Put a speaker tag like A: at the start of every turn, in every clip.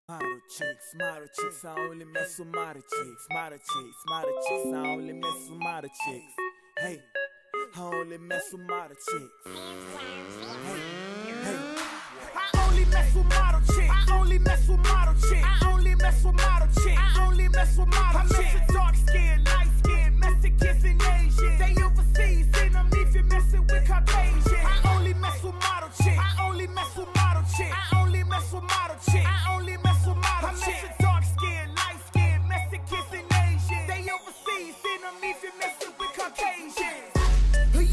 A: Model chicks, I only mess with model chicks. Model chicks, I only mess with model chicks. Hey, I only mess with model chicks. Hey, I only mess with model chicks. I only mess with model chicks. I only mess with model chicks. I only mess with model chicks. I mess with dark skin, light skin, Mexicans and Asians. They overseas, send them if you're messing with Caucasians. I only mess with model chicks. I only mess with model chicks. I only mess with model chicks. I only mess with model chicks. I mess with dark skin, light skin, Mexicans and Asians. They overseas, send them if you're messing with Caucasians.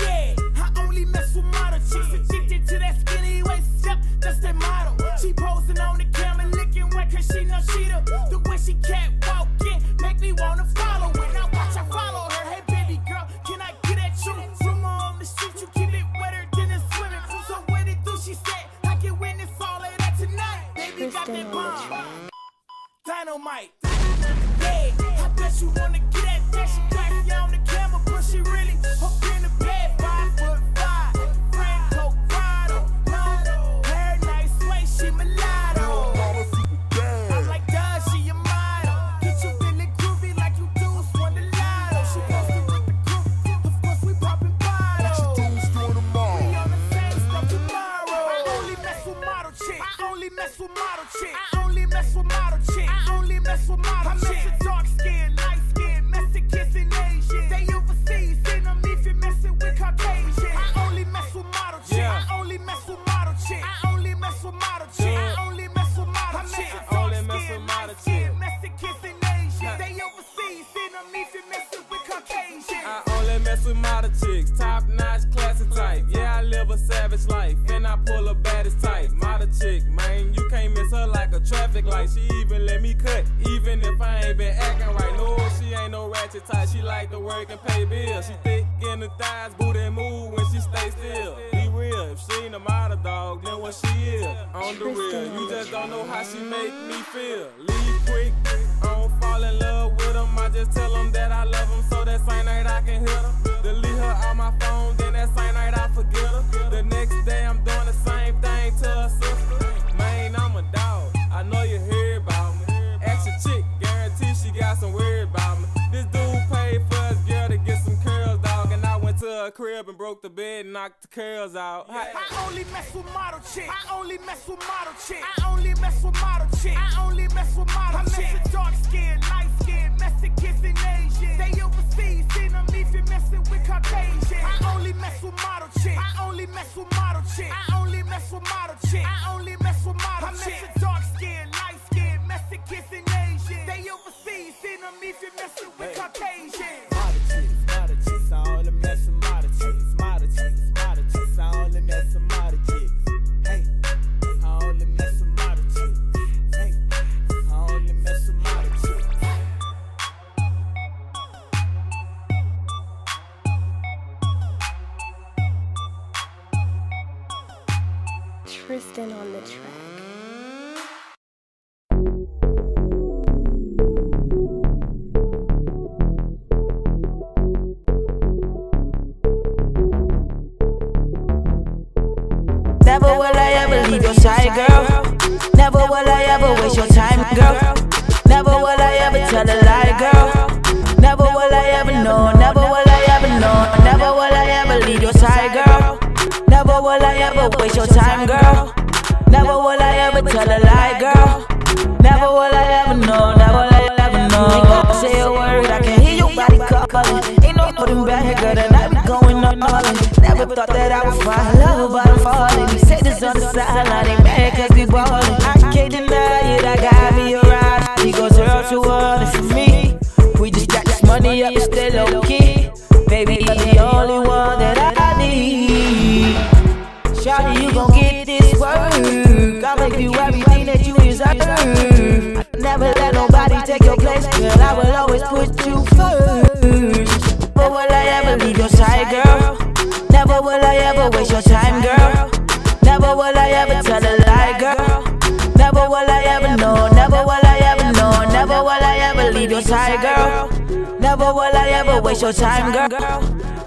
A: Yeah, I only mess with model chicks. Addicted to that skinny waist, yep, that's that model. She posing on the camera, licking wet cause she know she the way she catwalking, make me wanna follow it. Now watch I follow her. Hey baby girl, can I get at you? From on the street, you keep it wetter than a swimming pool. So what it do? She said, I can witness all of that tonight. Baby got that bomb, dynamite. Yeah, I bet you wanna get at that. She classy on the camera, but she really up in the bed. 5'5", friend coke bottle, long hair, nice way, she mulatto. I'm like, duh, she a model. Get you feeling groovy like you do won the lotto. She posted with the group, of course we popping bottles. We on the same stuff tomorrow. I only mess with model chicks. I only mess with model chicks. I only mess with model chicks. I only mess with model chicks. I mess with dark skin, light skin, Mexicans and Asians. They overseas, send them if you're messing with Caucasians. I only mess with model chicks. I only mess with model chicks. I only mess with model chicks. I only mess with model chicks. I only mess with model chicks. Mexicans and Asians. They overseas, send them if you're messing with Caucasians.
B: I only mess with model chicks, top notch, classic type. Yeah, I live a savage life, and I pull a baddest type. Model chick, man, you can't miss her like a traffic light. She even let me cut, even if I ain't been acting right. No, she ain't no ratchet type. She like to work and pay bills. She thick in the thighs, booty move when she stay still. Be real, if she ain't a model dog, then what she is? On the real, you just don't know how she make me feel. Leave quick, I don't fall in love with them. I just tell them that I love them, so that same night I can hit her. Delete her on my phone, then that same night I forget her. The next day I'm doing the same thing to her sister. Man, I'm a dog, I know you heard about me. Ask your chick, guarantee she got some weird about me. This dude paid for his girl to get some curls, dog, and I went to her crib and broke the bed and knocked the curls out.
A: I only mess with model chicks. I only mess with model chicks. I only mess with model chicks. I only mess with model chicks. I mess with dark skin, light skin, Mexicans and Asians. They overseas, send them if you're messing with Caucasians. I only mess with model chicks. I only mess with model chicks. I only mess with model chicks. I only mess with model chicks. I mess with dark skin, light skin, Mexicans and Asians. They overseas, send them if you're messing with Caucasians. Model chicks, I only mess with model chicks. Model chicks, I only mess with model chicks. Hey, I only mess with model chicks. Hey, I only mess with model chicks.
C: Tristan on the track.
D: Never will I ever leave your side, girl. Never will I ever waste your time, girl. Never will I ever tell a lie, girl. Never will I ever know, never will I ever know. Never will I ever leave your side, girl. Never will I ever waste your time, girl. Never will I ever tell a lie, girl. Never will I ever know, never will I ever know. Ain't gotta say a word, I can hear your body calling. Ain't no putting back here, girl, and I be going on all in. Never thought that I would find love, but I'm falling. He said this on the sideline, ain't mad cause we ballin'. I can't deny it, I got me a ride. He goes 0 to 1, and for me, we just got this money up and stay low key. Baby, you're the only one that I need. Shawty, you gon' get this work. I'll make you everything that you deserve. I never let nobody take your place, girl. I will always put you first. Never will I ever leave your side, girl. Never will I ever waste your time, girl. Never will I ever tell a lie, girl. Never will I ever know, never will I ever know. Never will I ever leave your side, girl. Never will I ever waste your time, girl.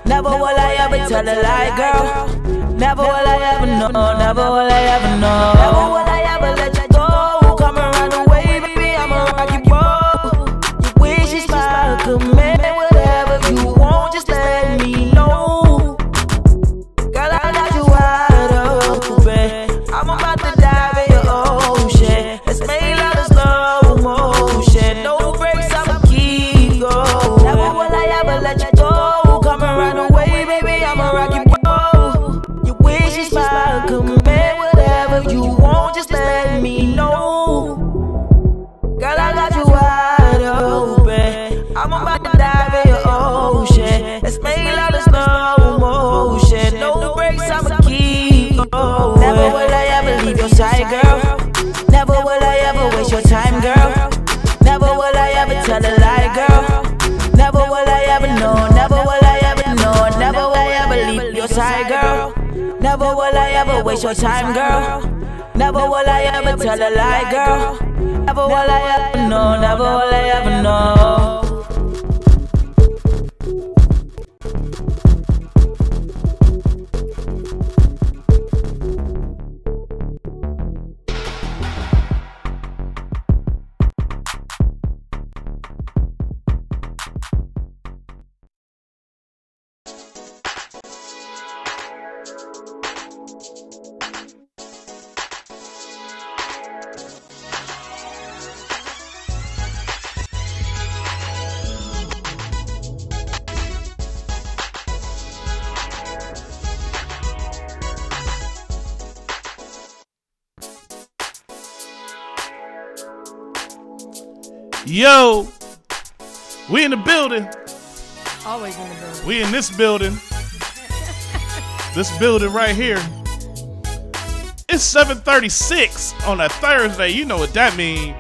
D: Never will I ever tell a lie, girl. Never will I ever know, never will I ever know. Never will I ever let you go. Come around the way girl. Never will I ever tell a lie, girl. Never will I ever know, never will I ever know, never will I ever leave your side, girl. Never will I ever waste your time, girl. Never will I ever tell a lie, girl. Never will I ever know, never will I ever know.
C: Yo, we in the building.
E: Always in the building.
C: We in this building. This building right here. It's 7:36 on a Thursday. You know what that means.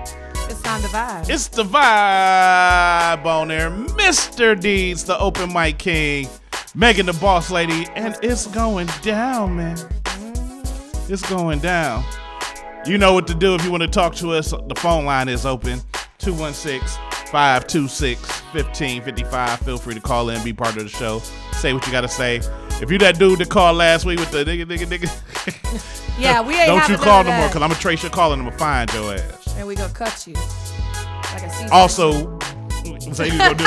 E: It's time to vibe.
C: It's the vibe on there. Mr. Deeds, the open mic king. Megan, the boss lady. And it's going down, man. It's going down. You know what to do if you want to talk to us. The phone line is open. 216-526-1555. Feel free to call in, be part of the show. Say what you got to say. If you that dude that called last week with the nigga.
E: Yeah, we ain't
C: don't you
E: having
C: call
E: none
C: no
E: of
C: more,
E: that.
C: because I'm going to trace your call and I'm going to find your ass.
E: And we gonna cut you. Like a C-section.
C: Also, say you gonna do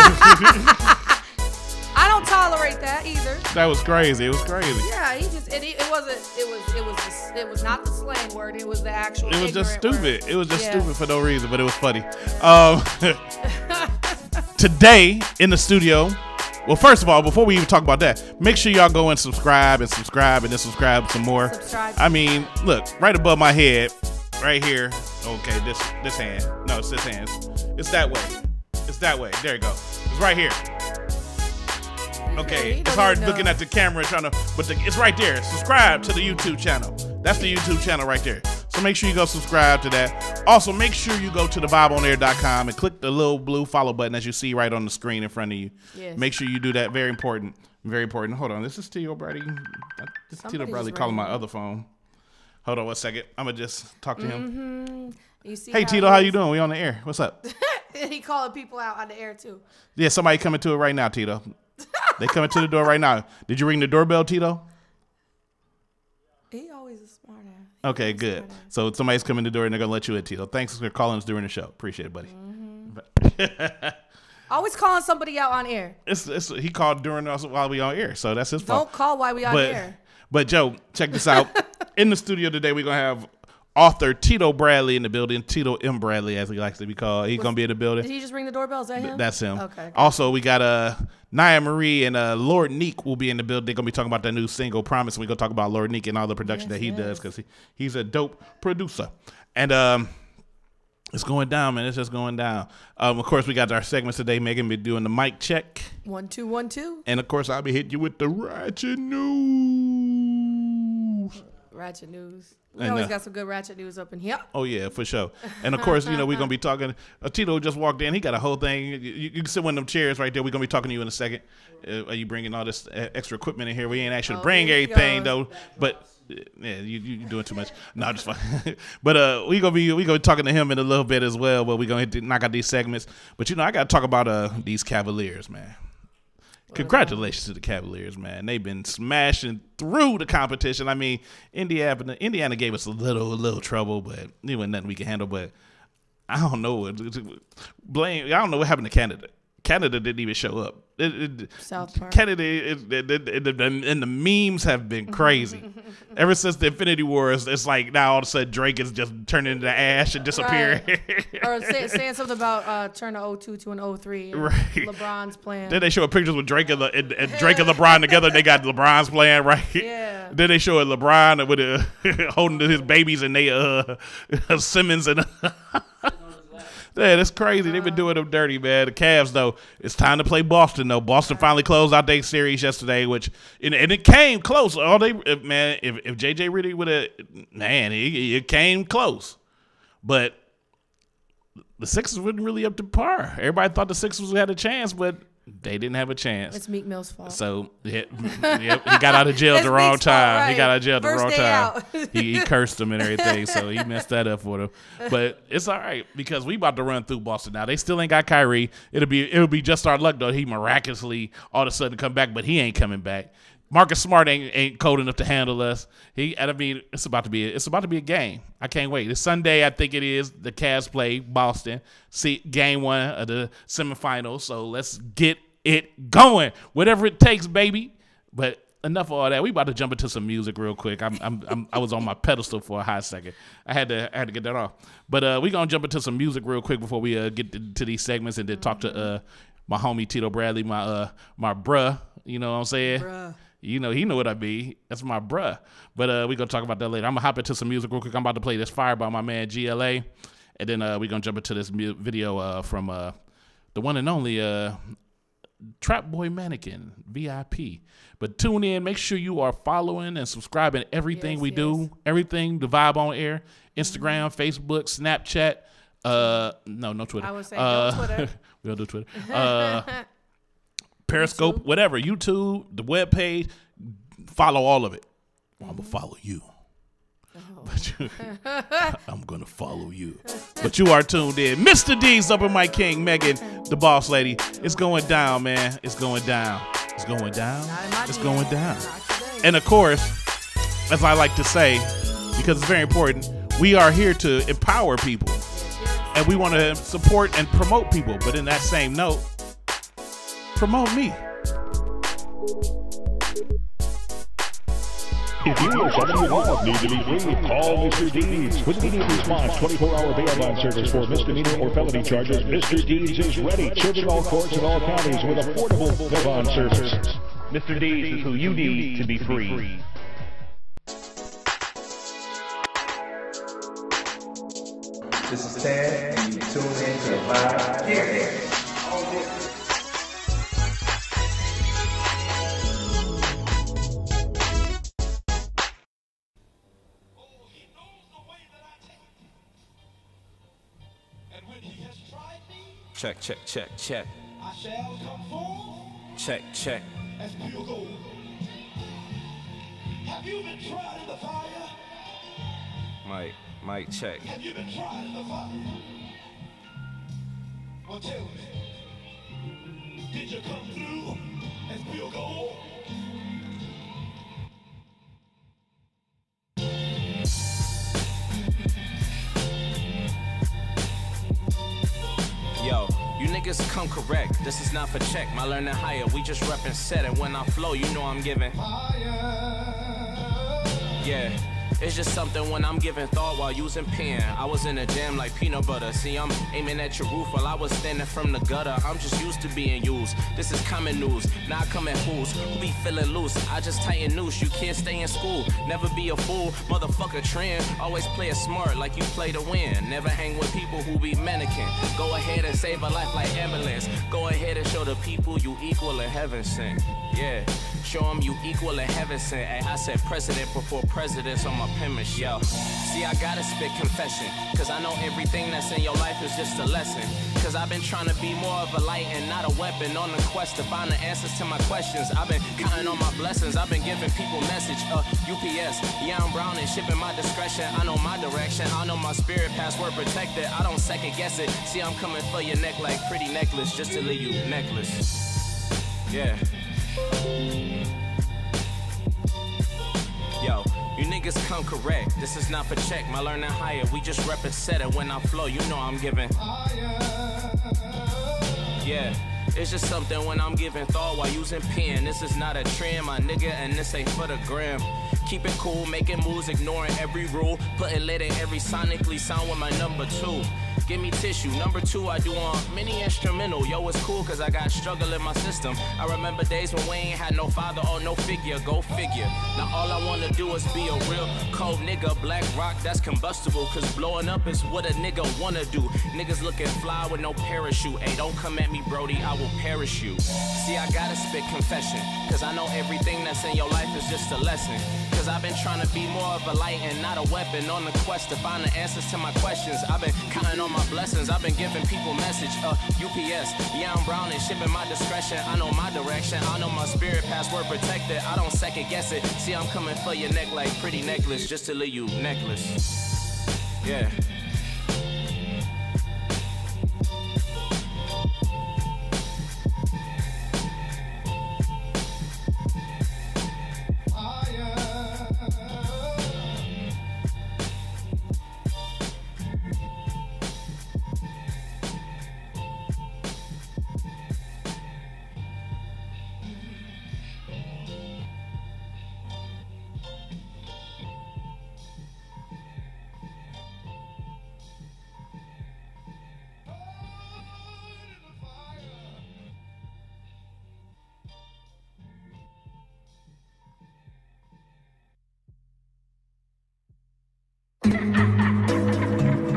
E: I don't tolerate that either.
C: That was crazy. It was crazy.
E: Yeah, it was not the slang word. It was the actual.
C: It was just
E: ignorant
C: stupid.
E: word.
C: It was just
E: Yeah.
C: stupid for no reason, but it was funny. Today in the studio, well, first of all, before we even talk about that, make sure y'all go and subscribe and then subscribe some more.
E: Subscribe.
C: I mean, look, right above my head, right here. Okay, this hand. No, it's this hand. It's that way. It's that way. There you go. It's right here. Okay, it's hard looking at the camera but it's right there. Subscribe to the YouTube channel. That's the YouTube channel right there. So make sure you go subscribe to that. Also, make sure you go to thevibeonair.com and click the little blue follow button as you see right on the screen in front of you.
E: Yes.
C: Make sure you do that. Very important. Very important. Hold on. This is Tito Brady. This is Tito Bradley calling my other phone. Hold on 1 second. I'm going to just talk to him.
E: You see
C: Hey, Tito, how you doing? We on the air. What's up?
E: He calling people out on the air too.
C: Yeah, somebody coming to it right now, Tito. They coming to the door right now. Did you ring the doorbell, Tito?
E: He always a smart ass.
C: Okay, good. So somebody's coming to the door and they're going to let you in, Tito. Thanks for calling us during the show. Appreciate it, buddy.
E: Always calling somebody out on air.
C: He called during us while we on air, so that's his fault.
E: Don't call while we on air.
C: But, Joe, check this out. In the studio today, we're going to have author Tito Bradley in the building. Tito M. Bradley, as he likes to be called. He's going to be in the building.
E: Did he just ring the doorbell? Is that him?
C: That's him.
E: Okay.
C: Also, we got Nia Marie and Lord NIQUE will be in the building. They're going to be talking about that new single, Promise. We're going to talk about Lord NIQUE and all the production that he does because he's a dope producer. And it's going down, man. It's just going down. Of course, we got our segments today. Megan be doing the mic check.
E: 1 2 1 2.
C: And, of course, I'll be hitting you with the ratchet news.
E: Ratchet news. We always got some good ratchet news up in here.
C: Oh, yeah, for sure. And, of course, we're going to be talking. Tito just walked in. He got a whole thing. You can sit in one of them chairs right there. We're going to be talking to you in a second. Are you bringing all this extra equipment in here? We ain't actually bring everything, though. But, yeah, you're doing too much. No, I'm just fine. But we're going to be talking to him in a little bit as well. But we're going to knock out these segments. But, I got to talk about these Cavaliers, man. Congratulations to the Cavaliers, man. They've been smashing through the competition. I mean, Indiana gave us a little trouble, but it wasn't nothing we could handle. But I don't know. I don't know what happened to Canada. Canada didn't even show up.
E: South Park.
C: Canada and the memes have been crazy. Ever since the Infinity Wars, it's like now all of a sudden Drake is just turning into ash and disappearing.
E: Right. Or saying something about turn a 02 to an 03.
C: Right.
E: LeBron's playing.
C: Then they show pictures with Drake and Drake and LeBron together. They got LeBron's playing, right?
E: Yeah.
C: Then they show LeBron with holding his babies and they Simmons and. Yeah, that's crazy. They've been doing them dirty, man. The Cavs, though, it's time to play Boston, though. Boston finally closed out their series yesterday, and it came close. If JJ really would have, man, it came close. But the Sixers wasn't really up to par. Everybody thought the Sixers had a chance, but they didn't have a chance.
E: It's Meek Mill's fault.
C: So, he got out of jail at the wrong time. Right. He got out of jail at the wrong time. He cursed him and everything, so he messed that up for them. But it's all right because we about to run through Boston now. They still ain't got Kyrie. It'll be just our luck, though. He miraculously all of a sudden come back, but he ain't coming back. Marcus Smart ain't cold enough to handle us. It's about to be a game. I can't wait. It's Sunday, I think it is. The Cavs play Boston. See game 1 of the semifinals. So let's get it going. Whatever it takes, baby. But enough of all that. We about to jump into some music real quick. I was on my pedestal for a hot second. I had to get that off. But we gonna jump into some music real quick before we get to these segments and then talk to my homie Tito Bradley, my bruh. You know what I'm saying? Bruh. You know, he know what I be. That's my bruh. But we going to talk about that later. I'm going to hop into some music real quick. I'm about to play this Fire by my man GLA. And then we going to jump into this video from the one and only Trap Boy Mannequin, VIP. But tune in. Make sure you are following and subscribing everything we do. Everything, the Vibe on Air. Instagram, Facebook, Snapchat. No Twitter. I would say no Twitter. We don't do Twitter. Periscope, whatever, YouTube, the webpage, follow all of it. I'm going to follow you. I'm going to follow you. But you are tuned in. Mr. D's up in my king, Megan, the boss lady. It's going down, man. It's going down. It's going down. It's going down. And of course, as I like to say, because it's very important, we are here to empower people. And we want to support and promote people. But in that same note, promote me.
F: If you or someone you love need to be free, call Mr. Deeds. With immediate response, 24-hour bail bond service for misdemeanor or felony charges, Mr. Deeds is ready. Serving all courts in all counties with affordable bail bond service. Mr. Deeds is who you need to be free.
G: This is Ted, and you tune in to the Vibe here.
B: Check, check, check, check.
H: I shall come forth.
B: Check, check.
H: As pure gold. Have you been tried in the fire?
B: Mic, check.
H: Have you been tried in the fire? Well, tell me. Did you come through as pure gold?
B: Yo, you niggas come correct. This is not for check. My learning higher. We just reppin' set it. When I flow, you know I'm giving. Yeah. It's just something when I'm giving thought while using pen. I was in a jam like peanut butter. See, I'm aiming at your roof while I was standing from the gutter. I'm just used to being used. This is common news. Now I come at fools who be feeling loose. I just tighten noose. You can't stay in school. Never be a fool. Motherfucker trend. Always play it smart like you play to win. Never hang with people who be mannequin. Go ahead and save a life like ambulance. Go ahead and show the people you equal in heaven sent. Yeah. Show them you equal in heaven sent. Ay, I said president before presidents on my penmanship. Yo, see, I gotta spit confession, cause I know everything that's in your life is just a lesson. Cause I've been trying to be more of a light and not a weapon, on the quest to find the answers to my questions. I've been counting on my blessings. I've been giving people message. UPS, yeah, I'm brown and shipping my discretion. I know my direction. I know my spirit password protected. I don't second guess it. See, I'm coming for your neck like pretty necklace, just to leave you necklace. Yeah. Yo, you niggas come correct. This is not for check. My learning higher. We just reppin' set it. When I flow, you know I'm giving. Yeah. It's just something when I'm giving thought while using pen. This is not a trend, my nigga, and this ain't for the gram. Keep it cool, making moves, ignoring every rule. Putting lit in every sonically sound with my number 2. Give me tissue. Number 2, I do on mini instrumental. Yo, it's cool cause I got struggle in my system. I remember days when we ain't had no father or no figure. Go figure. Now all I wanna do is be a real cold nigga. Black rock, that's combustible. Cause blowing up is what a nigga wanna do. Niggas looking fly with no parachute. Hey, don't come at me, Brody, I will perish you. See, I gotta spit confession, cause I know everything that's in your life is just a lesson. Cause I've been trying to be more of a light and not a weapon, on the quest to find the answers to my questions. I've been
I: counting on my blessings. I've been giving people message, UPS. Yeah, I'm brown and shipping my discretion. I know my direction. I know my spirit password protected. I don't second guess it. See, I'm coming for your neck like pretty necklace, just to leave you necklace. Yeah.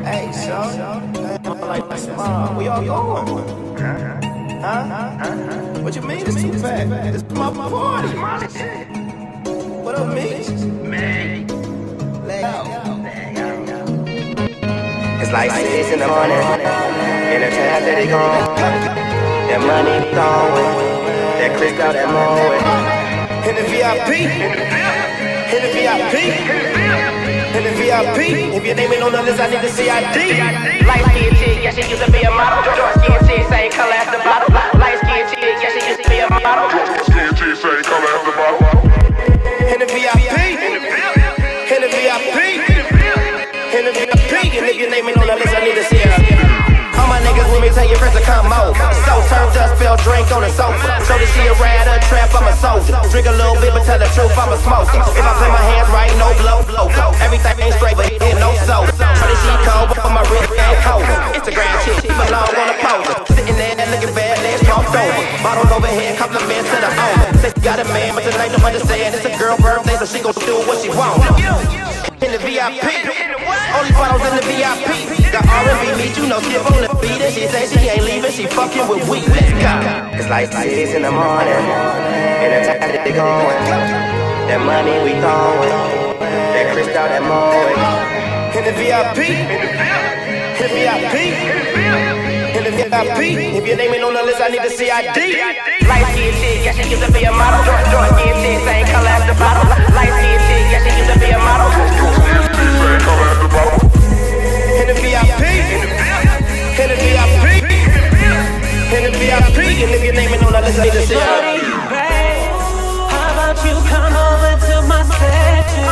J: Hey, so, like, smile. We all going? Huh? What you mean it's too fat? It's my party. What up, Meeks? It's like 6 in the morning, and the time that it gone. That money throwing, that crystal that mowing. In the VIP, in the VIP. In the VIP, if your name ain't on the list, I need to see ID. Light skin chick, yeah, she used to be a model. Dark skin chick, same color as the bottle. Light skin chick, yeah, she used to be a model. Dark skin chick, same color as the bottle. In the VIP, in the VIP, in the VIP, and if your name ain't on the list, I need to see ID. All my niggas, let me tell you first to come over. So turned up, spill drink on the sofa. So that she a rat, a trap, I'm a soldier. Drink a little bit, but tell the truth, I'm a smoker. If I play my hands right, no blow. Everything ain't straight, but it no soul. So that she cold, but my wrist ain't cold. Instagram chick, keep alone on the poser. Sitting there looking bad, legs pumped over. Bottles over here, compliments to the owner. Say she got a man, but tonight don't understand. It's a girl birthday, so she gon' do what she want. In the VIP, only bottles in the VIP. The R&B meet, you know, skip on the beat. And she say she ain't leaving, she fucking with weed. Let's go. It's like 6 in the morning, and the time that they going. That money we throwing, that crystal that mowing. In the VIP, in the VIP, in the VIP. If your name ain't on the list, I need to see ID. Light skin chick, yeah, she used to be a model. Dark skin chick, same color as the bottle. Light skin chick, yeah, she used to be a model. Same color as the bottle. In the VIP, in the VIP, in the VIP. And if your name ain't on the list, I need to see ID.
K: How about you come over to my section?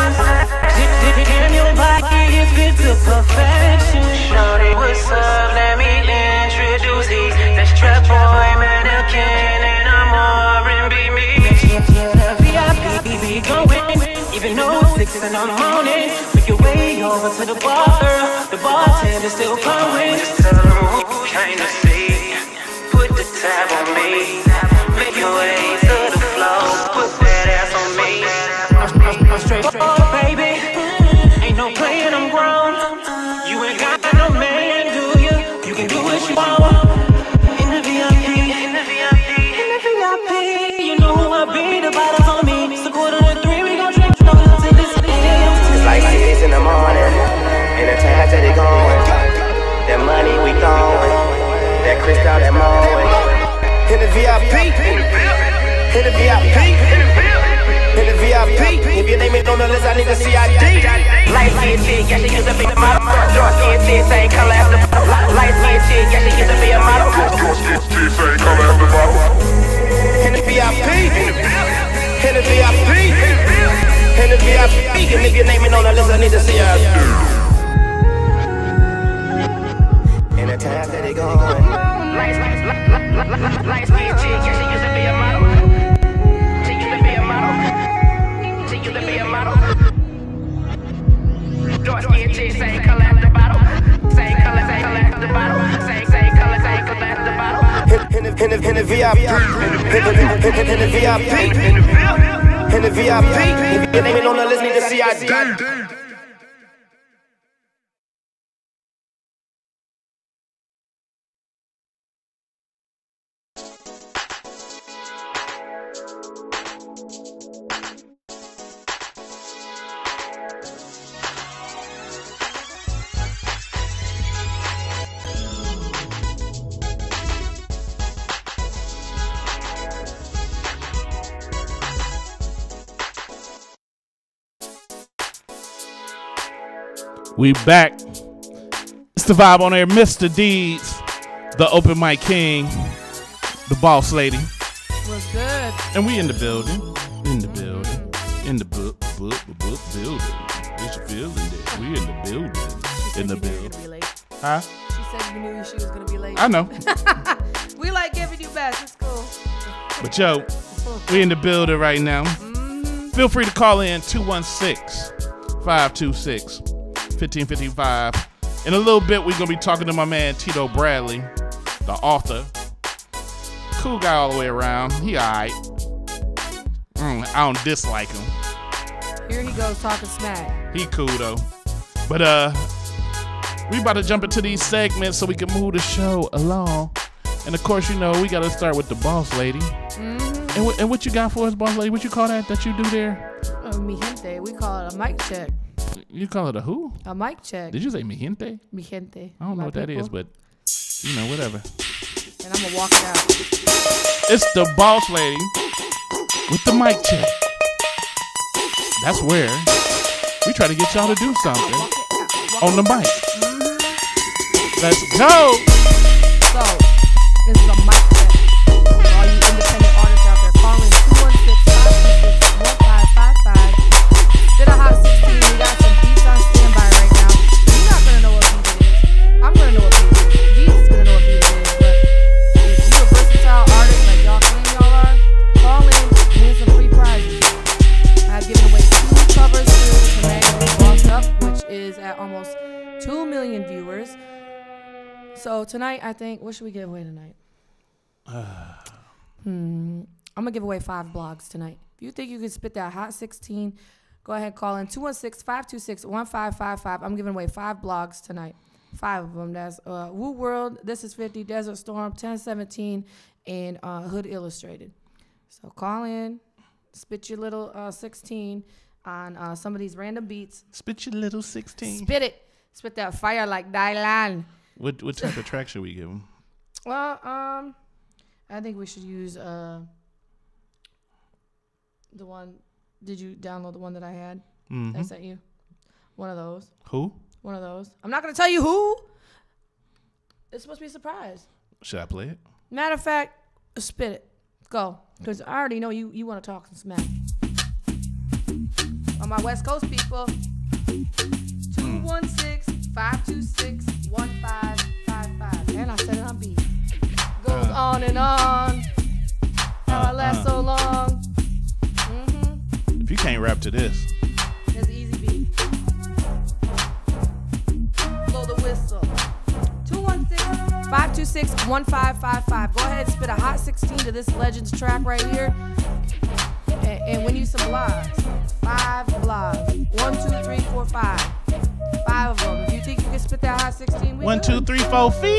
K: Damn, your body is fit to perfection. Shorty, what's up? Let me introduce you. That's Trap Boy, Mannequin, and I'm R&B me. The VIP be going, even though it's 6 in the morning. Make your way over to the bar, the bartender's still going. Just tell them who came to see. Put the tab on me. Make your way to the floor. Put that ass on me. I'm straight, baby. Ain't no playing, I'm grown. You ain't got no man, do you? You can do what you want. In the VIP, in the VIP, in the VIP. You know who I be, the bottles on me. It's 2:45, we gon' drink till this AM.
J: It's like 6 in the morning, and the time that they going. That money we throwing, that crystal that mowing. In the VIP, in the VIP, in the VIP. If your name ain't on the list, I need to see ID. Light skin chick, yeah, she used to be a model. Dark skin chick, same color as the bottle. Light skin chick, yeah, she used to be a model. Dark skin chick, same color as the bottle. In the VIP, in the VIP, in the VIP. And if your name ain't on the list, I need to see ID. In the time that they going. Light skin chick, yeah, she used to be a model. She used to be a model. She used to be a model. Dark skin chick, same color as the bottle. Same color as the bottle. Same color as the bottle. In the VIP, in the VIP, in the VIP. If your name ain't on the list, need to see ID.
C: We back. It's the vibe on air, Mr. Deeds, the open mic king, the boss lady.
E: What's good?
C: And we in the building. In the building. In the book building. It's a building there. We in the building. In the building. Huh?
E: She said you knew she was gonna be late.
C: I know.
E: We like giving you best. It's cool.
C: But yo, we in the building right now. Feel free to call in 216-526-1555. In a little bit, we're going to be talking to my man Tito Bradley, the author. Cool guy all the way around. He all right. I don't dislike him.
E: Here he goes talking smack.
C: He cool, though. But we about to jump into these segments so we can move the show along. And, of course, you know, we got to start with the boss lady. And what you got for us, boss lady? What you call that you do there?
E: Mi gente. We call it a mic check.
C: You call it a who?
E: A mic check.
C: Did you say mi gente?
E: Mi gente.
C: I don't know what that is, but, you know, whatever.
E: And I'm going to walk it out.
C: It's the boss lady with the mic check. That's where we try to get y'all to do something on the mic. Let's go.
E: So, this is a mic check. All you independent artists out there, calling 216-526-1555. Did a hot 16. We got some beats on standby right now. You're not gonna know what beat it is. I'm gonna know what beat it is. Deez is gonna know what beat it is. But if you're a versatile artist like y'all claim y'all are, call in, win some free prizes. I've given away 2 covers to the magazine Boss Up, which is at almost 2 million viewers. So tonight, I think, what should we give away tonight? I'm gonna give away 5 blogs tonight. If you think you can spit that hot 16, go ahead and call in 216-526-1555. I'm giving away 5 blogs tonight. 5 of them. That's Woo World, This Is 50, Desert Storm, 1017, and Hood Illustrated. So call in, spit your little 16 on some of these random beats.
C: Spit your little 16.
E: Spit it. Spit that fire like Dylan.
C: What type of track should we give them?
E: Well, I think we should use the one. Did you download the one that I had? I sent you. One of those.
C: Who?
E: One of those. I'm not gonna tell you who. It's supposed to be a surprise.
C: Should I play it?
E: Matter of fact, spit it. Go, because I already know you want to talk some smack. On my West Coast people. 216-526-1555. And I said it on beat. Goes on and on. How I last so long.
C: If you can't rap to this.
E: It's an easy beat. Blow the whistle. 216-526-1555. Go ahead and spit a hot 16 to this Legends track right here. And win you some blogs. 5 blogs. 1, 2, 3, 4, 5. 5 of them. If you think you can spit that hot 16, we
C: 1, 2, 3, 4, feel.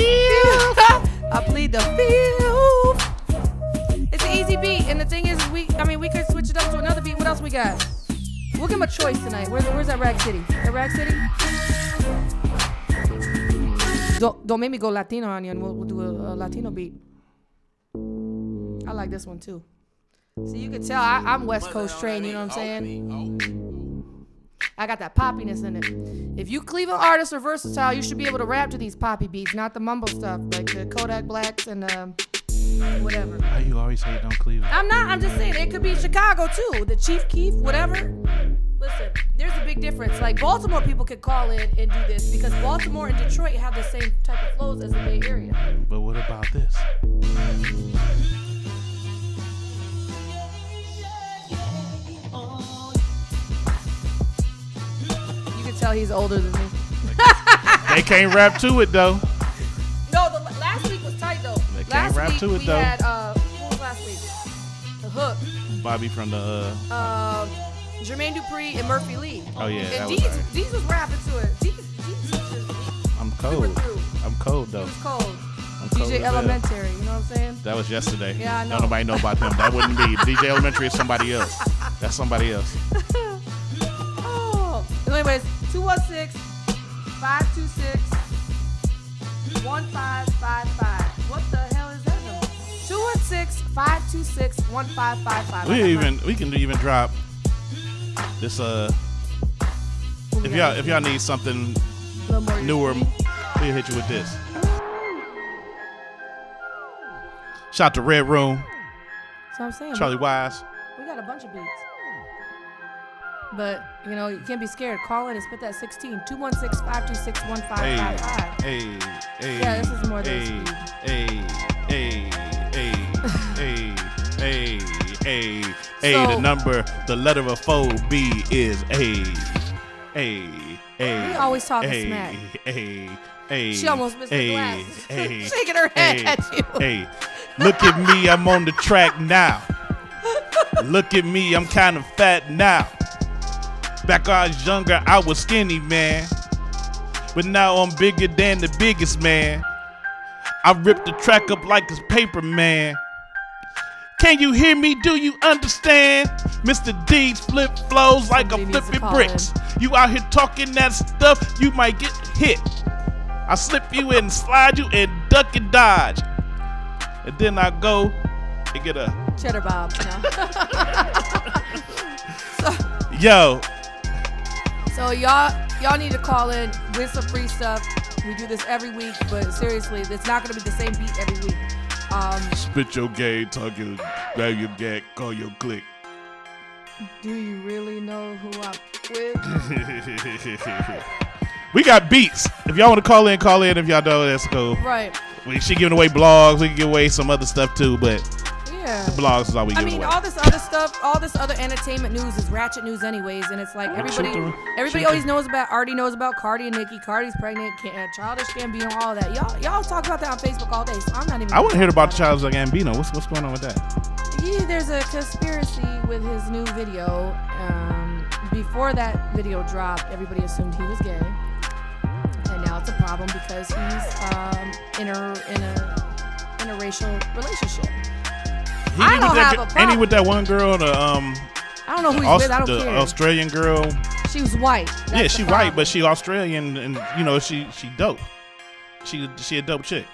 E: I plead the field. It's an easy beat, and the thing is, we could switch it up to another beat. What else we got? We'll give him a choice tonight. Where's that Rag City? That Rag City? Don't make me go Latino on you, and we'll do a Latino beat. I like this one too. See, you can tell I'm West Coast trained. You know what I'm saying? I got that poppiness in it. If you Cleveland artists are versatile, you should be able to rap to these poppy beats, not the mumble stuff like the Kodak Blacks and whatever.
C: Why you always hate on Cleveland?
E: I'm not. I'm just saying it could be Chicago too. The Chief Keef, whatever. Listen, there's a big difference. Like Baltimore people could call in and do this because Baltimore and Detroit have the same type of flows as the Bay Area.
C: But what about this?
E: Tell he's older than me.
C: They can't rap to it though.
E: No, last week was tight though.
C: They can't rap to it though.
E: We had what was last week? The Hook.
C: Bobby from the
E: Jermaine Dupri and Murphy Lee.
C: Oh yeah,
E: and
C: that
E: Deez was rapping to it.
C: I'm cold. I'm cold though.
E: He was cold.
C: I'm cold
E: DJ Elementary, you know what I'm saying?
C: That was yesterday.
E: Yeah, I know.
C: Don't nobody know about him. That wouldn't be DJ Elementary is somebody else. That's somebody else.
E: Anyways, 216-526-1555. What the hell is that number? 216-526-1555.
C: We can even drop this if y'all need something
E: little more
C: newer. We'll hit you with this. Shout out to Red Room.
E: That's what I'm saying.
C: Charlie Wise.
E: We got a bunch of beats. But, you know, you can't be scared. Call in and spit that 16. 216-526-1555.
C: Hey.
E: Yeah, this is more than speed.
C: The number, the letter of 4B is A.
E: We always talking smack. She almost missed the glasses. Shaking her head at you.
C: Look at me, I'm on the track now. Look at me, I'm kind of fat now. Back when I was younger, I was skinny, man. But now I'm bigger than the biggest, man. I ripped the track up like it's paper, man. Can you hear me? Do you understand? Mr. D's flip flows like I'm flipping bricks. You out here talking that stuff, you might get hit. I slip you and slide you and duck and dodge. And then I go and get a
E: cheddar bob.
C: Yo.
E: So y'all need to call in with some free stuff. We do this every week, but seriously, it's not gonna be the same beat every week.
C: Spit your game, talk your, grab your gag, call your click.
E: Do you really know who I'm with?
C: We got beats. If y'all want to call in, call in. If y'all don't, that's cool.
E: Right.
C: She giving away blogs. We can give away some other stuff too, but
E: yeah,
C: the blogs is all we give away.
E: I mean, all this other stuff, all this other entertainment news is ratchet news anyways, and it's like everybody always knows about, already knows about Cardi and Nicki. Cardi's pregnant, Childish Gambino, all that. Y'all talk about that on Facebook all day, so I'm not even.
C: I want to hear about Childish Gambino. What's going on with that?
E: Yeah, there's a conspiracy with his new video. Before that video dropped, everybody assumed he was gay. And now it's a problem because he's in a interracial relationship. I don't have a problem.
C: And he with that one girl, the
E: I don't know who he's with. I don't care.
C: The Australian girl.
E: She was white.
C: Yeah, she white, but she Australian, and you know she dope. She a dope chick.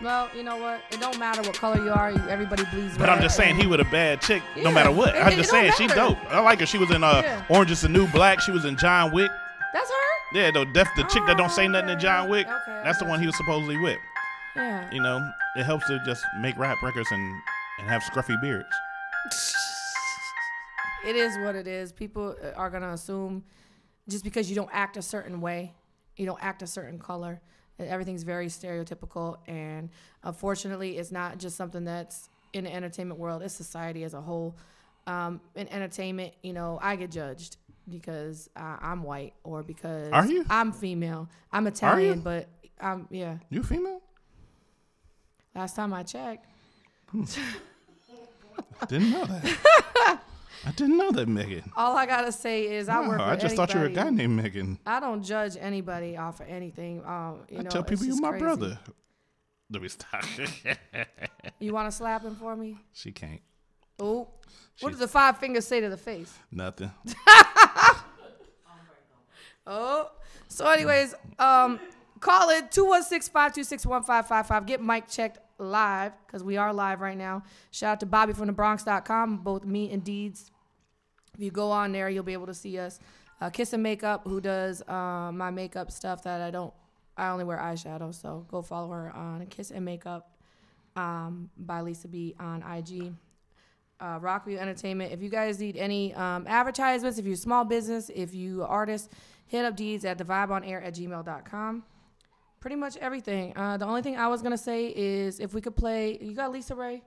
E: Well, you know what? It don't matter what color you are. Everybody bleeds red.
C: But I'm just saying he with a bad chick, no matter what. I'm just saying she dope. I like her. She was in Orange Is the New Black. She was in John Wick.
E: That's her?
C: Yeah, the chick that don't say nothing in John Wick. Okay, that's the one he was supposedly with.
E: Yeah.
C: You know, it helps to just make rap records and have scruffy beards.
E: It is what it is. People are going to assume just because you don't act a certain way, you don't act a certain color, everything's very stereotypical. And unfortunately, it's not just something that's in the entertainment world. It's society as a whole. In entertainment, you know, I get judged because I'm white or because I'm female. I'm Italian, but yeah.
C: You female?
E: Last time I checked.
C: I didn't know that. I didn't know that, Megan.
E: All I gotta say is I work with
C: I just thought you were a guy named Megan.
E: I don't judge anybody off of anything. I
C: tell people you're my brother. Let me stop.
E: You want to slap him for me?
C: She can't.
E: Oh. What does the 5 fingers say to the face?
C: Nothing.
E: Oh. So anyways, call it 216-526-1555. Get mic checked live because we are live right now. Shout out to BobbyFromTheBronx.com. Both me and Deeds. If you go on there, you'll be able to see us. Kiss and Makeup, who does my makeup stuff that I only wear eyeshadow. So go follow her on Kiss and Makeup by Lisa B on IG. Rockview Entertainment. If you guys need any advertisements, if you're a small business, if you artist, hit up Deeds at thevibeonair@gmail.com. Pretty much everything. The only thing I was going to say is if we could play, you got Lisa Ray?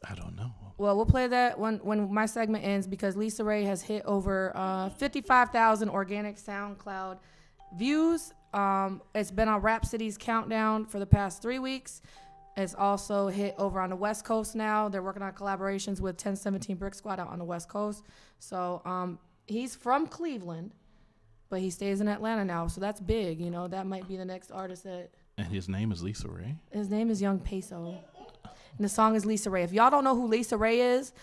C: I don't know.
E: Well, we'll play that when my segment ends because Lisa Ray has hit over 55,000 organic SoundCloud views. It's been on Rhapsody's countdown for the past 3 weeks. It's also hit over on the West Coast now. They're working on collaborations with 1017 Brick Squad out on the West Coast. So he's from Cleveland, but he stays in Atlanta now. So that's big. You know, that might be the next artist that.
C: And his name is Lisa Ray?
E: His name is Young Peso. And the song is Lisa Ray. If y'all don't know who Lisa Ray is,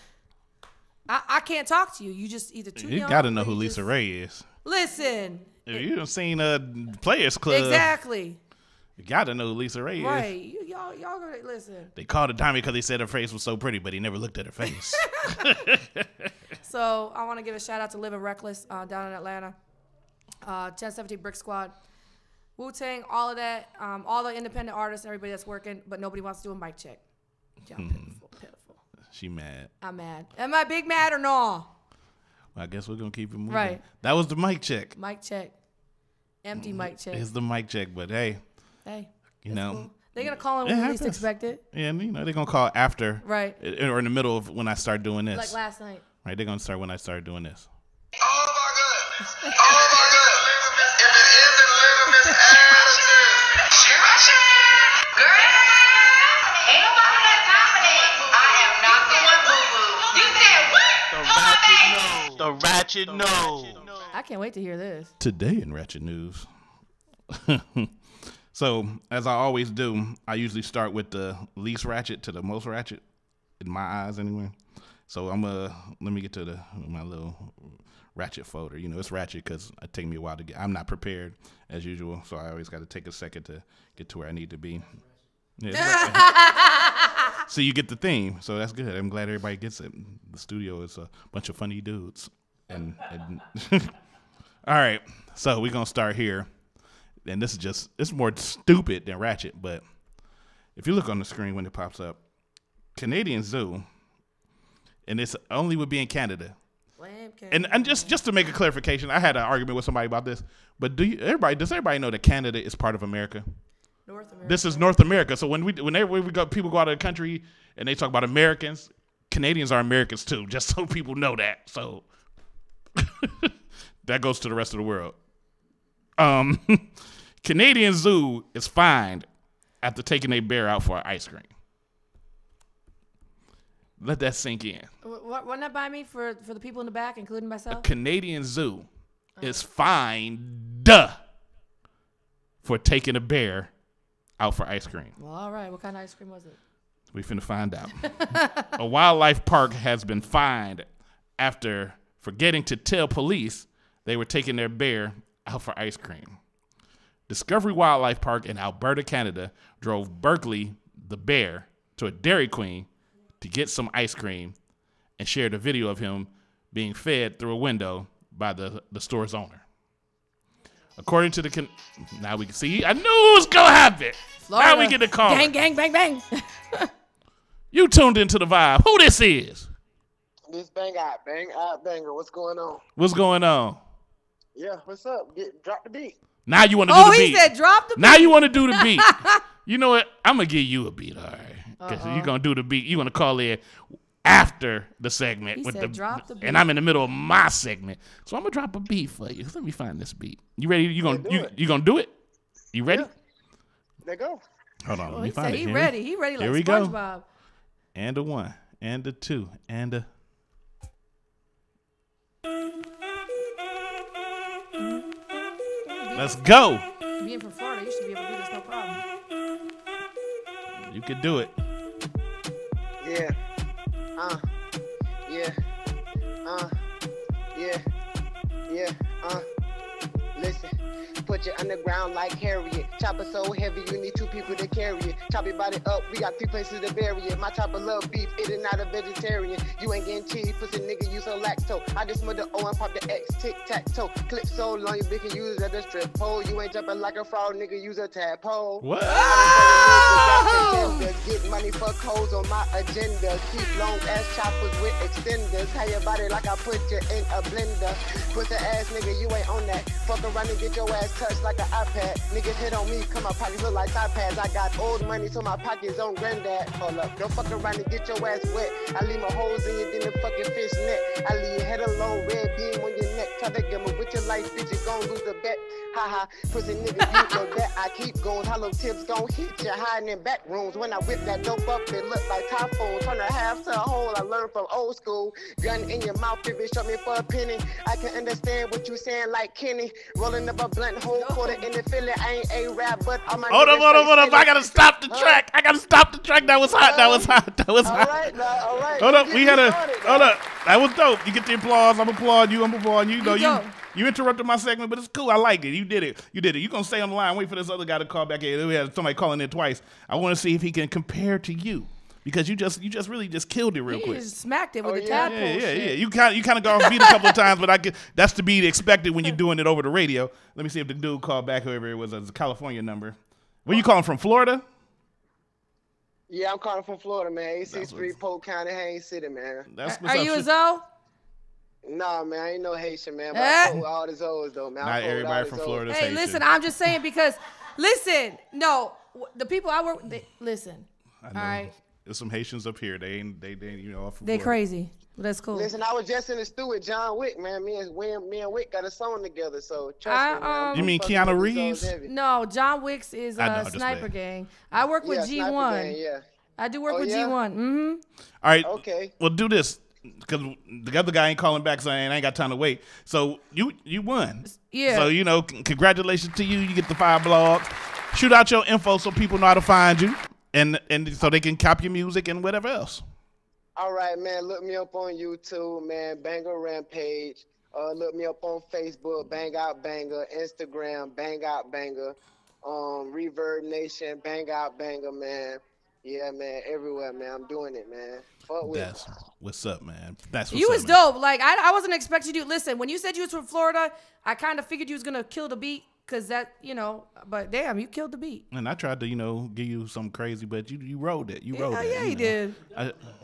E: I can't talk to you. You just either too young.
C: You got to know who Lisa Ray is.
E: Listen.
C: If you have seen Players Club.
E: Exactly.
C: You got to know who Lisa Ray is.
E: Right. Y'all gonna listen.
C: They called her Diamond because they said her face was so pretty, but he never looked at her face.
E: So I want to give a shout out to Living Reckless down in Atlanta. 1017 Brick Squad. Wu-Tang, all of that, all the independent artists, everybody that's working, but nobody wants to do a mic check. Yeah, pitiful.
C: She mad.
E: I'm mad. Am I big mad or no?
C: Well, I guess we're gonna keep it moving.
E: Right.
C: That was the mic check.
E: Mic check. Empty mic check.
C: It's the mic check, but hey, you know.
E: Cool. They're gonna call in when we least expect it.
C: And you know, they're gonna call after.
E: Right.
C: Or in the middle of when I start doing this.
E: Like last night.
C: Right, they're gonna start when I start doing this.
L: All of our good. All of our good. If it isn't living this attitude. Girl, ain't nobody got time for that. I am not the one boo-boo. You said what?
M: The ratchet nose.
E: I can't wait to hear this.
C: Today in Ratchet News. So, as I always do, I usually start with the least ratchet to the most ratchet, in my eyes anyway. So let me get to my little ratchet folder. You know, it's ratchet because it takes me a while to get. I'm not prepared as usual, so I always got to take a second to get to where I need to be. Yeah, so you get the theme, so that's good. I'm glad everybody gets it. The studio is a bunch of funny dudes, and all right. So we're gonna start here, and this is it's more stupid than ratchet. But if you look on the screen when it pops up, Canadian Zoo. And it's only would be in Canada. And just to make a clarification, I had an argument with somebody about this. But does everybody know that Canada is part of America?
E: North America.
C: This is North America. So whenever people go out of the country and they talk about Americans, Canadians are Americans too. Just so people know that. So that goes to the rest of the world. Canadian Zoo is fined after taking a bear out for ice cream. Let that sink in.
E: Run that by me for the people in the back, including myself.
C: A Canadian Zoo is fined for taking a bear out for ice cream.
E: Well, all right. What kind of ice cream was it?
C: We finna find out. A wildlife park has been fined after forgetting to tell police they were taking their bear out for ice cream. Discovery Wildlife Park in Alberta, Canada, drove Berkeley the bear to a Dairy Queen to get some ice cream and shared a video of him being fed through a window by the store's owner. According to now we can see, I knew it was going to happen. Florida. Now we get the call.
E: Gang, gang, bang, bang.
C: You tuned into the vibe. Who this is?
N: This banger. What's going on?
C: What's going on?
N: Yeah, what's up? Drop the beat.
C: Now you want to do the beat.
E: Oh, he said drop the beat.
C: Now you want to do the beat. You know what? I'm going to give you a beat, all right? Because you're going to do the beat. You're going to call in after the segment.
E: He said drop the beat.
C: And I'm in the middle of my segment. So I'm going to drop a beat for you. Let me find this beat. You ready? You going to do it? You ready?
N: Yeah. There go.
C: Hold on. Let me find it.
E: He ready. He ready like
C: Here we
E: SpongeBob.
C: Go. And a 1. And a 2. And a... Let's go.
E: Being from Florida, you should be able to do this, no problem.
C: You can do it.
N: Yeah. Listen. Put you underground like Harriet. Chopper so heavy, you need 2 people to carry it. Chop your body up, we got 3 places to bury it. My chopper love beef, it is not a vegetarian. You ain't getting cheese, pussy nigga, you so lacto. I just smell the O and pop the X, tic-tac-toe. Clip so long, you bitch can use it as a strip pole. You ain't jumping like a frog, nigga, use a tadpole.
C: What?
N: Get money, fuck hoes on my agenda. Keep long ass choppers with extenders. How your body like I put you in a blender. Pussy ass nigga, you ain't on that. Fuck around and get your ass touched like an iPad. Niggas hit on me, come my pockets look like iPads. I got old money, so my pockets on granddad. Hold up, don't fuck around and get your ass wet. I leave my holes in your dinner fucking fish net. I leave your head alone, red beam on your neck. Try to get me with your life, bitch, you gon' lose the bet. Haha, pussy nigga, you know that I keep going. Hollow tips gon' hit you hiding in back rooms. When I whip that dope up, it look like typhoon. Turn a half to a whole, I learned from old school. Gun in your mouth, if it shot me for a penny. I can understand what you saying like Kenny. Rolling up a blunt, whole quarter in the Philly. I ain't A-rap, but all my
C: Hold up. I gotta stop the track. That was hot. That was hot.
N: All right.
C: Hold up. Hold up. That was dope. You get the applause. I'm applauding you. You know, you interrupted my segment, but it's cool. I like it. You did it. You gonna stay on the line. Wait for this other guy to call back in. We had somebody calling in twice. I want to see if he can compare to you. because you just really just killed it real
E: He
C: quick.
E: just smacked it with the tadpole
C: Yeah.
E: shit.
C: You kind of got off beat a couple of times, but that's to be expected when you're doing it over the radio. Let me see if the dude called back, whoever it was, a California number. Where you calling from? Florida?
N: Yeah, I'm calling from Florida, man. 863 Polk County, Haines City, man.
E: Are you a Zoe?
N: Nah, man, I ain't no Haitian, man. But I fuck with all the Zoes, though, man.
C: Not everybody from Florida is
E: Hey,
C: Haitian.
E: listen, I'm just saying because, listen, no, the people I work with, listen.
C: I know.
E: All right.
C: There's some Haitians up here. They ain't off from
E: They
C: Florida.
E: crazy. That's cool.
N: Listen, I was just in the studio with John Wick, man. Me and Wick got a song together, so trust me, man.
C: You mean Keanu Reeves?
E: No, John Wicks is
C: just
E: Sniper
C: playing.
E: Gang. I work with
N: Sniper
E: G1.
N: Gang, yeah.
E: I do work
N: Oh,
E: with
N: yeah?
E: G1. Mm-hmm.
C: All right.
N: Okay.
C: Well, do this because the other guy ain't calling back, saying I ain't got time to wait. So you won.
E: Yeah.
C: So congratulations to you. You get the 5 blogs. Shoot out your info so people know how to find you, and so they can copy your music and whatever else.
N: All right, man. Look me up on YouTube, man. Banger Rampage. Look me up on Facebook. Bang Out Banger. Instagram. Bang Out Banger. Reverb Nation. Bang Out Banger, man. Yeah, man. Everywhere, man. I'm doing it, man. Fuck with
C: That's what's up, man. That's what's
E: You
C: up,
E: was
C: man.
E: dope. Like I wasn't expecting you. Listen, when you said you was from Florida, I kind of figured you was gonna kill the beat because that, But damn, you killed the beat.
C: And I tried to, give you something crazy, but you rode it. You rode it.
E: Yeah, you did.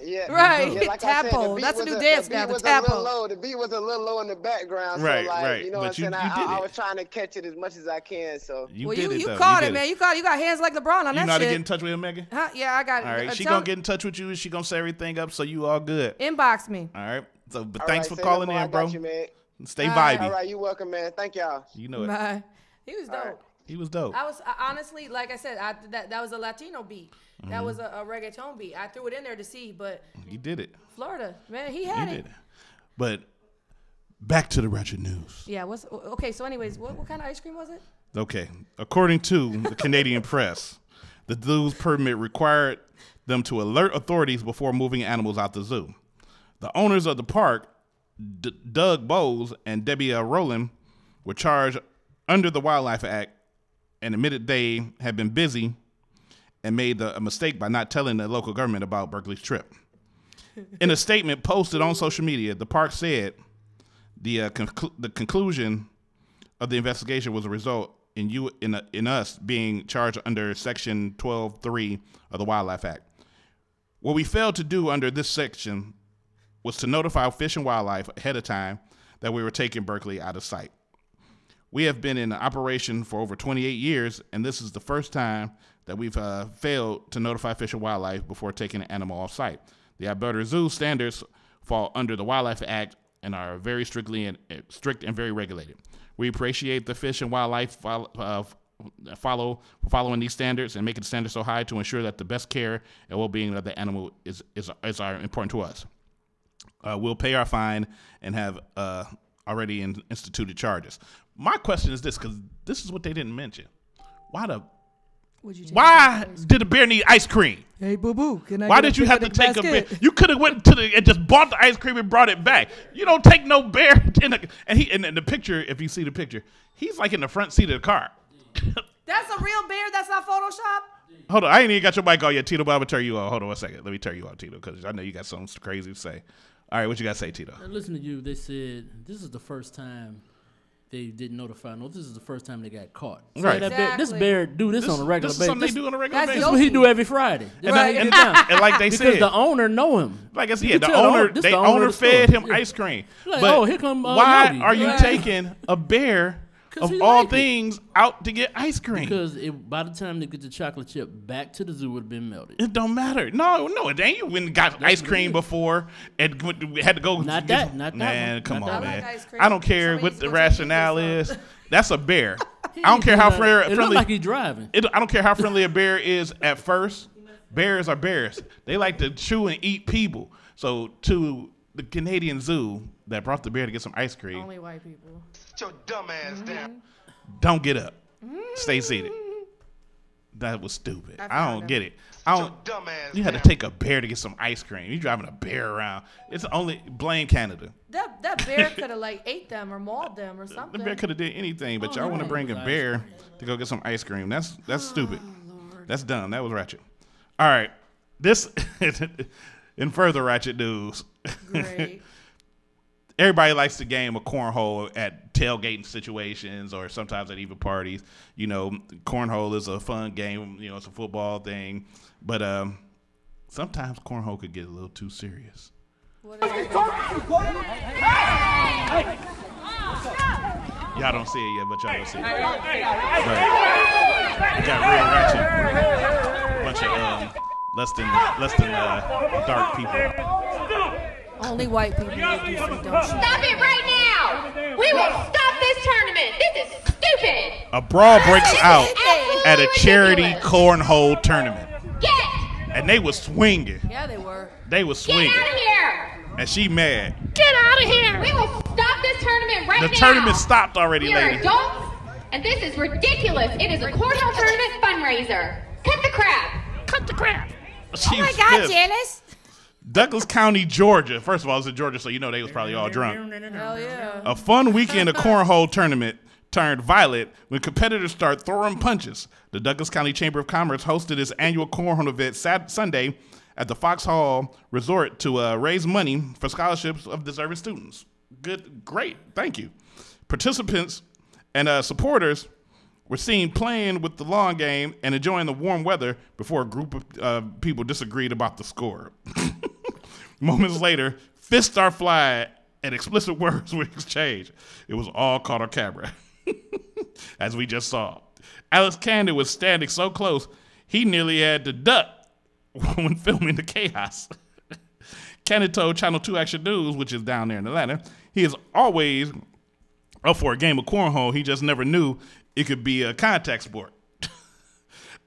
N: Yeah.
E: Right.
N: Yeah, like I said,
E: Tadpole.
N: the beat
E: That's a
N: was
E: new dance
N: the
E: now.
N: beat
E: The
N: was a little
E: tadpole.
N: low. The beat was a little low in the background.
C: Right,
N: so like,
C: right.
N: You know
C: But
N: what I'm saying?
C: you did
N: I
C: it.
N: was trying to catch it as much as I can. So
C: You
E: Well,
C: did it,
E: you
C: though.
E: caught
C: You
E: it,
C: did
E: man. You got hands like LeBron on
C: You
E: that
C: know how to
E: shit.
C: get in touch with him, Megan?
E: Huh? Yeah, I got it.
C: All right, she
E: Tell
C: gonna
E: me-
C: get in touch with you. She gonna set everything up so you all good.
E: Inbox me.
C: All right. So, but
N: All
C: thanks
N: right,
C: for
N: say
C: calling
N: no more.
C: in,
N: I
C: bro.
N: got you, man.
C: Stay
E: All right.
C: vibey.
N: All right, you welcome, man. Thank y'all.
C: You know it.
E: Bye. He was dope.
C: He was dope.
E: I honestly, like I said, that was a Latino beat. That was a reggaeton beat. I threw it in there to see, but
C: He did it.
E: Florida, man, he had
C: He
E: it.
C: did it. But back to the ratchet news.
E: Yeah. Okay? So, anyways, what kind of ice cream was it?
C: Okay. According to the Canadian press, the zoo's permit required them to alert authorities before moving animals out the zoo. The owners of the park, Doug Bowles and Debbie Rowland, were charged under the Wildlife Act and admitted they had been busy and made a mistake by not telling the local government about Berkeley's trip. In a statement posted on social media, the park said the conclusion of the investigation was a result in us being charged under Section 12.3 of the Wildlife Act. What we failed to do under this section was to notify Fish and Wildlife ahead of time that we were taking Berkeley out of sight. We have been in operation for over 28 years, and this is the first time that we've failed to notify Fish and Wildlife before taking an animal off site. The Alberta Zoo standards fall under the Wildlife Act and are very strict and very regulated. We appreciate the Fish and Wildlife following these standards and making the standards so high to ensure that the best care and well-being of the animal is important to us. We'll pay our fine and have already instituted charges. My question is this, because this is what they didn't mention. Why did the bear need ice cream?
E: Hey, boo boo, can I?
C: Why did you have to take a bear? You could have went and just bought the ice cream and brought it back. You don't take no bear in the picture. If you see the picture, he's like in the front seat of the car.
E: That's a real bear. That's not Photoshop.
C: Hold on, I ain't even got your mic on yet, Tito. But I'm gonna turn you on. Hold on one second. Let me turn you on, Tito, because I know you got something crazy to say. All right, what you got to say, Tito?
M: Listen to you. They said this is the first time they didn't notify. No, this is the first time they got caught. So
C: Right.
M: This bear do this on a regular basis.
C: This is something they do on a regular basis.
M: This is what he do every Friday.
C: And like they said,
M: because the owner know him.
C: Like I said,
M: You
C: the
M: can tell
C: owner,
M: this
C: they
M: the
C: owner
M: of the
C: fed
M: store.
C: him ice cream.
M: Like,
C: But
M: oh, here come
C: why
M: Yogi.
C: are you
M: Right.
C: taking a bear of
M: he
C: all
M: like it.
C: things out to get ice cream?
M: Because by the time they get the chocolate chip back to the zoo, it would have been melted.
C: It don't matter. No, it ain't. You went and got ice cream before and had to go.
M: Not that one.
C: Man, come
M: Not
C: on,
M: that
C: man.
M: one. I like ice cream.
C: I don't care what the rationale is. That's a bear. I don't care how
M: It
C: friendly.
M: look like he's driving.
C: I don't care how friendly a bear is at first. Bears are bears. They like to chew and eat people. So to the Canadian Zoo that brought the bear to get some ice cream,
E: Only white people.
L: Sit your dumb ass down.
C: don't get up. Stay seated. That was stupid. I don't get it. You had to take a bear to get some ice cream. You driving a bear around. It's only blame Canada.
E: That bear could have ate them or mauled them or something.
C: The bear could have did anything, but y'all want to bring a bear to go get some ice cream. That's stupid. That's dumb. That was ratchet. All right. this in further ratchet news.
E: Great.
C: Everybody likes the game of cornhole at tailgating situations or sometimes at even parties. You know, cornhole is a fun game. You know, it's a football thing. But sometimes cornhole could get a little too serious.
E: What is it?
C: Y'all don't see it yet, but y'all will see it. But we got real ratchet. Bunch of less than dark people.
E: Only white people would do some dumb shit.
L: Stop it right now! We will stop this tournament. This is stupid.
C: A brawl breaks out at a charity
L: ridiculous.
C: cornhole tournament.
L: Get!
C: And they was swinging.
E: Yeah, they were.
C: They was
L: Get
C: swinging.
L: out of here!
C: And she mad.
L: Get out of here! We will stop this tournament right now.
C: The tournament stopped already,
L: We are
C: lady.
L: adults, and this is ridiculous. It is a cornhole tournament fundraiser. Cut the crap. Cut the crap.
C: She
E: Oh my
C: was
E: God,
C: pissed.
E: Janice.
C: Douglas County, Georgia. First of all, it's in Georgia, so you know they was probably all drunk.
E: Hell yeah.
C: A fun weekend of cornhole tournament turned violent when competitors start throwing punches. The Douglas County Chamber of Commerce hosted its annual cornhole event Sunday at the Fox Hall Resort to raise money for scholarships of deserving students. Great, thank you. Participants and supporters were seen playing with the lawn game and enjoying the warm weather before a group of people disagreed about the score. Moments later, fists are flying and explicit words were exchanged. It was all caught on camera, as we just saw. Alex Candy was standing so close, he nearly had to duck when filming the chaos. Candy told Channel 2 Action News, which is down there in Atlanta, he is always up for a game of cornhole. He just never knew it could be a contact sport.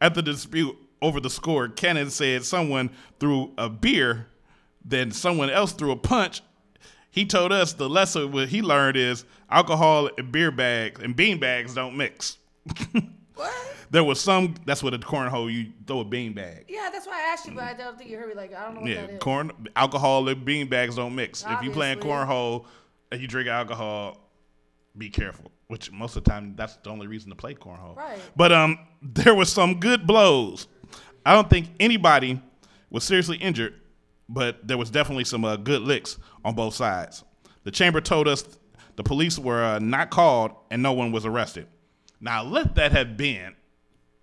C: After the dispute over the score, Cannon said someone threw a beer, then someone else threw a punch. He told us the lesson what he learned is alcohol and beer bags and bean bags don't mix.
E: What?
C: There was some, that's what a cornhole, you throw a bean bag.
E: Yeah, that's why I asked you, but I don't think you heard me. Like, I don't know what that is.
C: Alcohol and bean bags don't mix. If you playing
E: Obviously.
C: cornhole and you drink alcohol, be careful. Which most of the time, that's the only reason to play cornhole.
E: Right.
C: But there was some good blows. I don't think anybody was seriously injured, but there was definitely some good licks on both sides. The chamber told us the police were not called and no one was arrested. Now, let that have been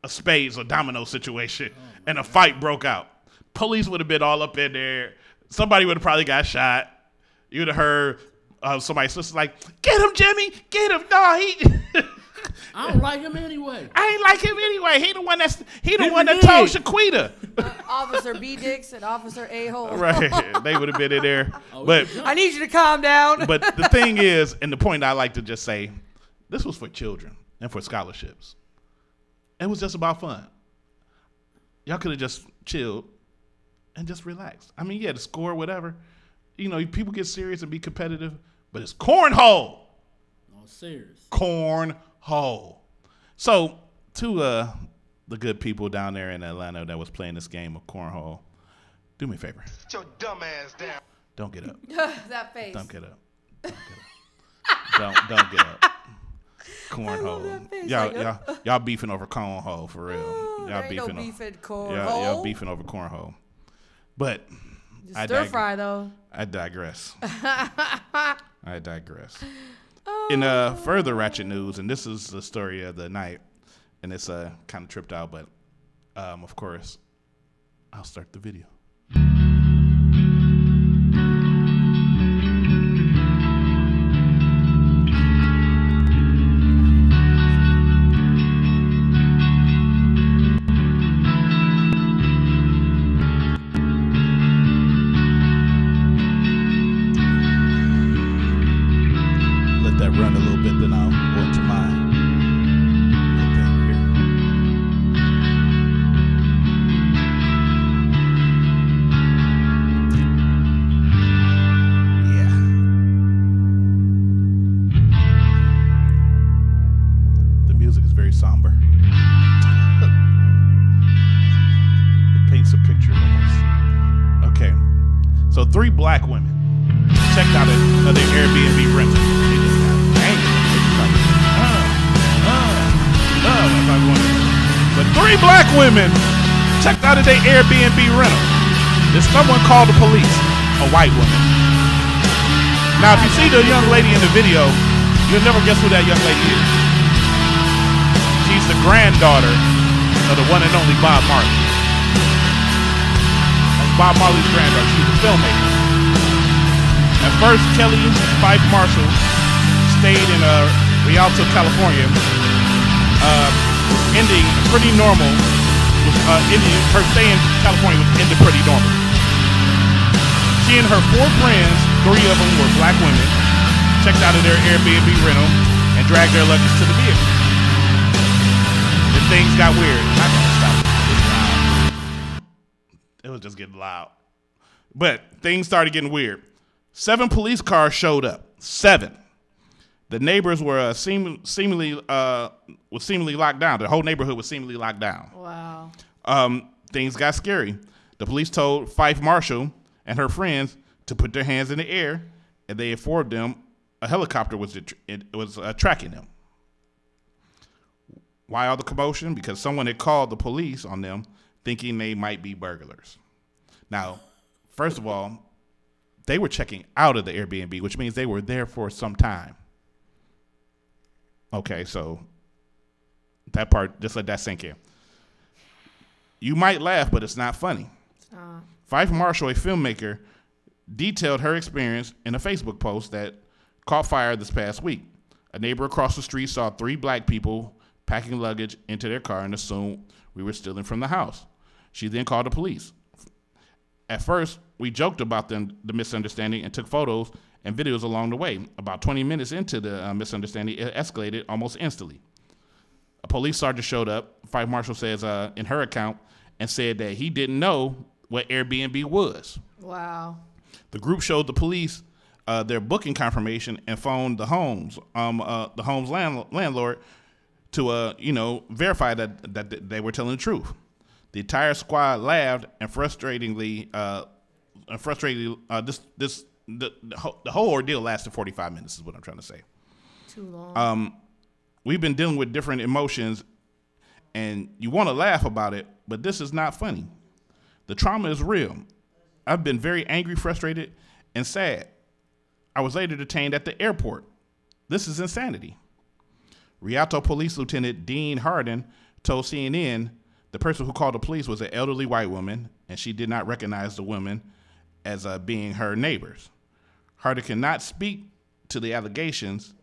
C: a spades or domino situation and a fight broke out. Police would have been all up in there. Somebody would have probably got shot. You would have heard somebody's sister like, "Get him, Jimmy! Get him!" No, he.
M: I don't like him anyway.
C: I ain't like him anyway. He the one that told Shaquita.
E: Officer B Dix and Officer A Hole.
C: Right, they would have been in there. But
E: I need you to calm down.
C: But the thing is, and the point I like to just say, this was for children and for scholarships. It was just about fun. Y'all could have just chilled and just relaxed. I mean, yeah, the score, whatever. You know, people get serious and be competitive, but it's cornhole.
M: No, serious.
C: Cornhole. So, to the good people down there in Atlanta that was playing this game of cornhole, do me a favor.
H: Sit your dumb ass down.
C: Don't get up.
E: That face.
C: Don't get up. Don't get up. Cornhole. Y'all beefing over cornhole for real. Y'all beefing
E: cornhole.
C: Y'all beefing over cornhole. But
E: stir fry though.
C: I digress. In further ratchet news, and this is the story of the night, and it's kind of tripped out, but of course, I'll start the video. Run a little bit, then I'll go into my little thing here. Yeah. The music is very somber. It paints a picture almost. Okay. So 3 black women checked out another Airbnb rental. But 3 black women checked out of their Airbnb rental. Did someone call the police? A white woman. Now, if you see the young lady in the video, you'll never guess who that young lady is. She's the granddaughter of the one and only Bob Marley. That's Bob Marley's granddaughter. She's a filmmaker. At first, Kelly Fife Marshall stayed in Rialto, California, ending pretty normal. Her stay in California was ended pretty normal. She and her 4 friends, 3 of them were black women, checked out of their Airbnb rental and dragged their luggage to the vehicle. Then things got weird. I gotta stop it. It was just getting loud. But things started getting weird. 7 police cars showed up. 7. The neighbors were seemingly locked down. The whole neighborhood was seemingly locked down.
E: Wow.
C: Things got scary. The police told Fife Marshall and her friends to put their hands in the air, and they informed them a helicopter was tracking them. Why all the commotion? Because someone had called the police on them thinking they might be burglars. Now, first of all, they were checking out of the Airbnb, which means they were there for some time. Okay, so that part, just let that sink in. You might laugh, but it's not funny. Fife Marshall, a filmmaker, detailed her experience in a Facebook post that caught fire this past week. A neighbor across the street saw 3 black people packing luggage into their car and assumed we were stealing from the house. She then called the police. At first, we joked about the misunderstanding and took photos and videos along the way. About 20 minutes into the misunderstanding, it escalated almost instantly. A police sergeant showed up, Fife Marshall says in her account, and said that he didn't know what Airbnb was.
E: Wow.
C: The group showed the police their booking confirmation and phoned the home's landlord to verify that they were telling the truth. The entire squad laughed and the whole ordeal lasted 45 minutes is what I'm trying to say.
E: Too long.
C: We've been dealing with different emotions, and you want to laugh about it, but this is not funny. The trauma is real. I've been very angry, frustrated, and sad. I was later detained at the airport. This is insanity. Rialto Police Lieutenant Dean Harden told CNN the person who called the police was an elderly white woman, and she did not recognize the women as being her neighbors. Harden cannot speak to the allegations.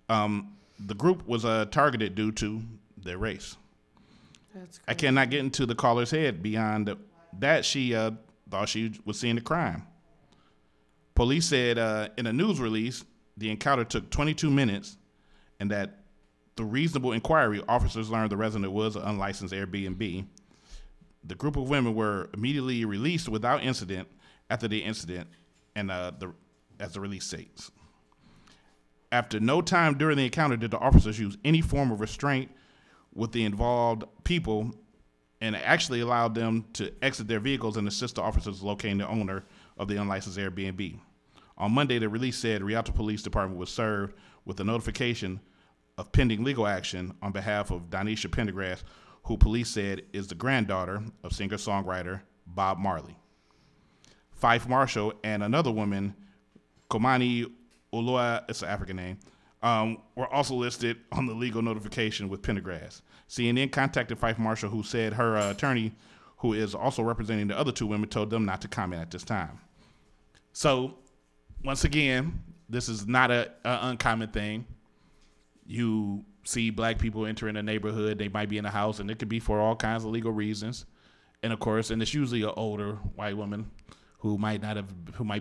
C: The group was targeted due to their race.
E: That's crazy.
C: I cannot get into the caller's head beyond that she thought she was seeing the crime. Police said in a news release, the encounter took 22 minutes and that through reasonable inquiry, officers learned the resident was an unlicensed Airbnb. The group of women were immediately released without incident after the incident, and as the release states. After no time during the encounter did the officers use any form of restraint with the involved people, and actually allowed them to exit their vehicles and assist the officers locating the owner of the unlicensed Airbnb. On Monday, the release said Rialto Police Department was served with a notification of pending legal action on behalf of Donisha Pendergrass, who police said is the granddaughter of singer-songwriter Bob Marley. Fife Marshall and another woman, Komani Ulua, it's an African name, were also listed on the legal notification with Pendergrass. CNN contacted Fife Marshall, who said her attorney, who is also representing the other 2 women, told them not to comment at this time. So, once again, this is not an uncommon thing. You see black people entering a neighborhood, they might be in a house, and it could be for all kinds of legal reasons. And of course, and it's usually an older white woman who might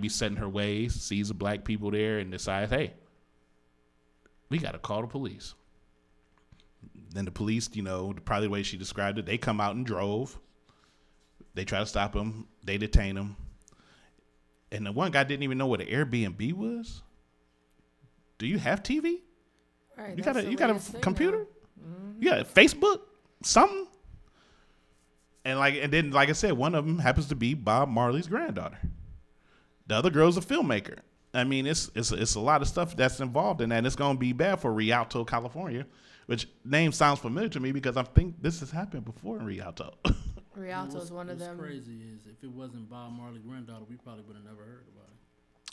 C: be set in her ways, sees the black people there and decides, hey, we got to call the police. Then the police, probably the way she described it, they come out and drove. They try to stop him. They detain him. And the one guy didn't even know what an Airbnb was. Do you have TV?
E: Right,
C: you got a computer?
E: Mm-hmm.
C: You got a Facebook? Something? And then, like I said, one of them happens to be Bob Marley's granddaughter. The other girl's a filmmaker. I mean, it's a lot of stuff that's involved in that. And it's going to be bad for Rialto, California, which name sounds familiar to me because I think this has happened before in Rialto.
E: Rialto's one of them.
M: What's crazy is if it wasn't Bob Marley's granddaughter, we probably would have never heard about it.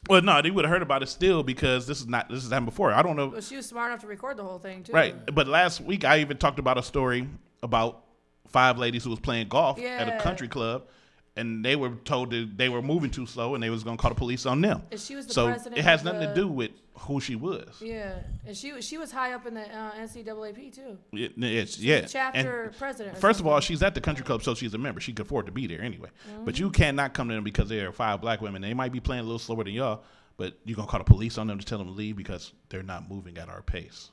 C: Well, no, they would have heard about it still because this has happened before. I don't know.
E: Well, she was smart enough to record the whole thing too.
C: Right, but last week I even talked about a story about 5 ladies who was playing golf at a country club, and they were told that they were moving too slow and they was gonna call the police on them.
E: And she was the
C: so
E: president
C: it has
E: of
C: nothing to do with who she was.
E: Yeah, and she was high up in the NCAAP too.
C: Yeah.
E: Chapter president.
C: First of all, she's at the country club, so she's a member. She could afford to be there anyway. But you cannot come to them because there are 5 black women. They might be playing a little slower than y'all, but you're gonna call the police on them to tell them to leave because they're not moving at our pace.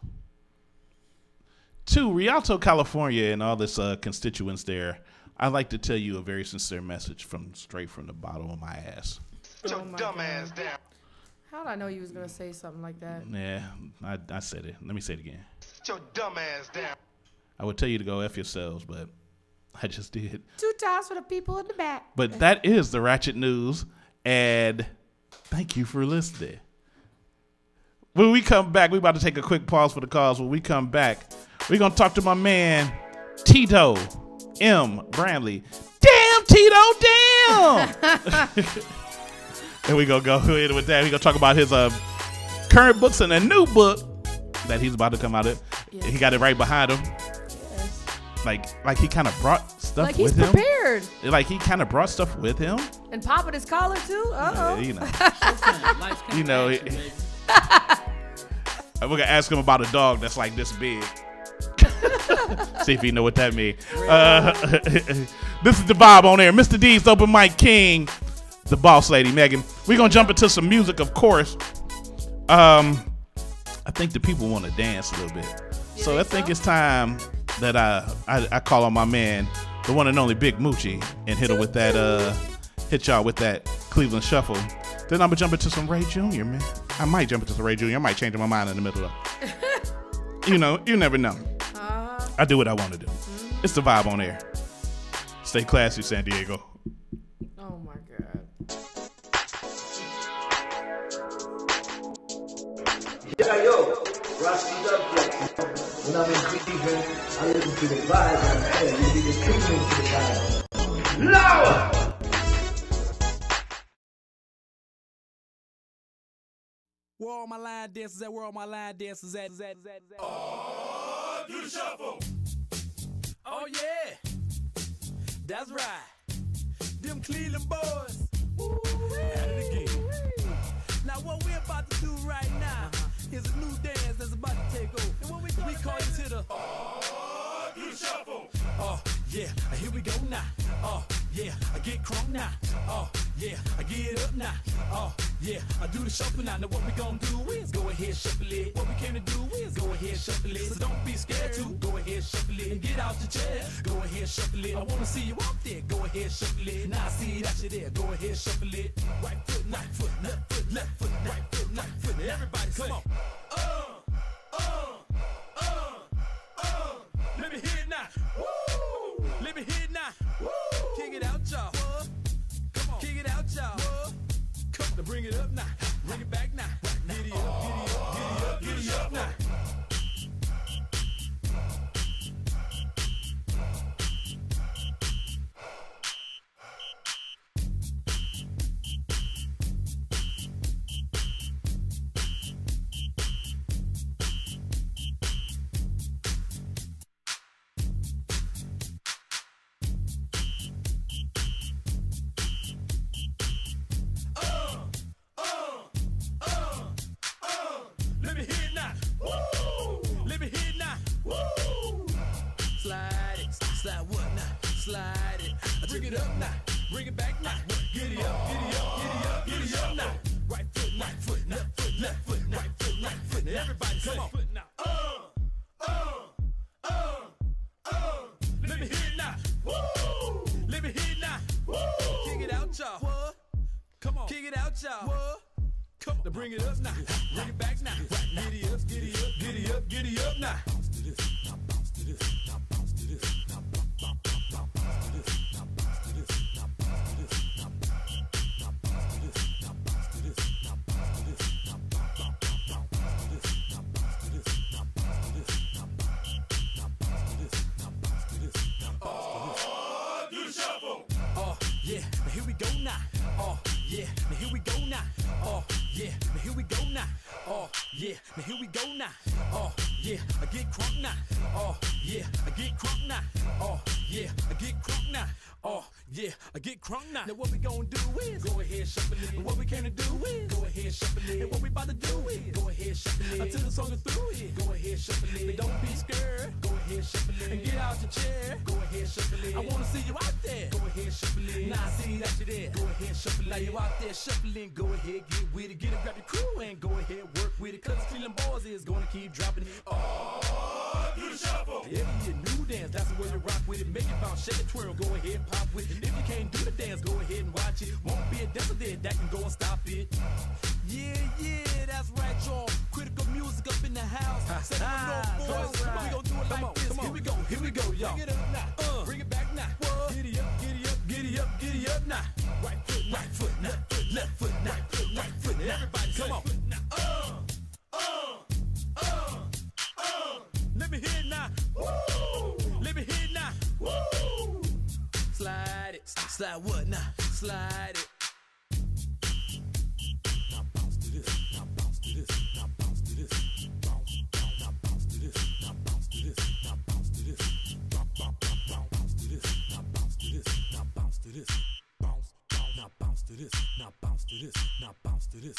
C: 2, Rialto, California, and all this constituents there. I'd like to tell you a very sincere message straight from the bottom of my ass.
L: Put your dumb ass down.
E: How did I know you was gonna say something like that?
C: Yeah, I said it. Let me say it again.
L: Put your dumb ass down.
C: I would tell you to go F yourselves, but I just did.
E: 2 times for the people in the back.
C: But that is the Ratchet News, and thank you for listening. When we come back, we're about to take a quick pause for the calls. When we come back, we're going to talk to my man, TITO M. Bramley. Damn, TITO, damn! And we're going to go ahead with that. We're going to talk about his current books and a new book that he's about to come out of. Yes. He got it right behind him.
E: Yes.
C: Like he kind of brought stuff
E: like
C: with
E: he's
C: him.
E: Prepared.
C: Like he kind of brought stuff with him.
E: And popping his collar too. Uh-oh.
C: Yeah, you know. We're going to ask him about a dog that's like this big. See if you know what that means. This is the vibe on air. Mr. D's Open Mic King, the boss lady, Megan. We're going to jump into some music, of course. I think the people want to dance a little bit. So I think it's time that I call on my man, the one and only Big Moochie, and hit her with that, hit y'all with that Cleveland Shuffle. Then I'm going to jump into some Ray Jr., man. I might jump into some Ray Jr. I might change my mind in the middle of it. You know, you never know. I do what I want to do. It's the vibe on air. Stay classy, San Diego.
E: Oh my God.
G: Yeah, yo, Rusty Dubflex. When I'm in Cleveland, I listen to the vibe, man. You be the treatment to the vibe. Lower!
O: Where all my line dancers at? Where all my line dancers at?
H: Oh, do the shuffle.
O: Oh yeah, that's right. Them Cleveland boys. At it again. Now what we're about to do right now is a new dance that's about to take over. And what we call it to the
H: oh, do the shuffle.
O: Oh yeah, here we go now. Oh yeah, I get crunk now. Oh yeah, I get up now. Oh yeah, I do the shuffle now. Now what we gonna do is go ahead shuffle it. What we came to do is go ahead shuffle it. So don't be scared to go ahead shuffle it. And get out your chair, go ahead shuffle it. I wanna see you up there, go ahead shuffle it. Now I see that you there, go ahead shuffle it. Right foot, left foot, left foot, left foot, right foot, left foot. Everybody come on. Let me hear it now. Woo! Let me hear it now. Woo! Kick it out, y'all. Come on. Kick it out, y'all. Come on. Now bring it up now. Bring it back now. Giddy up, giddy up, giddy up, giddy up now. Let me hear it now. Woo! Let me hear it now. Woo! Slide it, slide what now? Slide it. Bring it up now. Bring it back now. Giddy up, giddy up, giddy up, giddy up now. Right foot, left foot, left foot, left foot, right foot, right foot. Everybody come on. Let me hear it now. Woo! Let me hear it now. Woo! Kick it out, y'all. Come on. Kick it out, y'all. Come on. Now bring it up now. Bring it back now. Giddy up, giddy up, giddy up, giddy up now. Bounce to this, now bounce to this, now bounce to this, now bounce to this, now bounce to this, now bounce to this, now bounce to this, now bounce to this, now bounce to this, now bounce to this, now bounce to this, now bounce to this, now bounce to this, now bounce to this, now bounce to this, now bounce to this, now bounce to this. yeah, now here we go now. Oh, yeah, now here we go now. Oh, yeah, now here we go now. Oh, yeah, now here we go now. Oh, yeah, I get crunk now. Oh, yeah, I get crunk now. Oh, yeah, I get crunk now. Oh, yeah, I get crunk now. Now what we gonna do is go ahead, shuffle it. And what we came to do is go ahead, shuffle it. And what we about to do is go ahead, shuffle it. Until the song is through it, go ahead, shuffle it. But don't be scared, go ahead, shuffle it. And get out your chair, go ahead, shuffle it. I wanna see you out there, go ahead, shuffle it. Now I see that you there, go ahead, shuffle it. Now you out there shuffling, go ahead, get with it. Get it, grab your crew and go ahead, work with it. Cause the Cleveland boys is gonna keep dropping it. Oh, do the shuffle. Every year, new dance, that's the way you rock with it. Make it bounce, shake it, twirl, go ahead, pop with it. If you can't do the dance, go ahead and watch it. Won't be a dancer there that can go and stop it. Yeah, yeah, that's right, y'all. Critical music up in the house. Set it with no boys. We gon' do it like this. Here we go, y'all. Bring it up now. Bring it back now. Giddy up, giddy up, giddy up, giddy up now. Right foot now. Left foot now. Right foot now. Everybody come on. Let me hear it now. Woo! Let me hear it now. Woo! Slide it. Slide what now? Slide it. Now bounce to this. Now bounce to this. Now bounce to this. Bounce. Now bounce to this. Now bounce to this. Now bounce to this. Bounce to this. Now bounce to this. Now bounce to this. Bounce. Now bounce to this. Now bounce to this. Now bounce to this.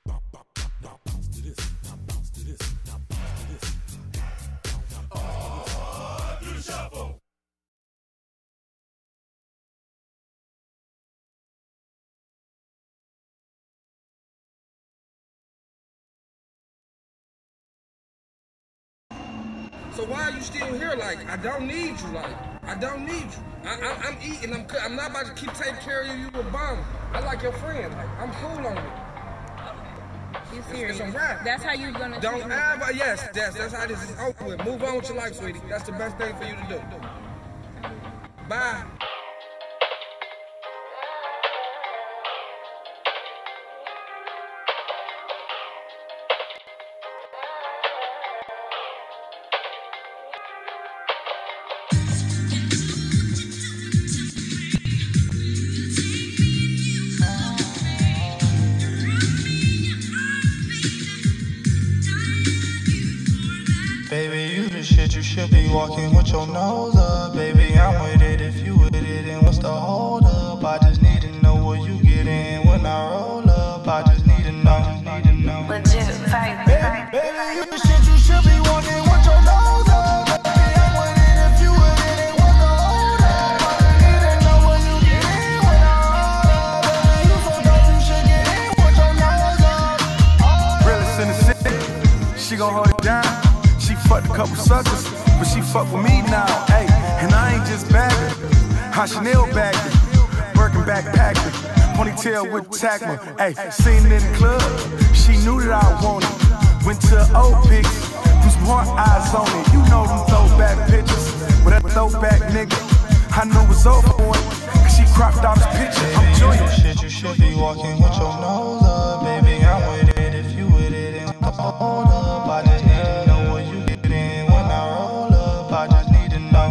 O: Now bounce to this. Now bounce to this. Now bounce to this. Oh, do the shuffle.
P: So why are you still here? Like, I don't need you. Like, I don't need you. I'm eating. I'm not about to keep taking care of you. You a bum. I like your friend. Like, I'm cool on you.
Q: You serious?
P: It's a wrap.
Q: That's how you gonna
P: Don't
Q: treat
P: ever. Yes, that's how this is over with. Move on with your life, sweetie. That's the best thing for you to do. Bye.
R: Baby, you the shit, you should be walking with your nose up. Baby, I'm with it if you with it, and what's the hold up? I just need to know what you get in when I roll up. I just need to know,
K: Legit vibe.
R: Baby, you the shit, you should be walking with your nose up. Baby, I'm with it if you with it, and what's the hold up? I just need to know what you get in when I roll up. Baby, you so dope, you should get in with your nose up.
S: Realest in the city, she gon' hold it down. She fucked a couple suckers, but she fuck with me now, ayy. And I ain't just bagging, how Chanel bagged it, Birkin backpacked it, ponytail with Tacma, ayy. Seen it in the club, she knew that I wanted. Went to old pics, them smart eyes on it. You know them throwback pictures, with that throwback nigga, I knew it was over for it, cause she cropped out his picture. I'm doing
R: it. Shit, you should be walking with your nose up, baby. I'm with it if you with it, and hold up. I just need to know what you get in when I roll up. I just need to know,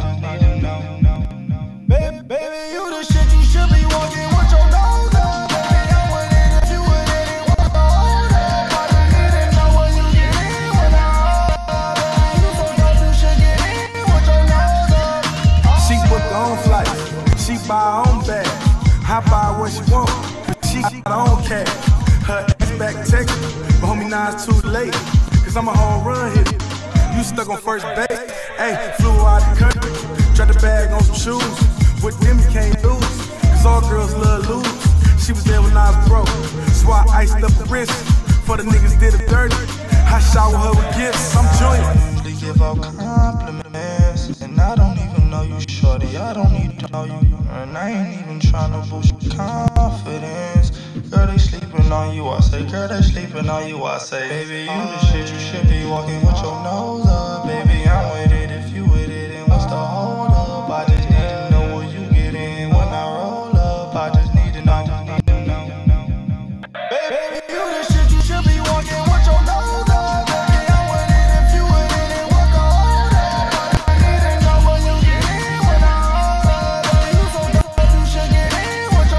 R: Baby, you the shit, you should be walking with your nose up. Baby, I'm with it if you with it, and what's the hold up? I just need to know what you get in when I roll up. Baby, you so dope, you should get in with your nose up.
S: She booked her own flights, she buy her own bag. I buy what she want, she got her own cash. Her ass back texting, but homie, now it's too late, cause I'm a home run hitter. You stuck on first base, ayy, flew out the country, dropped the bag on some shoes. With them you can't lose, cause all girls love lose. She was there when I was broke, so I iced up the wrist, for the niggas did it dirty. I shower her with gifts, I'm joying.
R: They give out compliments, and I don't even know you, shorty. I don't need to know you, and I ain't even trying to boost your confidence. Girl, they sleeping on you, I say. Girl, they sleeping on you, I say. Baby, you the shit, you should be walking with your nose up. Baby, I'm with it if you with it, and what's the hold up? I just need to know what you get in when I roll up. I just need to know, Baby, you the shit, you should be walking with your nose up. Baby, I'm with it if you with it, and what's the hold up? I just need to know what you get in when I roll up. Baby, you so dope, you should get in with your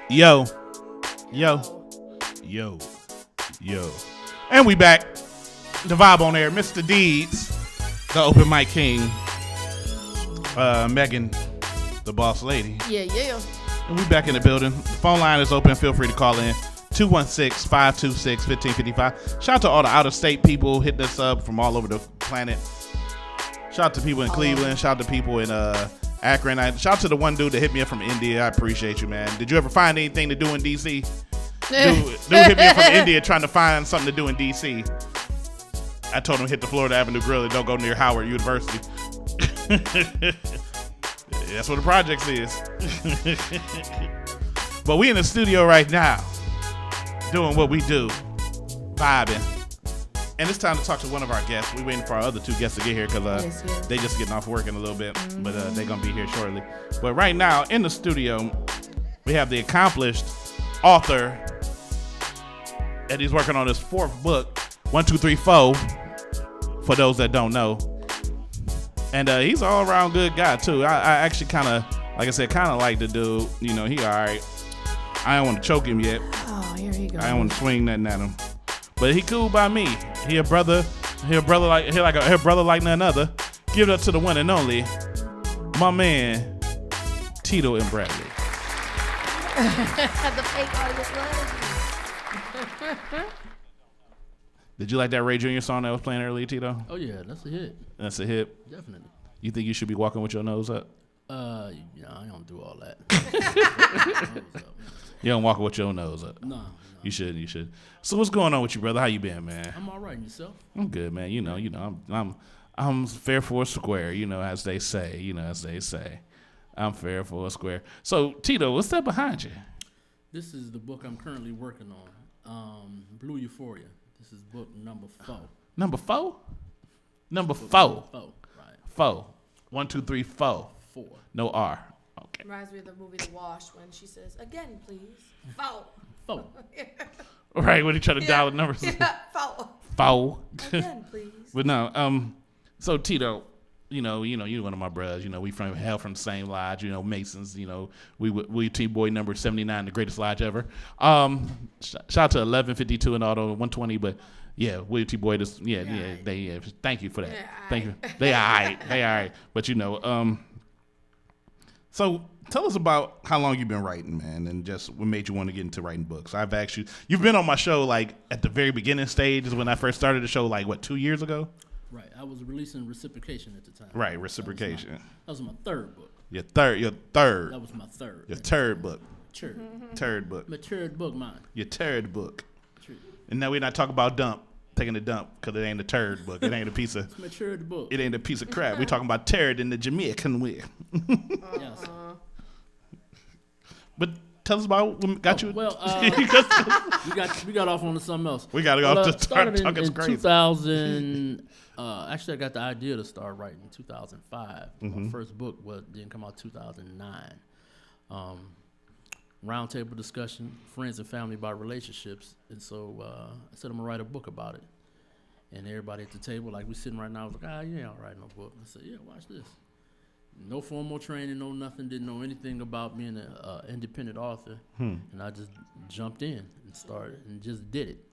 C: Yo. Yo. Yo. Yo. And we back. The vibe on air. Mr. Deeds, the open mic king. Megan, the boss lady.
E: Yeah.
C: And we back in the building. The phone line is open. Feel free to call in. 216-526-1555. Shout out to all the out-of-state people hitting us up from all over the planet. Shout out to people in Cleveland. Shout out to people in Akron. Shout out to the one dude that hit me up from India. I appreciate you, man. Did you ever find anything to do in D.C.? Dude hit me up from India trying to find something to do in D.C. I told him hit the Florida Avenue Grill and don't go near Howard University. That's what the projects is. But we in the studio right now doing what we do, vibing. And it's time to talk to one of our guests. We're waiting for our other two guests to get here because they just getting off work in a little bit, but they're going to be here shortly. But right now in the studio, we have the accomplished author, and he's working on his fourth book, 1, 2, 3, 4, for those that don't know. And he's an all-around good guy, too. I actually kind of, like I said, kind of like the dude. You know, he all right. I don't want to choke him yet.
E: Oh, here he goes.
C: I don't want to swing nothing at him. But he cool by me. He a brother like none other. Give it up to the one and only, my man, Tito and Bradley.
E: The fake artist love.
C: Did you like that Ray Jr. song that was playing earlier, Tito?
M: Oh yeah, that's a hit.
C: That's a hit.
M: Definitely.
C: You think you should be walking with your nose up?
M: I don't do all that.
C: You don't walk with your nose up.
M: No.
C: You should. You should. So what's going on with you, brother? How you been, man?
M: I'm all right. And yourself?
C: I'm good, man. You know. I'm fair for a square. You know, as they say. I'm fair for a square. So Tito, what's that behind you?
M: This is the book I'm currently working on. Blue Euphoria. This is book number 4.
C: Number 4? Number 4.
M: 4. Right.
C: 4. 1, 2, 3, 4.
M: 4.
C: No R. Okay.
E: Reminds me of the movie The Wash when she says, "Again, please." 4.
M: 4.
C: Right, when he try to dial the numbers.
E: 4.
C: 4.
E: Again, please.
C: But no, so Tito, you one of my brothers. You know, we from the same lodge. You know, Masons. You know, we Team Boy number 79, the greatest lodge ever. Shout out to 1152 and auto 120, but yeah, we Team Boy. Thank you for that. Thank you. They all right. But you know, so tell us about how long you've been writing, man, and just what made you want to get into writing books. I've asked you. You've been on my show like at the very beginning stages when I first started the show, like what, 2 years ago?
M: Right. I was releasing Reciprocation at the time.
C: Right, Reciprocation.
M: That was my third book.
C: Your third.
M: That was my third.
C: Your third book.
M: Third
C: book.
M: My third book, mine.
C: Your third book.
M: True.
C: And now we're not talking about taking a dump, because it ain't a turd book. It ain't a piece of.
M: It's my third book.
C: It ain't a piece of crap. We're talking about turd in the Jamaican way.
M: Yes.
C: But tell us about what got you.
M: Well, we got off on something else.
C: We got to go off to start talking
M: in
C: crazy.
M: 2000. Actually, I got the idea to start writing in 2005.
C: Mm-hmm.
M: My first book didn't come out 2009. Roundtable discussion, friends and family about relationships, and so I said I'm gonna write a book about it. And everybody at the table, like we sitting right now, was like, you ain't all write no book. I said, yeah, watch this. No formal training, no nothing. Didn't know anything about being an independent author, and I just jumped in and started and just did it.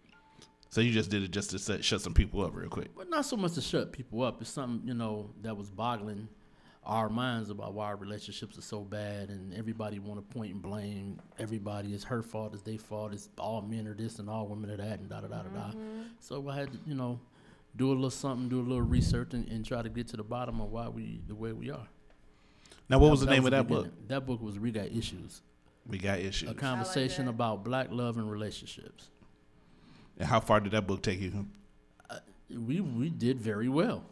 C: So you just did it just to shut some people up real quick?
M: But not so much to shut people up. It's something that was boggling our minds about why our relationships are so bad, and everybody want to point and blame everybody. It's her fault, it's their fault. It's all men are this and all women are that, and da da da da da. So I had to do a little something, do a little research, and try to get to the bottom of why we the way we are.
C: Now, what was the name of that book?
M: That book was We Got Issues.
C: We Got Issues.
M: A conversation about black love and relationships.
C: And how far did that book take you?
M: We did very well.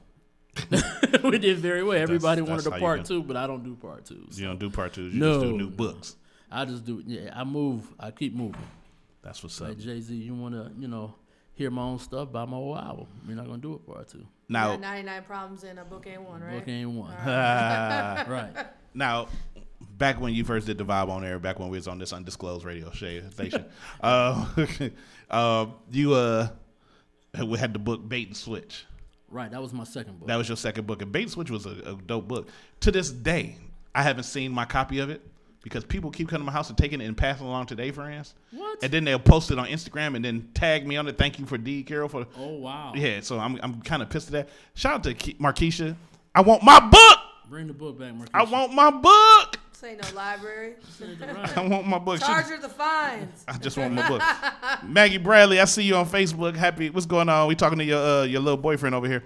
M: We did very well. Everybody wanted a part 2, but I don't do part 2s.
C: You don't do part 2s. You just do new books.
M: I just do. Yeah, I move. I keep moving.
C: That's what's up.
M: Like Jay-Z, you want to, hear my own stuff, buy my whole album. You're not gonna do it part 2.
E: Now, 99 problems in a book ain't one, right?
M: Book ain't one.
E: Right.
C: Now, back when you first did the Vibe on air, back when we was on this undisclosed radio station, you had the book Bait and Switch.
M: Right, that was my second book.
C: That was your second book, and Bait and Switch was a dope book. To this day, I haven't seen my copy of it, because people keep coming to my house and taking it and passing it along to their friends.
M: What?
C: And then they'll post it on Instagram and then tag me on it. Thank you for D Carroll for.
M: Oh wow.
C: Yeah, so I'm kind of pissed at that. Shout out to Markeisha. I want my book.
M: Bring the book back, Markeisha.
C: I want my book.
E: This ain't no library.
C: I want my book.
E: Charge her the fines.
C: I just want my book. Maggie Bradley, I see you on Facebook. Happy. What's going on? We talking to your little boyfriend over here.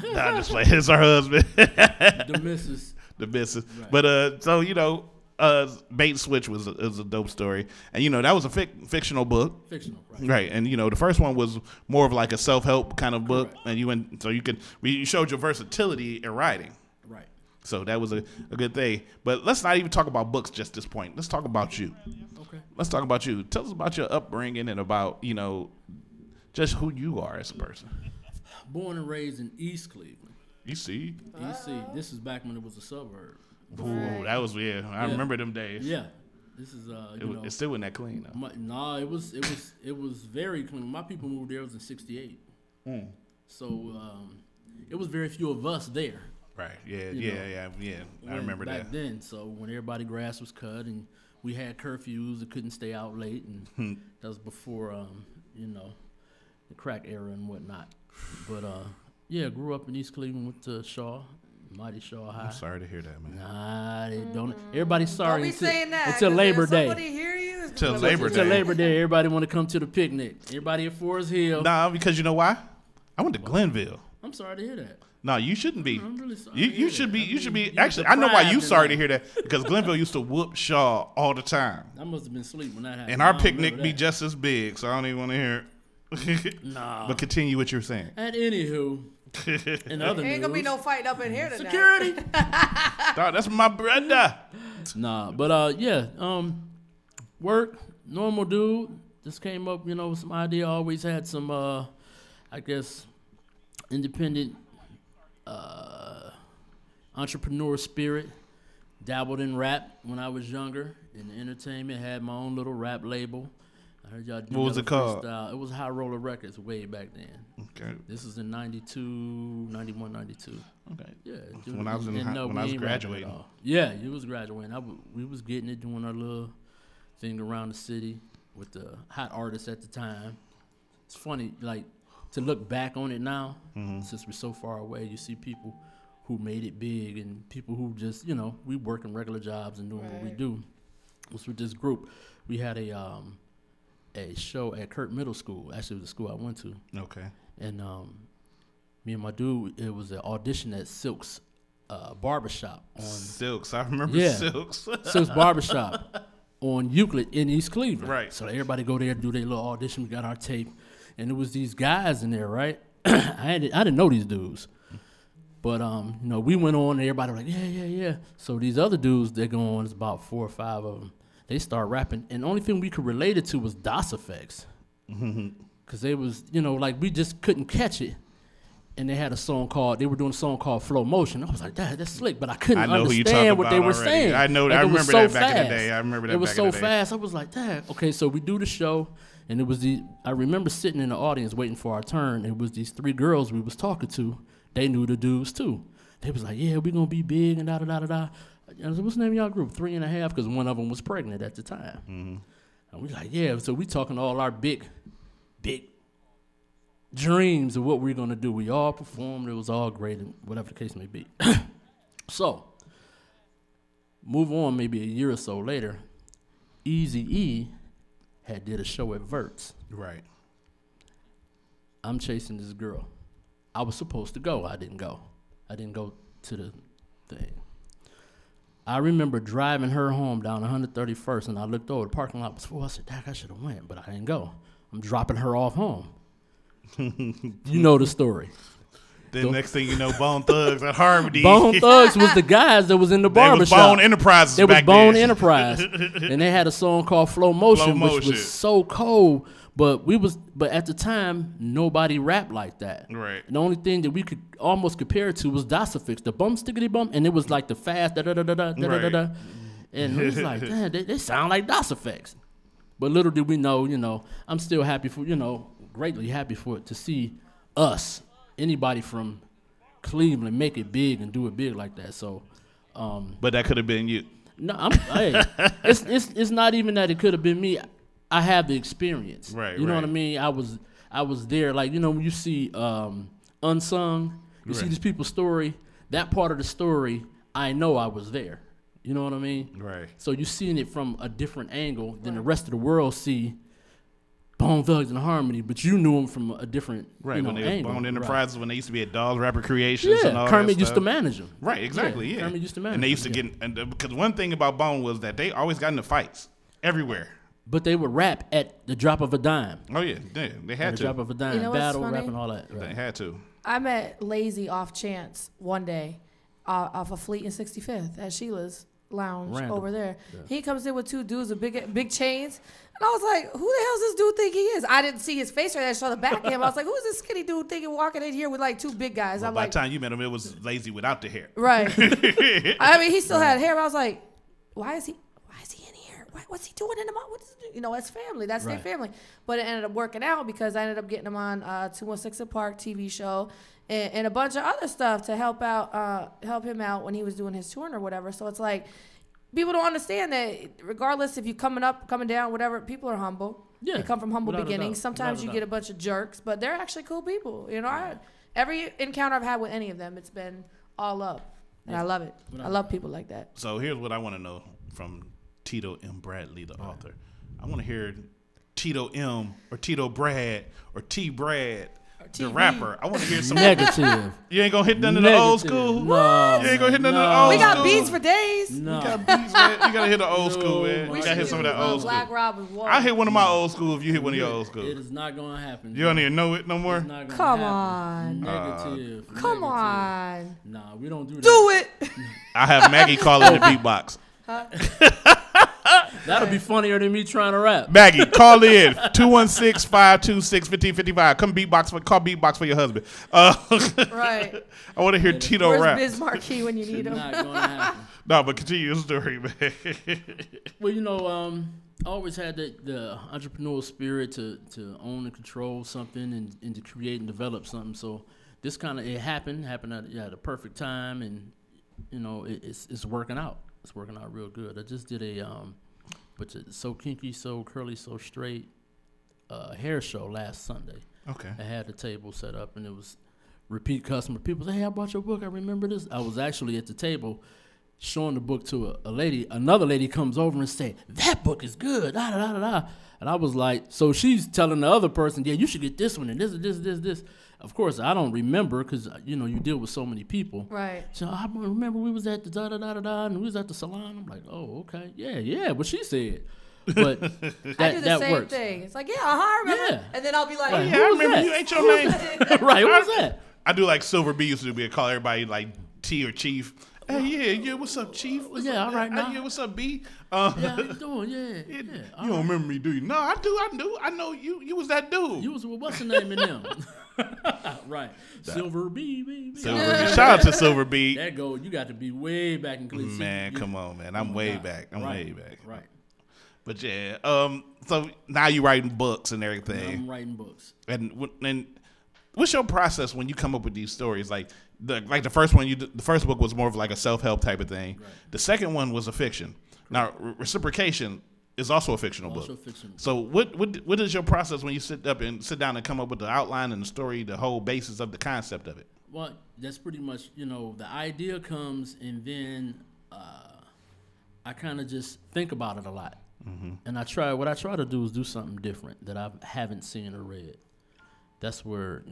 C: Nah, just like it's our husband.
M: The missus.
C: The missus.
M: Right.
C: But so Bait and Switch was a dope story, and that was a fictional book.
M: Fictional, right?
C: Right, and the first one was more of like a self-help kind of book, and you showed your versatility in writing.
M: Right.
C: So that was a good thing. But let's not even talk about books just this point. Let's talk about you.
M: Okay.
C: Let's talk about you. Tell us about your upbringing and about just who you are as a person.
M: Born and raised in East Cleveland.
C: EC.
M: This is back when it was a suburb.
C: Ooh, that was I remember them days.
M: Yeah, this is
C: it still wasn't that clean though.
M: No, it was very clean. My people moved there was in '68, so it was very few of us there.
C: Right. Yeah. I remember
M: back
C: that.
M: then. So when everybody's grass was cut and we had curfews and couldn't stay out late, and that was before the crack era and whatnot. But grew up in East Cleveland, went to Shaw. Mighty Shaw High.
C: I'm sorry to hear that, man.
M: Nah, they don't. Everybody's sorry.
E: Don't be saying that.
M: Until Labor Day.
E: Somebody hear you?
C: Until Labor Day.
M: Until Labor Day, everybody want to come to the picnic. Everybody at Forest Hill.
C: Nah, because you know why? I went to Glenville.
M: I'm sorry to hear that.
C: No, you shouldn't be.
M: I'm really sorry.
C: You should be. You should be. Actually, I know why you sorry to hear that, because Glenville used to whoop Shaw all the time.
M: I must have been asleep when that happened.
C: And our picnic be just as big, so I don't even want to hear it.
M: Nah.
C: But continue what you're saying.
M: And anywho. In other
E: ain't gonna be no fighting up in here tonight.
M: Security.
C: That's my brother.
M: Nah, but work, normal dude. Just came up, with some idea. Always had some, I guess, independent entrepreneur spirit. Dabbled in rap when I was younger. In entertainment, had my own little rap label. I heard y'all do.
C: What was it called?
M: Freestyle. It was High Roller Records way back then.
C: Okay.
M: This was in 92, 91, 92.
C: Okay.
M: Yeah.
C: When I was graduating.
M: Yeah, you was graduating. We was getting it, doing our little thing around the city with the hot artists at the time. It's funny, like, to look back on it now, since we're so far away, you see people who made it big and people who just, we working regular jobs and doing what we do. It was with this group. We had a show at Kurt Middle School. Actually, it was the school I went to.
C: Okay.
M: And me and my dude, it was an audition at Silk's barbershop.
C: Silk's, I remember Silk's.
M: Silk's barbershop on Euclid in East Cleveland.
C: Right.
M: So everybody go there, do their little audition. We got our tape. And it was these guys in there, right? I didn't know these dudes. But, we went on and everybody was like, yeah. So these other dudes, they go on, it's about 4 or 5 of them. They start rapping, and the only thing we could relate it to was DOS effects. Because they was, we just couldn't catch it. And they had they were doing a song called Flow Motion. I was like, that's slick, but I couldn't understand what they were saying.
C: I know, I remember that back in the day. I remember that back in the day.
M: It was so fast. I was like, okay, so we do the show, and it was I remember sitting in the audience waiting for our turn. It was these 3 girls we was talking to. They knew the dudes, too. They was like, yeah, we going to be big, and da-da-da-da-da. I said, what's the name of y'all group? 3.5, because one of them was pregnant at the time. And we like, yeah. So we talking all our big dreams of what we're going to do. We all performed. It was all great, and whatever the case may be. So, move on maybe a year or so later, Eazy-E had did a show at Verts.
C: Right.
M: I'm chasing this girl. I was supposed to go. I didn't go. I didn't go to the thing. I remember driving her home down 131st, and I looked over. The parking lot was full. I said, Dak, I should have went, but I didn't go. I'm dropping her off home. You know the story.
C: Then next thing you know, Bone Thugs at Harmony.
M: Bone Thugs was the guys that was in the barbershop.
C: They was Bone Enterprises
M: They was
C: back
M: Bone
C: then.
M: Enterprise. And they had a song called Flow Motion, which was so cold. But at the time, nobody rapped like that.
C: Right.
M: And the only thing that we could almost compare it to was Dossifix, the bump stickety bump, and it was like the fast da da da da da da da da. And it was like, damn, they sound like Dossifix. But little did we know, I'm still happy for, greatly happy for it to see us, anybody from Cleveland, make it big and do it big like that. So,
C: but that could have been you.
M: No, it's not even that it could have been me. I have the experience.
C: Right.
M: You know what I mean? I was there. Like, you know, when you see Unsung, you see these people's story. That part of the story, I know I was there. You know what I mean?
C: Right.
M: So you're seeing it from a different angle than the rest of the world see Bone Thugs and Harmony, but you knew them from a different
C: Right, when they was
M: angle.
C: Bone Enterprises, when they used to be at Dolls Rapper Creations and all
M: Kermit
C: that
M: used
C: stuff.
M: to manage them.
C: Right, exactly, yeah.
M: Kermit used to manage
C: and they used to
M: them,
C: get, because one thing about Bone was that they always got into fights everywhere.
M: But they would rap at the drop of a dime.
C: Oh, yeah, they had
M: At
C: to.
M: the drop of a dime,
Q: You know what's
M: battle,
Q: funny?
M: rap, and all that. Right.
C: They had to.
Q: I met Lazy off chance one day off of Fleet and 65th at Sheila's Lounge
M: Random.
Q: over there.
M: Yeah.
Q: He comes in with two dudes with big chains. And I was like, who the hell does this dude think he is? I didn't see his face right there. I saw the back of him. I was like, who is this skinny dude thinking walking in here with like two big guys?
C: Well,
Q: I'm
C: by
Q: like,
C: the time you met him, it was Lazy without the hair.
Q: right. I mean, he still had hair. But I was like, why is he in here? What's he doing in the mall? You know, it's family. That's their family. But it ended up working out because I ended up getting him on 216 at Park TV show and a bunch of other stuff to help him out when he was doing his touring or whatever. So it's like, people don't understand that regardless if you're coming up, coming down, whatever, people are humble.
M: Yeah,
Q: they come from humble
M: without a
Q: beginnings.
M: doubt.
Q: Sometimes
M: Without a
Q: you
M: doubt.
Q: get a bunch of jerks, but they're actually cool people. You know, every encounter I've had with any of them, it's been all up. And I love it. I love people like that.
C: So here's what I want to know from Tito M. Bradley, the author. I want to hear Tito M. or Tito Brad or T. Brad, the rapper. I want to hear some
M: Negative.
C: You ain't gonna hit none of the old school.
M: No,
C: you ain't gonna hit none of the old
Q: We
C: school.
Q: got beats for days.
M: No.
C: You got beats, man. You gotta hit the old school, man.
Q: We
C: You gotta hit
Q: should
C: some of
Q: do,
C: that old school.
Q: Black Robin's War.
C: I hit one of my old school if you hit one of your old school.
M: It is not going to happen.
C: You don't even know it no more?
M: It's not gonna
Q: Come
M: happen.
Q: on.
M: Negative.
Q: Come
M: Negative.
Q: on.
M: Nah, we don't do that.
Q: Do it.
C: I have Maggie call in the beatbox.
M: That'll be funnier than me trying to rap.
C: Maggie, call in 216-526-1555. Come call beatbox for your husband.
Q: Right.
C: I want to hear Tito
Q: Where's
C: rap.
Q: Biz Marquee when you need him?
M: Not going to happen.
C: No, but continue your story, man.
M: Well, you know, I always had the entrepreneurial spirit to own and control something and to create and develop something. So this kind of it happened at a perfect time, and you know it's working out. It's working out real good. I just did a So Kinky, So Curly, So Straight hair show last Sunday.
C: Okay.
M: I had the table set up, and it was repeat customer. People say, "Hey, I bought your book. I remember this." I was actually at the table showing the book to a lady. Another lady comes over and say, "That book is good." Da, da, da, da, da. And I was like, so she's telling the other person, "Yeah, you should get this one and this." Of course, I don't remember because you know you deal with so many people.
Q: Right.
M: So I remember we was at the da da da da da, and we was at the salon. I'm like, oh, okay, yeah, what she said. But
Q: I do the
M: that
Q: same
M: works.
Q: thing. It's like, I remember.
M: Yeah.
Q: And then I'll be like,
M: Right.
C: Yeah, I remember
M: that?
C: you ain't your name.
M: Right, what was that?
C: I do like Silver B used to be. I call everybody like T or Chief. Hey, yeah, what's up, Chief?
M: Yeah, all right now.
C: Yeah, what's up, B?
M: Yeah, how you doing? Yeah.
C: You don't remember me, do you? No, I do. I know you. You was that dude.
M: You was what's the name in them? Right. Silver B.
C: Silver B. Shout out to Silver B.
M: That go. You got to be way back in Cleveland.
C: Man, come on, man. I'm way back. I'm way back.
M: Right.
C: But yeah, so now you writing books and everything.
M: I'm writing books.
C: And what's your process when you come up with these stories? Like the first one, the first book was more of like a self-help type of thing. Right. The second one was a fiction. Now, Reciprocation is also a fictional book.
M: Fictional.
C: So what is your process when you sit down and come up with the outline and the story, the whole basis of the concept of it?
M: Well, that's pretty much, the idea comes and then I kind of just think about it a lot. Mm-hmm. And what I try to do is do something different that I haven't seen or read. That's where,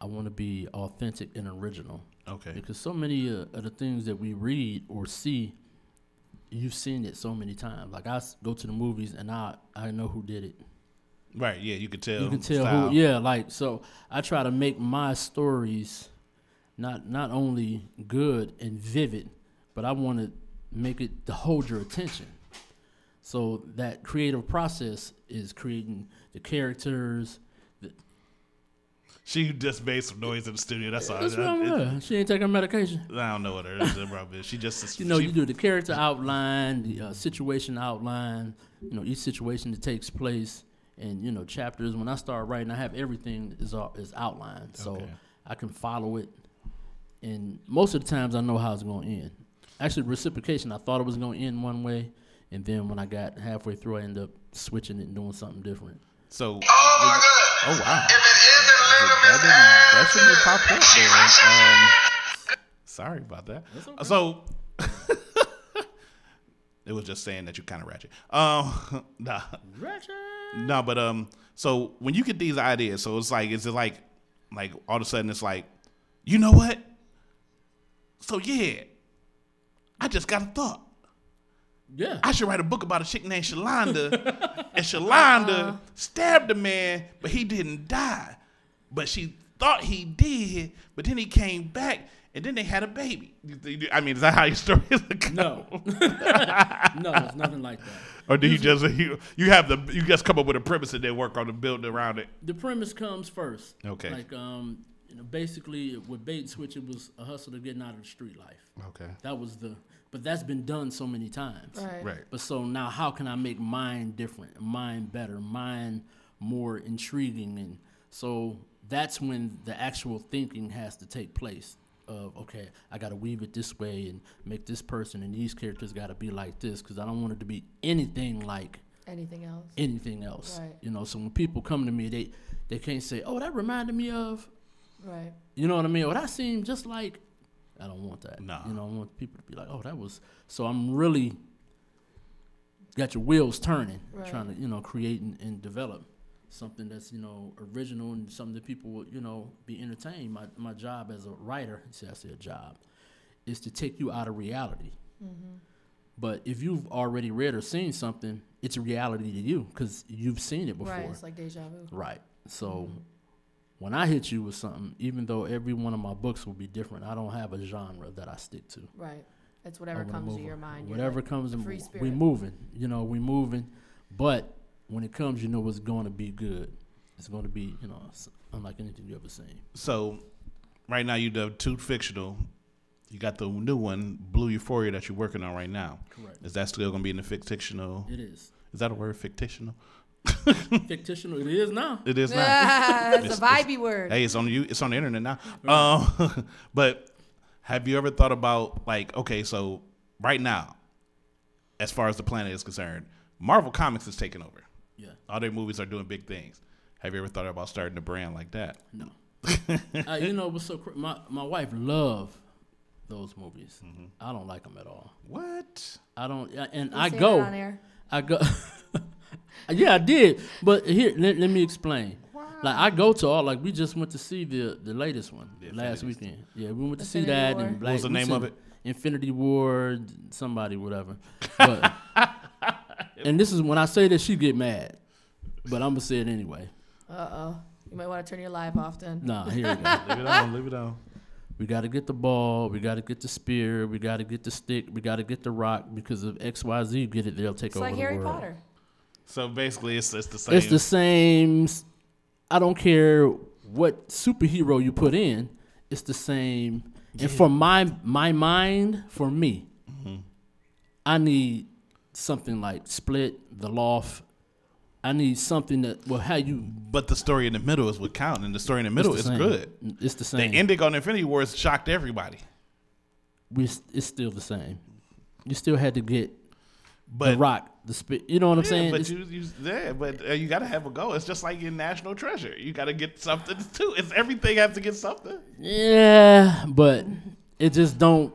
M: I want to be authentic and original.
C: Okay.
M: Because so many of the things that we read or see, you've seen it so many times. Like I go to the movies and I know who did it.
C: Right, yeah, you can tell.
M: You can tell who, yeah, like, so I try to make my stories not only good and vivid, but I want to make it to hold your attention. So that creative process is creating the characters.
C: She just made some noise in the studio. That's all.
M: What's wrong with her? She ain't taking her medication.
C: I don't know what her is. She just.
M: You do the character outline, the situation outline. Each situation that takes place, and chapters. When I start writing, I have everything is outlined, so I can follow it. And most of the times, I know how it's going to end. actually reciprocation. I thought it was going to end one way, and then when I got halfway through, I ended up switching it and doing something different.
C: So,
L: Oh my God!
C: oh wow,
L: If it isn't
C: that shouldn't have popped up there. Sorry about that.
M: Okay.
C: So, it was just saying that you kind of ratchet. Nah.
M: Ratchet.
C: No, but so when you get these ideas, so it's like, is it like all of a sudden it's like, you know what? So yeah, I just got a thought.
M: Yeah.
C: I should write a book about a chick named Shalonda, and Shalonda stabbed a man, but he didn't die. But she thought he did, but then he came back, and then they had a baby. I mean, is that how your story is?
M: No. No, it's nothing like that.
C: Or do you just you just come up with a premise and then work on the build around it?
M: The premise comes first.
C: Okay.
M: Like basically with Bait and Switch, it was a hustler getting out of the street life.
C: Okay.
M: That was but that's been done so many times.
C: Right.
M: But so now how can I make mine different, mine better, mine more intriguing? And so that's when the actual thinking has to take place. Of okay, I got to weave it this way and make this person and these characters got to be like this because I don't want it to be anything like
Q: anything else.
M: Anything else,
Q: right?
M: You know, so when people come to me, they can't say, "Oh, that reminded me of,"
Q: right?
M: You know what I mean? Or that seemed just like. I don't want that.
C: No,
M: you know, I want people to be like, "Oh, that was." So I'm really got your wheels turning, trying to create and develop something that's original and something that people will be entertained. My job as a writer, I say a job, is to take you out of reality. Mm-hmm. But if you've already read or seen something, it's a reality to you because you've seen it before.
Q: Right, it's like deja vu.
M: Right. So when I hit you with something, even though every one of my books will be different, I don't have a genre that I stick to.
Q: Right. It's whatever comes to your mind.
M: Whatever comes in,
Q: free spirit.
M: we moving. We moving. But when it comes, it's going to be good. It's going to be, unlike anything you ever seen.
C: So, right now you do two fictional. You got the new one, Blue Euphoria, that you're working on right now.
M: Correct.
C: Is that still going to be in the fictional?
M: It is.
C: Is that a word, fictional?
M: Fictional. It is now.
C: It is now.
Q: It's a vibey word.
C: Hey, it's on the internet now. Right. But have you ever thought about okay, so right now, as far as the planet is concerned, Marvel Comics is taking over.
M: Yeah.
C: All their movies are doing big things. Have you ever thought about starting a brand like that?
M: No. What's so my wife loved those movies. Mm-hmm. I don't like them at all.
C: What?
M: I don't. And
Q: I go. On air?
M: I go. Yeah, I did. But here, let me explain. Wow. Like I go to all. Like we just went to see the latest one last weekend. Yeah, we went to see that. And
C: what was the name of it?
M: Infinity War. Somebody, whatever. But and this is when I say that she get mad, but I'm gonna say it anyway.
Q: You might want to turn your live off then.
M: Nah, here we go.
C: Leave it on.
M: We got to get the ball. We got to get the spear. We got to get the stick. We got to get the rock because if XYZ get it, they'll take over the world.
Q: It's like Harry Potter.
C: So basically, it's the same.
M: It's the same. I don't care what superhero you put in. It's the same. Yeah. And for my mind, for me, I need something like Split, The Loft. I need something that will have you.
C: But the story in the middle is what counts, and the story in the middle is good.
M: It's the same.
C: The ending on Infinity Wars shocked everybody.
M: It's still the same. You still had to get the rock, the spit. You know what I'm saying?
C: But you got to have a goal. It's just like in National Treasure. You got to get something too. It's everything has to get something.
M: Yeah, but it just don't.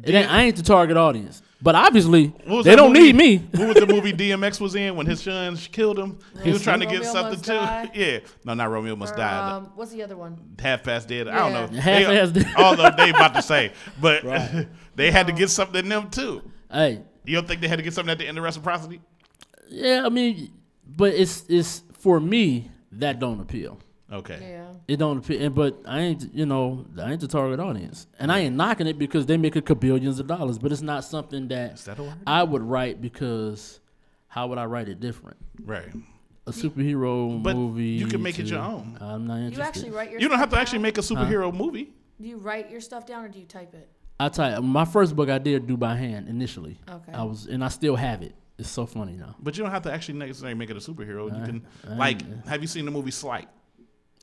M: I ain't the target audience. But obviously, they don't need me.
C: What was the movie DMX was in when his sons killed him? He was trying to get something too. Yeah. No, not Romeo Must Die.
Q: What's the other one?
C: Half-Past Dead.
Q: Yeah.
C: I don't know.
M: Half-Past Dead.
C: Although they about to say. But they had to get something in them too.
M: Hey.
C: You don't think they had to get something at the end of Reciprocity?
M: Yeah, I mean, but it's for me, that don't appeal.
C: Okay.
Q: Yeah.
M: It don't appeal, but I ain't the target audience, and I ain't knocking it because they make billions of dollars. But it's not something that I would write because how would I write it different?
C: Right.
M: A superhero movie.
C: You can make it your own.
M: I'm not interested.
Q: You actually write your.
C: You don't have to actually make a superhero movie.
Q: Do you write your stuff down or do you type it?
M: I type. My first book I did do by hand initially.
Q: Okay.
M: I still have it. It's so funny now.
C: But you don't have to actually necessarily make it a superhero. You can have you seen the movie Slight?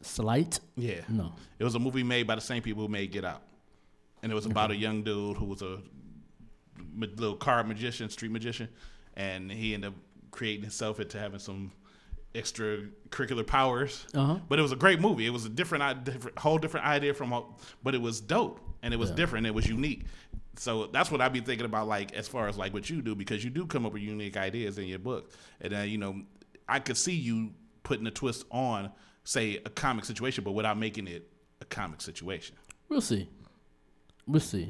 M: Slight?
C: Yeah.
M: No.
C: It was a movie made by the same people who made Get Out. And it was about a young dude who was a little card magician, street magician, and he ended up creating himself into having some extracurricular powers. But it was a great movie. It was a whole different idea but it was dope and it was different. It was unique. So that's what I be thinking about, like as far as like what you do, because you do come up with unique ideas in your book, and you know, I could see you putting a twist on, say, a comic situation, but without making it a comic situation.
M: We'll see.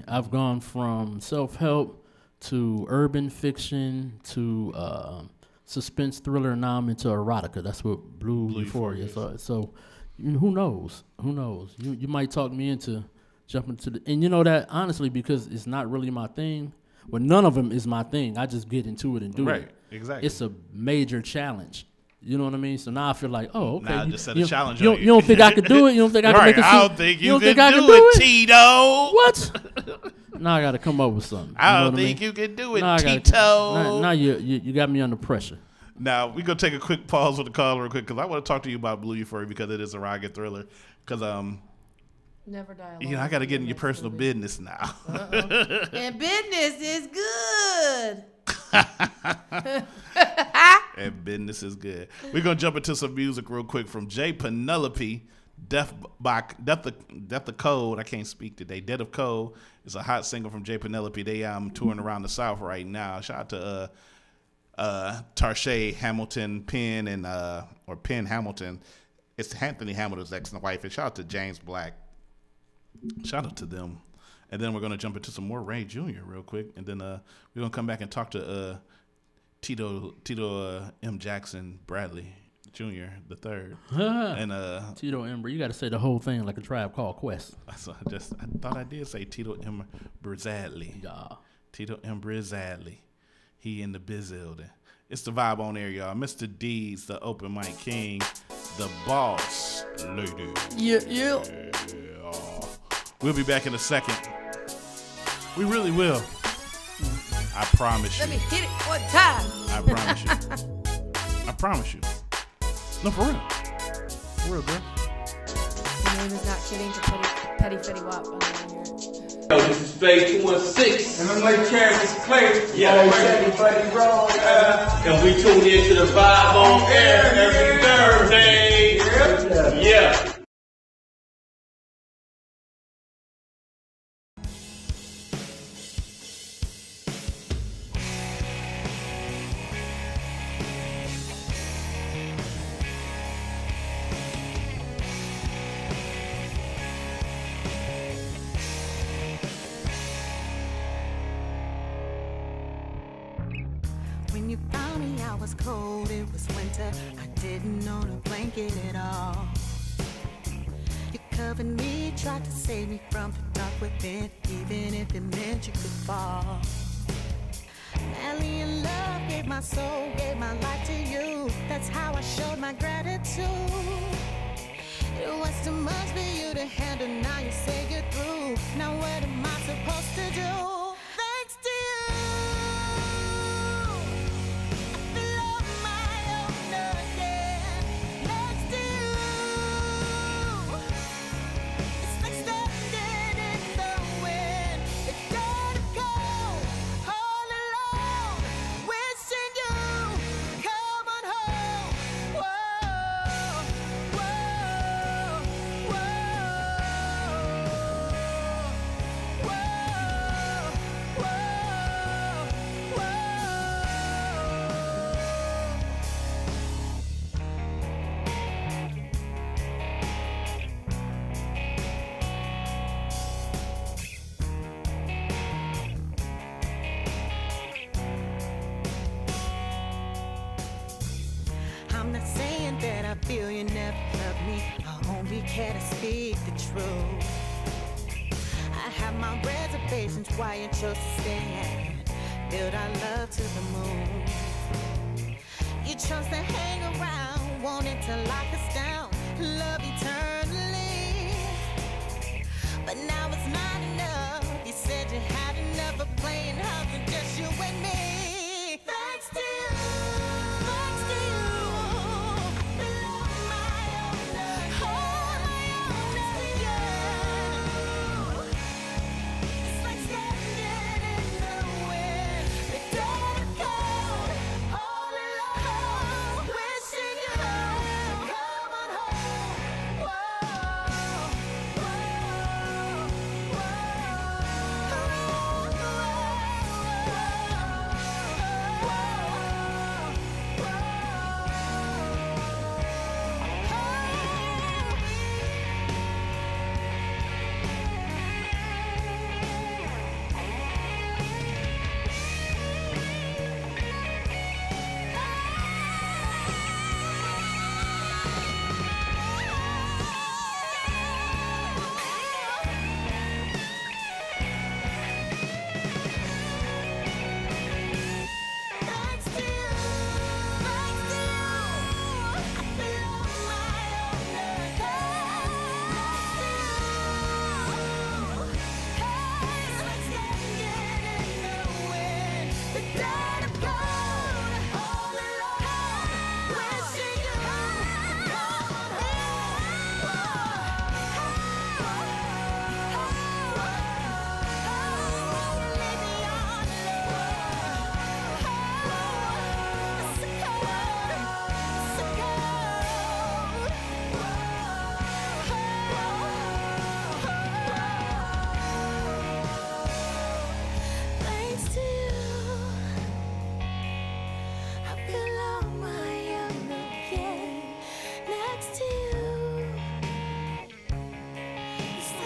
M: I've gone from self-help to urban fiction to suspense thriller, and now I'm into erotica. That's what Blue Euphoria is. So who knows? You might talk me into jumping to the, and you know that honestly, because it's not really my thing. Well, none of them is my thing. I just get into it and do it.
C: Right, exactly.
M: It's a major challenge. You know what I mean? So now I feel like, oh, okay.
C: Now just set a challenge
M: you
C: on you.
M: You don't think I could do it? You don't think I can make a
C: I don't think you can do it, Tito.
M: What? Now I got to come up with something.
C: I don't think you can do it, Tito.
M: Now you got me under pressure.
C: Now we're gonna take a quick pause with the call real quick because I want to talk to you about Blue Euphoria because it is a rocket thriller. Because
Q: never die.
C: You know, I got to get in your personal business now.
Q: And business is good.
C: And business is good. We're gonna jump into some music real quick from J Penelope. Death of Code. I can't speak today. Death of Code is a hot single from J Penelope. They touring around the South right now. Shout out to Tarshay Hamilton Penn and or Penn Hamilton. It's Anthony Hamilton's ex-wife. And shout out to James Black. Shout out to them. And then we're gonna jump into some more Ray Jr. real quick. And then we're gonna come back and talk to Tito M. Jackson Bradley Jr. the third. And
M: Tito M. You got to say the whole thing like a Tribe Called Quest.
C: I thought I did say Tito M. Brizadley.
M: Yeah.
C: Tito M. Brizadley. He in the biz building. It's the vibe on air, y'all. Mr. D's, the open mic king, the boss lady.
Q: Yeah.
C: We'll be back in a second. We really will. I promise you.
Q: Let me hit it one time.
C: I promise you. I promise you. No, for real. For real, girl.
Q: Your name is not kidding to Petty Fetty Wap.
T: Yo, this is Phase 216.
S: And I'm like Travis Clay.
T: Yeah, everybody wrong. And we tune into the vibe on air every Thursday. Yeah.
U: When you found me, I was cold, it was winter. I didn't own a blanket at all. You covered me, tried to save me from the dark within, even if it meant you could fall. Madly in love, gave my soul, gave my life to you. That's how I showed my gratitude. It was too much for you to handle, now you say you're through. Now what am I supposed to do? Thanks to you. I'm not saying that I feel you never loved me. I only care to speak the truth. I have my reservations why you chose to stay and build our love to the moon. You chose to hang around, wanted to lock us down, love eternally. But now it's not enough. You said you had enough of playing house with just you and me. Thanks to you. It's like standing in the wind.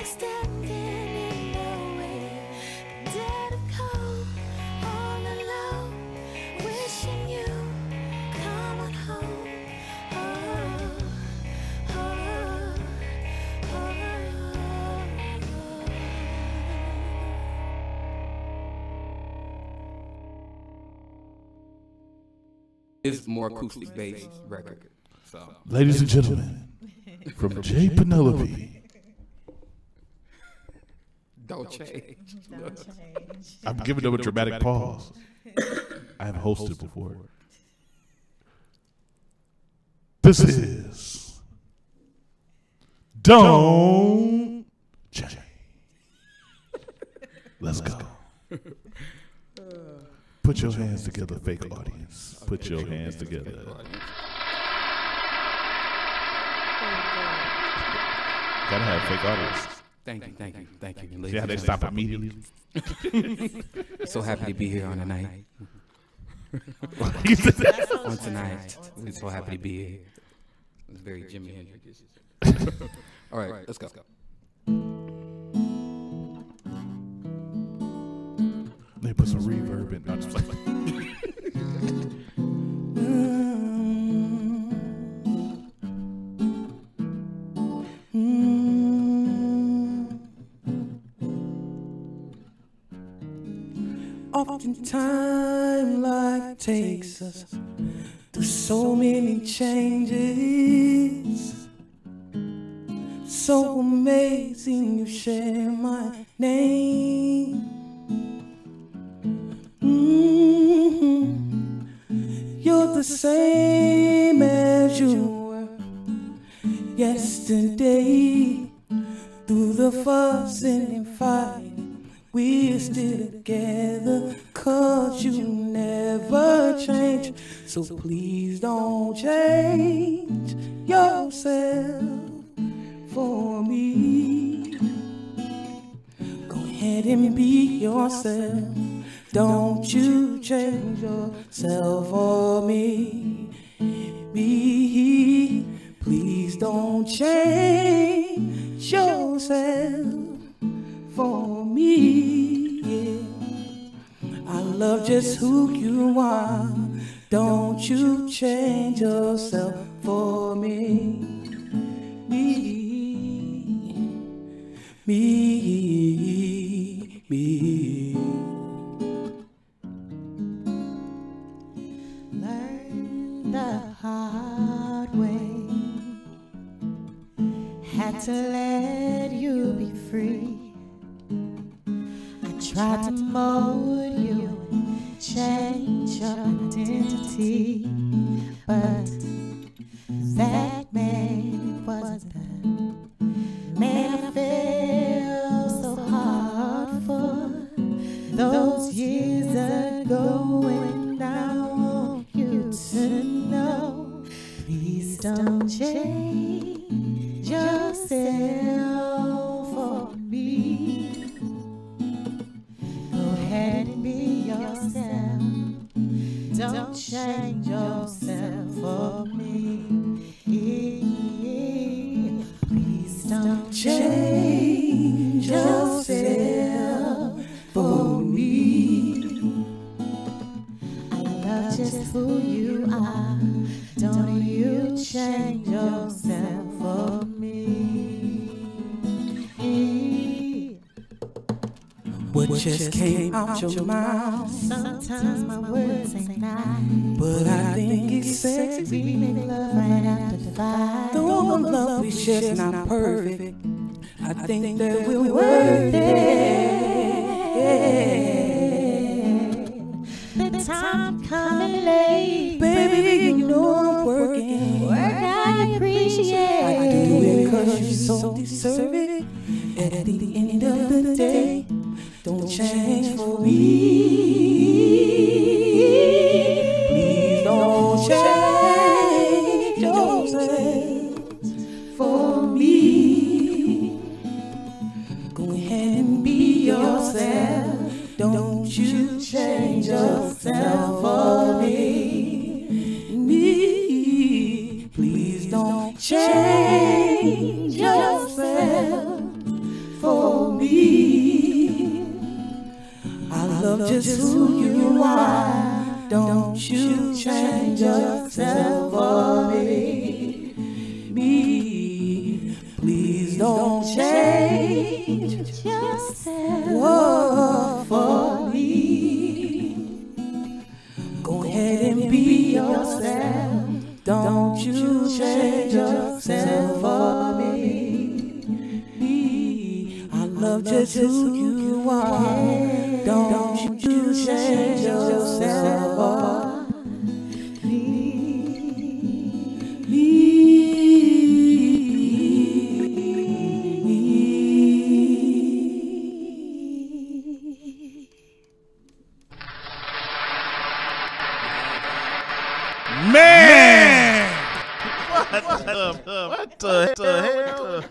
U: standing in the way, dead of cold, all alone, wishing you come on home. Oh, oh, oh, oh.
A: It's more acoustic based record. So,
C: ladies and gentlemen, from J. Penelope.
A: Don't change.
C: I'm giving them a dramatic pause. I have hosted before. This is Don't Change. Let's go. Put your hands together, fake audience. Put your hands together. Gotta have fake audience.
A: Thank you.
C: See how they stop immediately?
A: So happy to be here on the night. On tonight. We're so happy to be here. It's very Jimi Hendrix. All right, let's go.
C: They put some reverb in. Not just like
K: Oftentimes life takes us through so many changes. So amazing you share my name. You're the same as you were yesterday. Through the fussing and fighting, we're still together, 'cause you never change. So please don't change yourself for me. Go ahead and be yourself. Don't you change yourself for me. Please don't change yourself for me. Yeah. I love just who you are. Don't you change yourself for me.
U: Learn the hard way. Had to let you be free. I tried to mold you and change your identity, but that man wasn't the man I fell so hard for those years ago, and I want you to know, please don't change yourself for me. Go ahead and be yourself. Don't change yourself for me. Please don't change yourself for me. I love just who you are. Don't you change yourself for me.
K: What just came out your mouth?
U: Sometimes my words ain't nice,
K: but I think it's sexy.
U: We make love right after the fight.
K: Though our love is just not perfect, I think that we're worth it.
U: The time coming late,
K: baby, you know I'm working.
U: Work I appreciate.
K: I do it 'cause you so deserve it. At the end of the day, don't change for me. Please don't change yourself for me. Go ahead and be yourself. Don't you change yourself for me. Please don't change yourself I love just who you are. Don't you change yourself for me. Please don't change yourself for me. Go ahead and be yourself. Don't you change yourself for me. I love just who you are. Don't you change yourself for
C: Man! What the hell?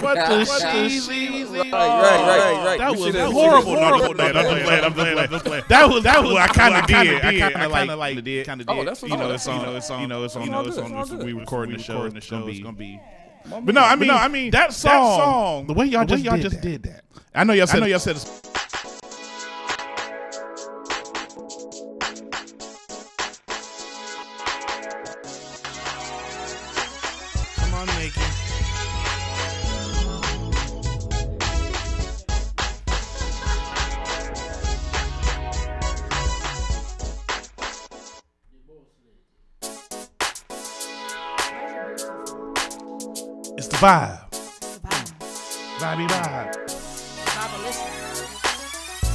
C: What the cheesy?
A: Right.
C: That was horrible. No, I'm just playing. That was I kind of did. I kind of like did.
A: Oh, that's
C: It's on. We recording the show. It's gonna be. But no, I mean that song. The way y'all just did that. I know y'all said it's. Come on, Nikki. It's the vibe. Vibey vibe.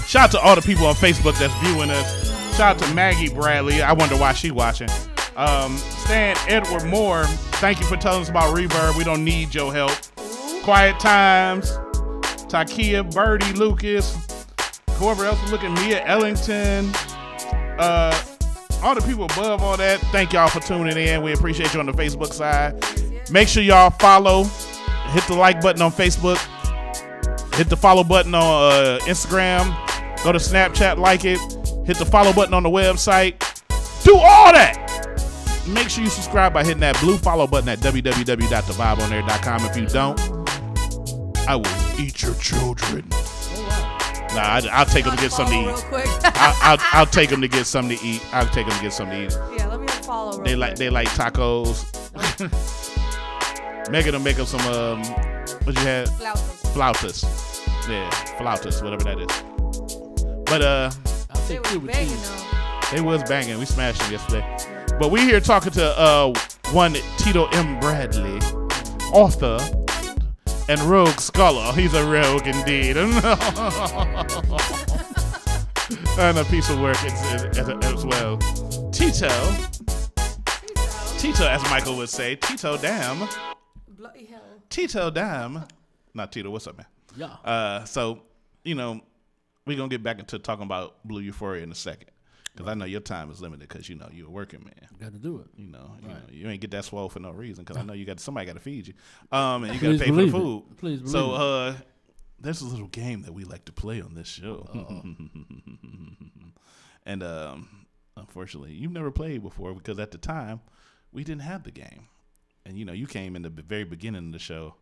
C: Shout out to all the people on Facebook that's viewing us. Shout out to Maggie Bradley. I wonder why she watching. Stan Edward Moore, thank you for telling us about Reverb. We don't need your help. Quiet Times. Takia, Birdie, Lucas. Whoever else is looking. Mia Ellington. All the people above all that, thank y'all for tuning in. We appreciate you on the Facebook side. Make sure y'all follow. Hit the like button on Facebook. Hit the follow button on Instagram. Go to Snapchat, like it. Hit the follow button on the website. Do all that. Make sure you subscribe by hitting that blue follow button at www.thevibeonair.com. If you don't, I will eat your children. Nah, I'll take them to get something to eat. I'll take them to get something to eat. Yeah,
Q: let me follow.
C: They like tacos. Megan will make up some what you had? Flautas. Yeah, flautas, whatever that is. But they was banging. We smashed them yesterday. But we here talking to one Tito M. Bradley, author and rogue scholar. He's a rogue indeed. And a piece of work as well. Tito, as Michael would say, Tito damn.
Q: Bloody hell.
C: Tito damn. Not Tito, what's up, man?
M: Yeah.
C: So, we're going to get back into talking about Blue Euphoria in a second. Because I know your time is limited because, you're a working man.
M: Got to do it.
C: You ain't get that swole for no reason because I know somebody got to feed you. And you got to pay for the food.
M: Please believe
C: so, there's a little game that we like to play on this show. And unfortunately, you've never played before because at the time, we didn't have the game. And, you came in the very beginning of the show.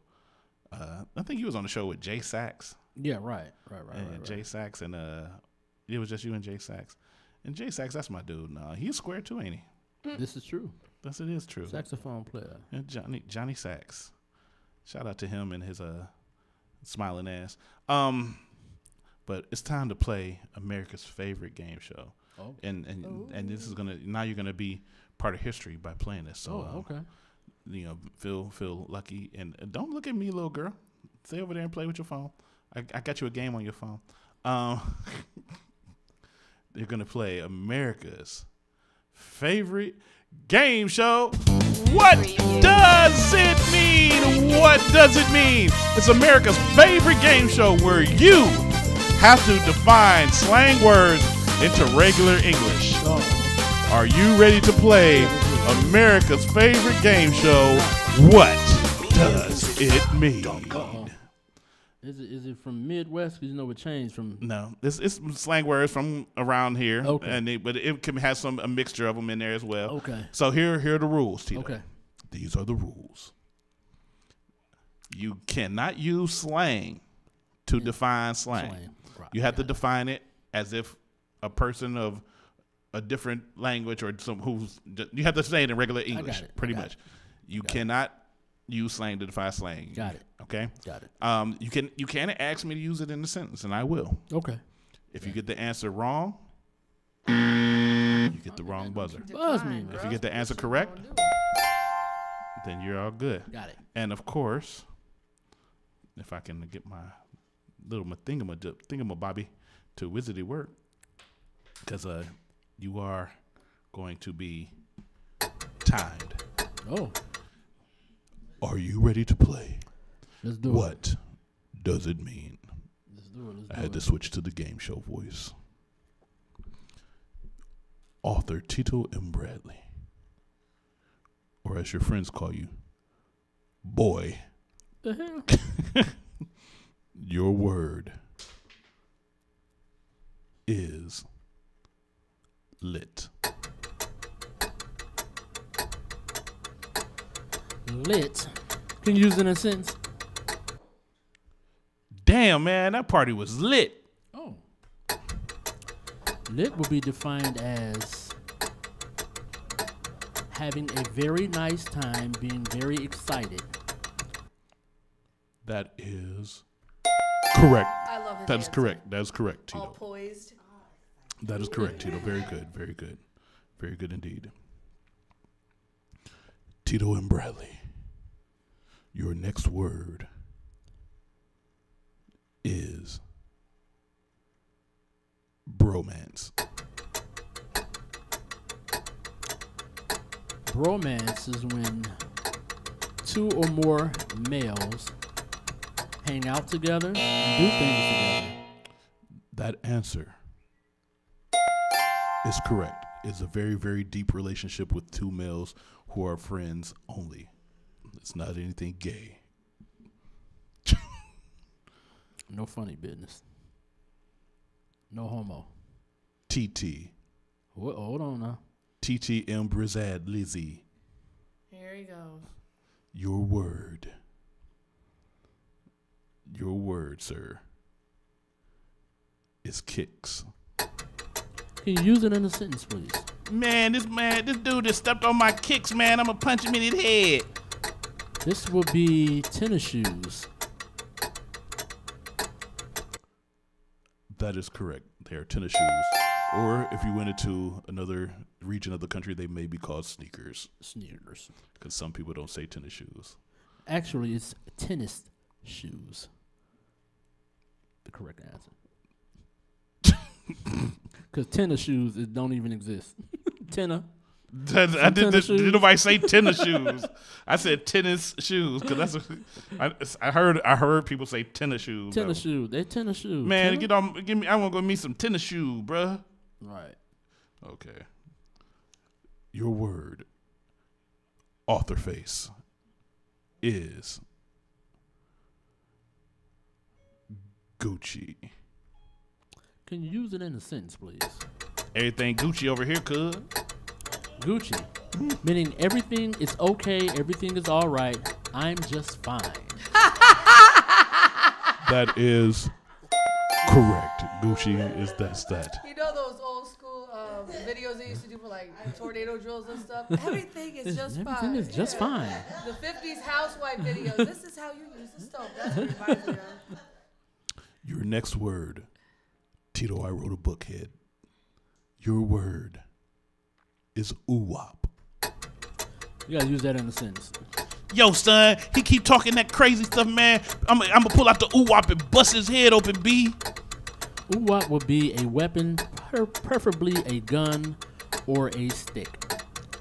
C: I think you was on the show with Jay Sachs.
M: Yeah, right.
C: Jay Sachs and it was just you and Jay Sachs. And Jay Sachs, that's my dude. Nah, he's square too, ain't he?
M: This is true.
C: Yes, it is true.
M: Saxophone player.
C: And Johnny Sachs. Shout out to him and his smiling ass. But it's time to play America's favorite game show.
M: Oh.
C: And this is now you're gonna be part of history by playing this. So
M: okay.
C: Feel lucky and don't look at me, little girl. Stay over there and play with your phone. I got you a game on your phone. They're going to play America's favorite game show. What does it mean? What does it mean? It's America's favorite game show where you have to define slang words into regular English. Are you ready to play America's favorite game show? What does it mean?
M: Is it from Midwest? Because it changed from.
C: No, it's slang words from around here.
M: Okay.
C: But it can have a mixture of them in there as well.
M: Okay.
C: So here are the rules, Tito.
M: Okay.
C: These are the rules. You cannot use slang to define slang.
M: Right.
C: You have to define it as if a person of a different language or you have to say it in regular English, pretty much. You cannot use slang to define slang.
M: Got it.
C: Okay?
M: Got it.
C: You can ask me to use it in a sentence, and I will.
M: Okay.
C: If you get the answer wrong, you get the wrong buzzer.
M: Buzz me,
C: If you get the answer correct, then you're all good.
M: Got it.
C: And of course, if I can get my little thingamabobby to wizardy work, because you are going to be timed.
M: Oh.
C: Are you ready to play?
M: Let's do it.
C: What does it mean?
M: Let's do it.
C: I had to switch to the game show voice. Author Tito M. Bradley, or as your friends call you, boy.
M: The hell?
C: Your word is lit.
M: Lit. Can you use it in a sentence?
C: Damn, man, that party was lit.
M: Oh. Lit will be defined as having a very nice time, being very excited.
C: That is correct.
Q: I love his
C: That is
Q: answer.
C: correct. That is correct, Tito.
Q: All poised.
C: That is correct, Tito. Very good. Very good. Very good indeed. Tito and Bradley, your next word is bromance.
M: Bromance is when two or more males hang out together and do things together.
C: That answer is correct. It's a very, very deep relationship with two males who are friends only. It's not anything gay.
M: No funny business. No homo.
C: TT.
M: Hold on now.
C: TTM Brizad Lizzie.
Q: Here he goes.
C: Your word. Your word, sir, is kicks.
M: Can you use it in a sentence, please?
C: Man, this dude just stepped on my kicks, man. I'm gonna punch him in his head.
M: This will be tennis shoes.
C: That is correct. They are tennis shoes. Or if you went into another region of the country, they may be called sneakers.
M: Sneakers.
C: Because some people don't say tennis shoes.
M: Actually, it's tennis shoes. The correct answer. Because tennis shoes don't even exist. Tennis.
C: Did nobody say tennis shoes? I said tennis shoes because that's I heard people say tennis shoes.
M: Tennis shoes. They're tennis shoes.
C: Man,
M: tennis?
C: give me. I want to go meet some tennis shoes, bruh.
M: Right.
C: Okay. Your word, author face, is Gucci.
M: Can you use it in a sentence, please?
C: Everything Gucci over here, cuz.
M: Gucci. Meaning everything is okay, everything is all right, I'm just fine.
C: That is correct. Gucci is that.
Q: You know those old school videos they used to do for like tornado drills and stuff? Everything is just fine.
M: Everything is just fine.
Q: The 50s housewife videos. This is how you use the stove. That's what it reminds me of.
C: Your next word, Tito, I wrote a book, head. Your word is oo-wop.
M: You gotta use that in a sentence.
C: Yo, son, he keep talking that crazy stuff, man. I'm gonna pull out the oo-wop and bust his head open, B.
M: Oo-wop would be a weapon, preferably a gun or a stick,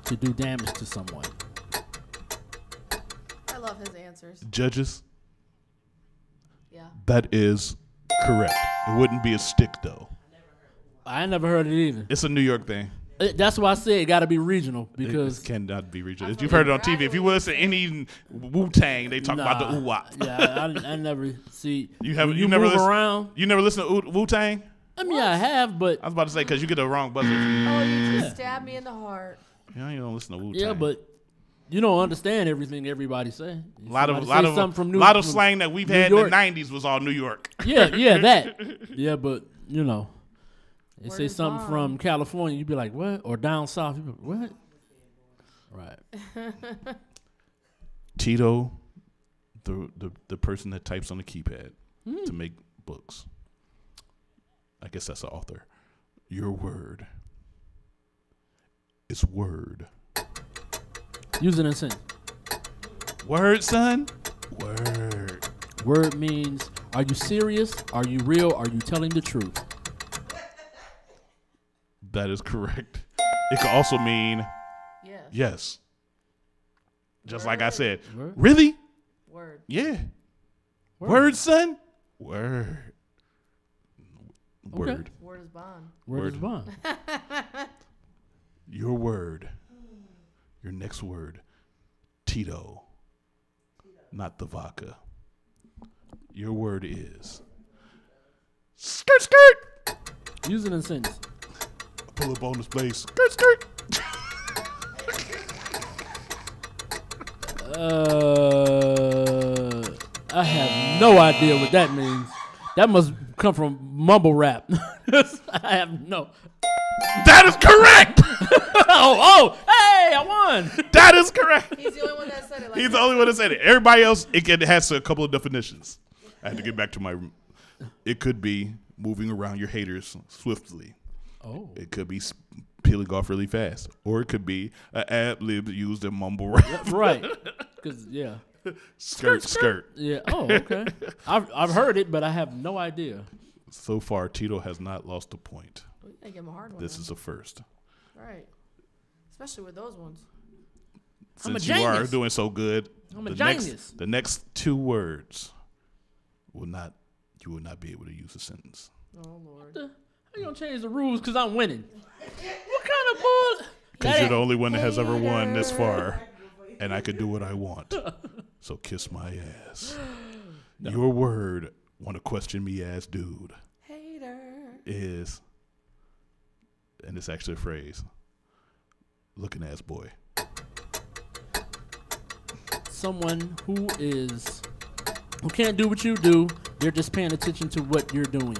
M: to do damage to someone.
Q: I love his answers.
C: Judges?
Q: Yeah.
C: That is correct. It wouldn't be a stick, though.
M: I never heard it either.
C: It's a New York thing.
M: That's why I said it got to be regional because
C: it cannot be regional. You've heard it on TV. If you listen to any Wu-Tang, they talk about the oo-wop.
M: Yeah, I never see.
C: You never
M: move
C: listen
M: around.
C: You never listen to Wu-Tang?
M: I mean, I have, but
C: I was about to say because you get the wrong buzzer.
Q: Oh, you just stabbed me in the heart.
C: Yeah, you don't listen to Wu-Tang.
M: Yeah, but you don't understand everything everybody say.
C: A lot of slang that we've had in the 90s was all New York.
M: Yeah, that. Yeah, but you know, they say something from California, you'd be like, what? Or down south, you'd be like, what? Right.
C: Tito, the person that types on the keypad to make books. I guess that's the author. Your word is word.
M: Use it in a sentence.
C: Word, son. Word.
M: Word means, are you serious? Are you real? Are you telling the truth?
C: That is correct. It could also mean yes. Just like I said.
M: Word.
C: Really?
Q: Word.
C: Yeah. Word, son. Word.
M: Okay.
C: Word.
Q: Word is bond.
M: Word is bond.
C: Your word. Your next word. Tito. Not the vodka. Your word is skirt, skirt.
M: Use it in a sentence.
C: Pull up on this place. Skirt, skirt.
M: I have no idea what that means. That must come from mumble rap. I have no.
C: That is correct.
M: Hey, I won.
C: That is correct.
Q: He's the only one that said it.
C: He's the only one that said it. Everybody else, it has a couple of definitions. I had to get back to my. It could be moving around your haters swiftly.
M: Oh.
C: It could be peeling off really fast, or it could be an ad lib used in mumble rap.
M: Right. Because
C: skirt.
M: Yeah. Oh, okay. I've heard it, but I have no idea.
C: So far, Tito has not lost a point.
Q: We gotta give him a hard one.
C: This is a first.
Q: Right. Especially with those ones.
C: Since you are doing so good,
M: I'm a genius.
C: The next two words you will not be able to use a sentence.
Q: Oh Lord.
M: How you gonna change the rules because I'm winning? What kind of bull?
C: Because you're the only one that has ever won this far, and I could do what I want. So kiss my ass. No. Your word, want to question me ass dude,
Q: hater,
C: is, and it's actually a phrase, looking ass boy.
M: Someone who can't do what you do. They're just paying attention to what you're doing.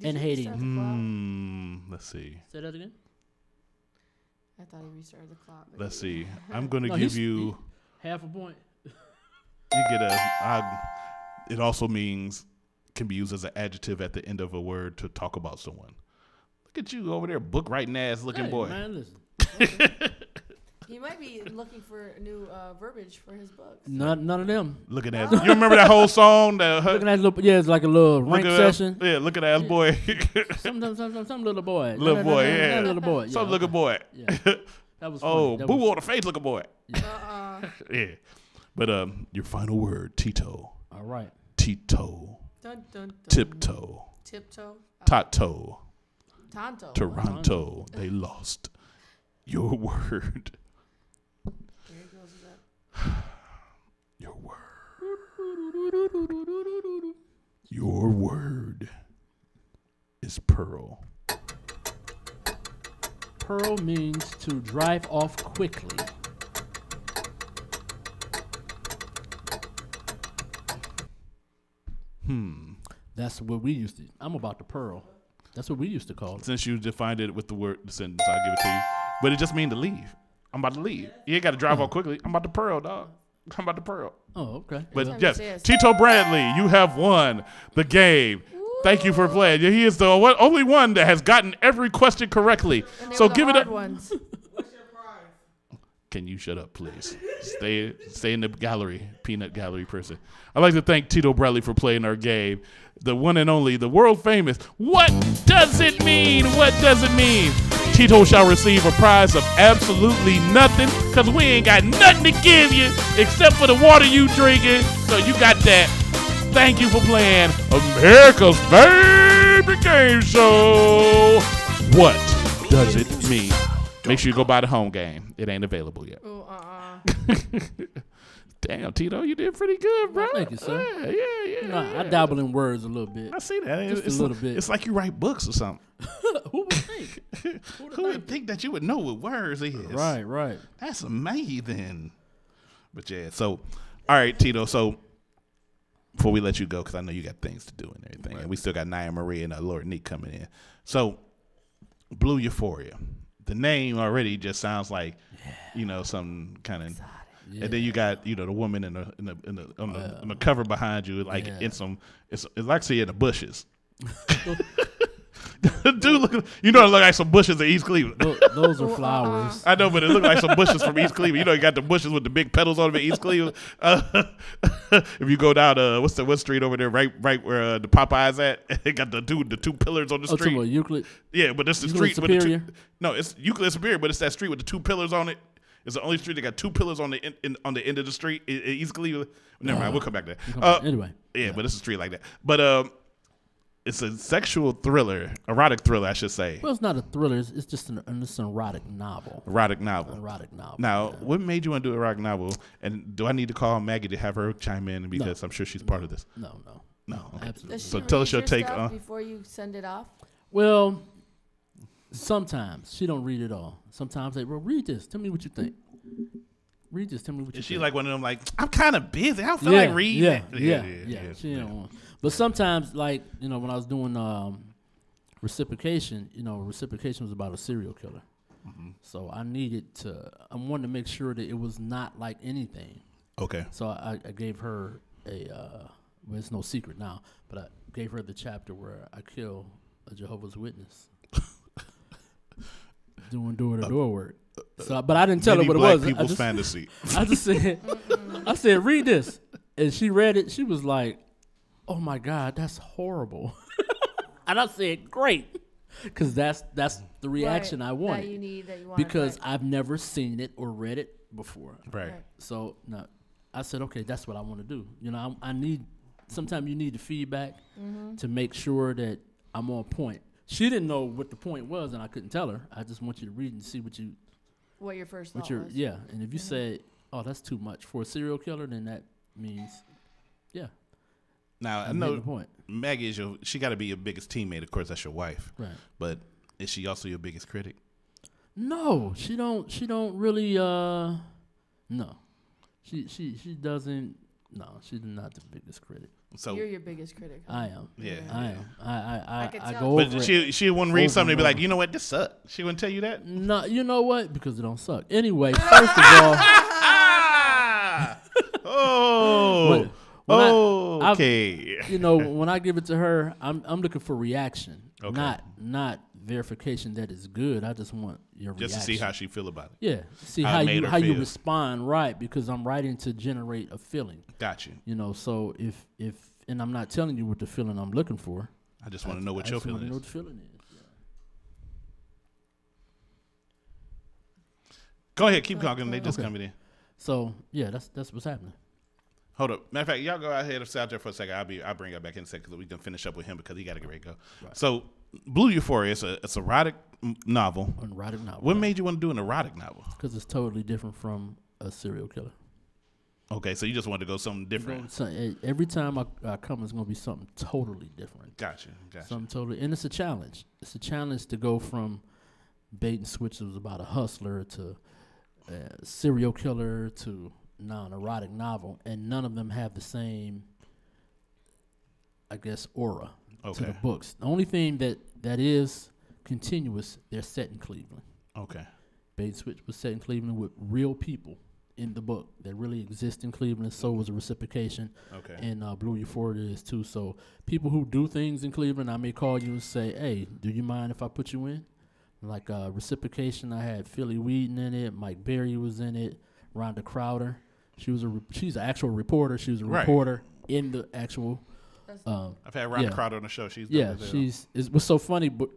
M: And hating.
C: Let's see.
M: Say that again.
Q: I thought he restarted the clock.
C: Let's see. I'm going to give you
M: half a point.
C: You get it also can be used as an adjective at the end of a word to talk about someone. Look at you over there, book writing ass looking boy.
M: Man, listen.
Q: He might be looking for new verbiage for his books.
M: None of them.
C: Looking at you remember that whole song?
M: Looking at it's like a little rank session.
C: Yeah, look at ass boy.
M: Some little boy.
C: Little boy, yeah.
M: Little boy. Yeah,
C: some looking boy.
M: Yeah. That was funny.
C: Oh, boo on the face looking boy.
Q: Yeah.
C: Yeah. But your final word, Tito.
M: All right.
C: Tito.
Q: Dun, dun, dun.
C: Tiptoe.
Q: Tiptoe.
C: Tato.
Q: Tonto.
C: Toronto. They lost. Your word.
Q: There he goes with that.
C: Your word. Your word is pearl.
M: Pearl means to drive off quickly. That's what we used to. I'm about to pearl. That's what we used to call it.
C: Since you defined it with the sentence, I'll give it to you. But it just means to leave. I'm about to leave. You ain't got to drive off quickly. I'm about to pearl, dog. I'm about to pearl.
M: Oh, okay.
C: But yes, Tito Bradley, you have won the game. Thank you for playing. He is the only one that has gotten every question correctly. So give it up.
Q: Ones.
C: Can you shut up, please? Stay in the gallery, peanut gallery person. I'd like to thank Tito Bradley for playing our game. The one and only, the world famous. What does it mean? What does it mean? Tito shall receive a prize of absolutely nothing because we ain't got nothing to give you except for the water you drinking. So you got that. Thank you for playing America's favorite game show. What does it mean? Make sure you go buy the home game. It ain't available yet. Damn, Tito, you did pretty good, bro.
M: Thank you, sir.
C: Yeah.
M: Nah, I dabble in words a little bit.
C: I see that.
M: Just a little bit.
C: It's like you write books or something.
M: Who would think?
C: Who would think that you would know what words is?
M: Right.
C: That's amazing. But yeah, so all right, Tito. So before we let you go, because I know you got things to do and everything, and we still got Naya Marie and Lord Neek coming in. So Blue Euphoria, the name already just sounds like some kind of. Yeah. And then you got the woman on the cover behind you, like in some. It's like in the bushes. Dude, look, it look like some bushes in East Cleveland.
M: Those are flowers.
C: I know, but it look like some bushes from East Cleveland. You got the bushes with the big petals on them in East Cleveland. If you go down, what street over there, right where the Popeyes at? It got the two pillars on the street.
M: Oh, Euclid.
C: Yeah, but it's the
M: Euclid
C: street with
M: Superior.
C: it's Euclid Superior, but it's that street with the two pillars on it. It's the only street that got two pillars on the end of the street in East Cleveland. Never mind, we'll come back there.
M: Anyway,
C: yeah, but it's a street like that. But it's a sexual thriller, erotic thriller, I should say.
M: Well, it's not a thriller. It's just an erotic novel.
C: Erotic novel. Now,
M: yeah.
C: what made you want to do an erotic novel? And do I need to call Maggie to have her chime in because I'm sure she's part of this?
M: No.
C: Okay.
M: Absolutely.
C: So tell us your take on
Q: before you send it off.
M: Well, sometimes she don't read it all. Sometimes they read this. Tell me what you think. Read this. Tell me what you think.
C: Is she like one of them? Like, I'm kind of busy. I don't feel like reading.
M: Yeah. She don't want. But sometimes, like when I was doing reciprocation, reciprocation was about a serial killer. Mm-hmm. So I wanted to make sure that it was not like anything.
C: Okay.
M: So I gave her well, it's no secret now, but I gave her the chapter where I kill a Jehovah's Witness doing door-to-door work. So, but I didn't tell her what it was.
C: People's fantasy.
M: I just said, read this, and she read it. She was like, "Oh my God, that's horrible," and I said, "Great," because that's the reaction I wanted.
Q: That you want
M: because I've never seen it or read it before.
C: Right.
M: So now I said, okay, that's what I want to do. I need. Sometimes you need the feedback to make sure that I'm on point. She didn't know what the point was, and I couldn't tell her. I just want you to read and see what
Q: your first thought was.
M: Yeah, and if you say, "Oh, that's too much for a serial killer," then that means, yeah.
C: Now I know Maggie is she got to be your biggest teammate. Of course, that's your wife.
M: Right.
C: But is she also your biggest critic?
M: No, she don't. She don't really. No, she doesn't. No, she's not the biggest critic.
Q: So you're your biggest critic. Huh?
M: I am.
C: Yeah,
M: I am. I
Q: tell.
M: go over.
C: But she wouldn't read something and be like, you know what, this sucks. She wouldn't tell you that.
M: No, you know what? Because it don't suck. Anyway, first of all.
C: Okay.
M: When I give it to her, I'm looking for reaction,
C: okay.
M: not verification that it's good. I just want your reaction.
C: Just to see how she feel about it.
M: Yeah, see how you respond, right? Because I'm writing to generate a feeling.
C: Got you.
M: So if and I'm not telling you what the feeling I'm looking for.
C: I just want to know what your feeling is.
M: I just want to know what the feeling is. Yeah.
C: Go ahead, keep talking. They just coming in.
M: So yeah, that's what's happening.
C: Hold up. Matter of fact, y'all go ahead and sit out there for a second. I'll bring it back in a second because we can finish up with him because he got to get ready to go. Right. So, Blue Euphoria, it's an erotic novel.
M: An erotic novel.
C: What made you want to do an erotic novel?
M: Because it's totally different from a serial killer.
C: Okay, so you just wanted to go something different.
M: Every time I come, it's going to be something totally different.
C: Gotcha.
M: Something totally, and it's a challenge. It's a challenge to go from bait and switch that was about a hustler to a serial killer to now an erotic novel, and none of them have the same, I guess, aura to the books. The only thing that is continuous, they're set in Cleveland.
C: Okay.
M: Bait and Switch was set in Cleveland with real people in the book that really exist in Cleveland. So was a Reciprocation.
C: Okay.
M: And Blue Euphoria is too. So people who do things in Cleveland, I may call you and say, "Hey, do you mind if I put you in?" Like Reciprocation, I had Philly Wheaton in it. Mike Berry was in it. Rhonda Crowder. She's an actual reporter. She was a reporter in the actual.
C: I've had Rhonda Crowder on the show. She's
M: it was so funny, but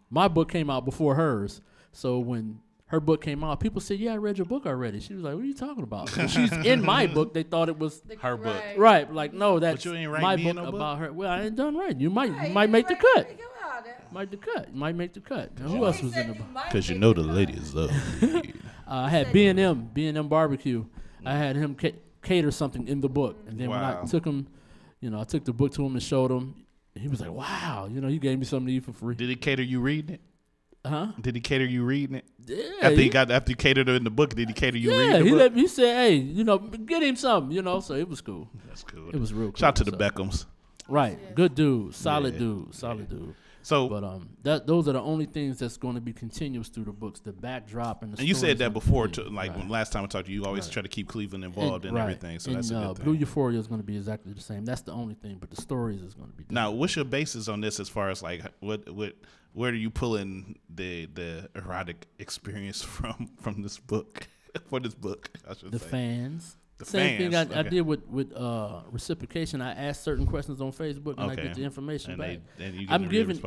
M: my book came out before hers. So when her book came out, people said, "Yeah, I read your book already." She was like, "What are you talking about?" So she's in my book. They thought it was
C: her book,
M: right? Like, no, that's
C: but you ain't
M: my
C: book
M: book
C: no
M: about
C: book?
M: her. Well, I ain't done right. You might make the cut. Might make the cut. Now, who else was in the book?
C: Because you know the ladies love.
M: I had B&M Barbecue. I had him cater something in the book, and then when I took him, I took the book to him and showed him. He was like, "Wow, you gave me something to eat for free."
C: Did he cater you reading it?
M: Huh?
C: Did he cater you reading it?
M: Yeah.
C: After he catered it in the book, did he cater you
M: Yeah,
C: reading the book?
M: he said, hey, get him something, so it was cool.
C: That's cool.
M: It was real cool.
C: Shout out to the Beckhams.
M: Right. Good dude. Solid dude.
C: So,
M: but those are the only things that's going to be continuous through the books, the backdrop and the.
C: And you said that before, too,
M: right.
C: when last time I talked to you, you always try to keep Cleveland involved in everything. So that's a good thing.
M: Blue Euphoria is going to be exactly the same. That's the only thing, but the stories is going to be different.
C: Now, what's your basis on this as far as like where are you pulling the erotic experience from this book for this book? I should
M: the
C: say.
M: Fans.
C: The
M: Same
C: fans.
M: thing I did with reciprocation. I asked certain questions on Facebook and I get the information
C: and
M: back.
C: You
M: I'm giving,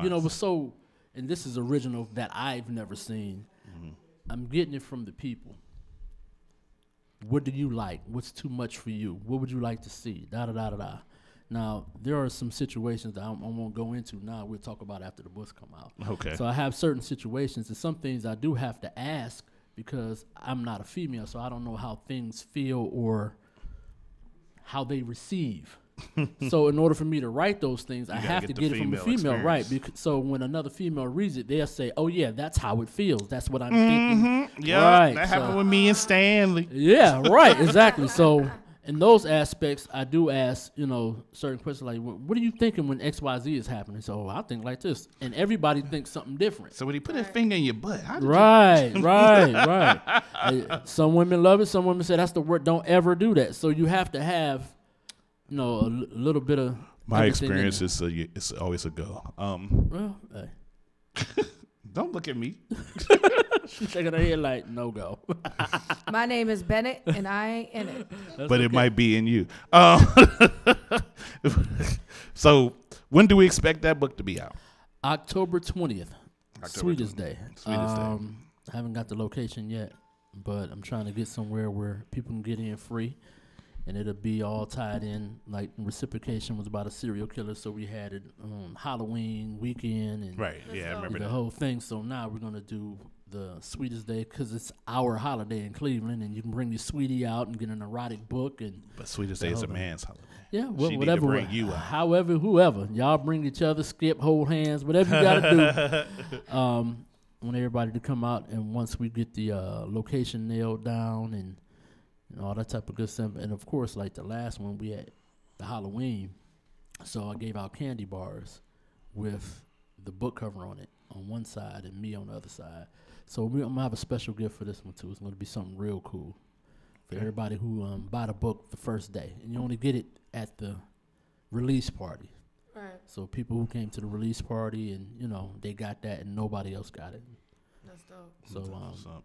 M: and this is original that I've never seen.
C: Mm-hmm.
M: I'm getting it from the people. What do you like? What's too much for you? What would you like to see? Da da da da da. Now, there are some situations that I won't go into now. We'll talk about after the books come out.
C: Okay.
M: So I have certain situations and some things I do have to ask because I'm not a female, so I don't know how things feel or how they receive. So in order for me to write those things, I have to get it from a female, right? So when another female reads it, they'll say, "Oh yeah, that's how it feels. That's what I'm thinking."
C: Yeah,
M: right.
C: That happened with me and Stanley.
M: Yeah, right, exactly. So in those aspects, I do ask, certain questions like, "What are you thinking when XYZ is happening?" So I think like this, and everybody thinks something different.
C: So when he put his finger in your butt, how did
M: right.
C: you?
M: Some women love it. Some women say that's the word. Don't ever do that. So you have to have, a little bit of.
C: My experience is it's always a go.
M: Well, hey.
C: Don't look at me.
M: She's shaking her head like, no go.
Q: My name is Bennett, and I ain't in it.
C: But it might be in you. So when do we expect that book to be out?
M: October 20th. Sweetest
C: 20th.
M: Day.
C: Sweetest Day.
M: I haven't got the location yet, but I'm trying to get somewhere where people can get in free. And it'll be all tied in. Like Reciprocation was about a serial killer, so we had it on Halloween weekend and
C: right. Yeah, I remember
M: the
C: that
M: whole thing. So now we're gonna do the Sweetest Day because it's our holiday in Cleveland, and you can bring your sweetie out and get an erotic book. But
C: Sweetest Day is a man's holiday.
M: Yeah, well,
C: she
M: whatever.
C: Need to bring you out.
M: However, whoever y'all bring each other, skip, hold hands, whatever you gotta do. Want everybody to come out, and once we get the location nailed down and all that type of good stuff. And, of course, like the last one, we had the Halloween. So I gave out candy bars with the book cover on it on one side and me on the other side. So I'm going to have a special gift for this one, too. It's going to be something real cool for everybody who buy the book the first day. And you only get it at the release party.
Q: Right.
M: So people who came to the release party and, they got that and nobody else got it.
Q: That's dope.
M: So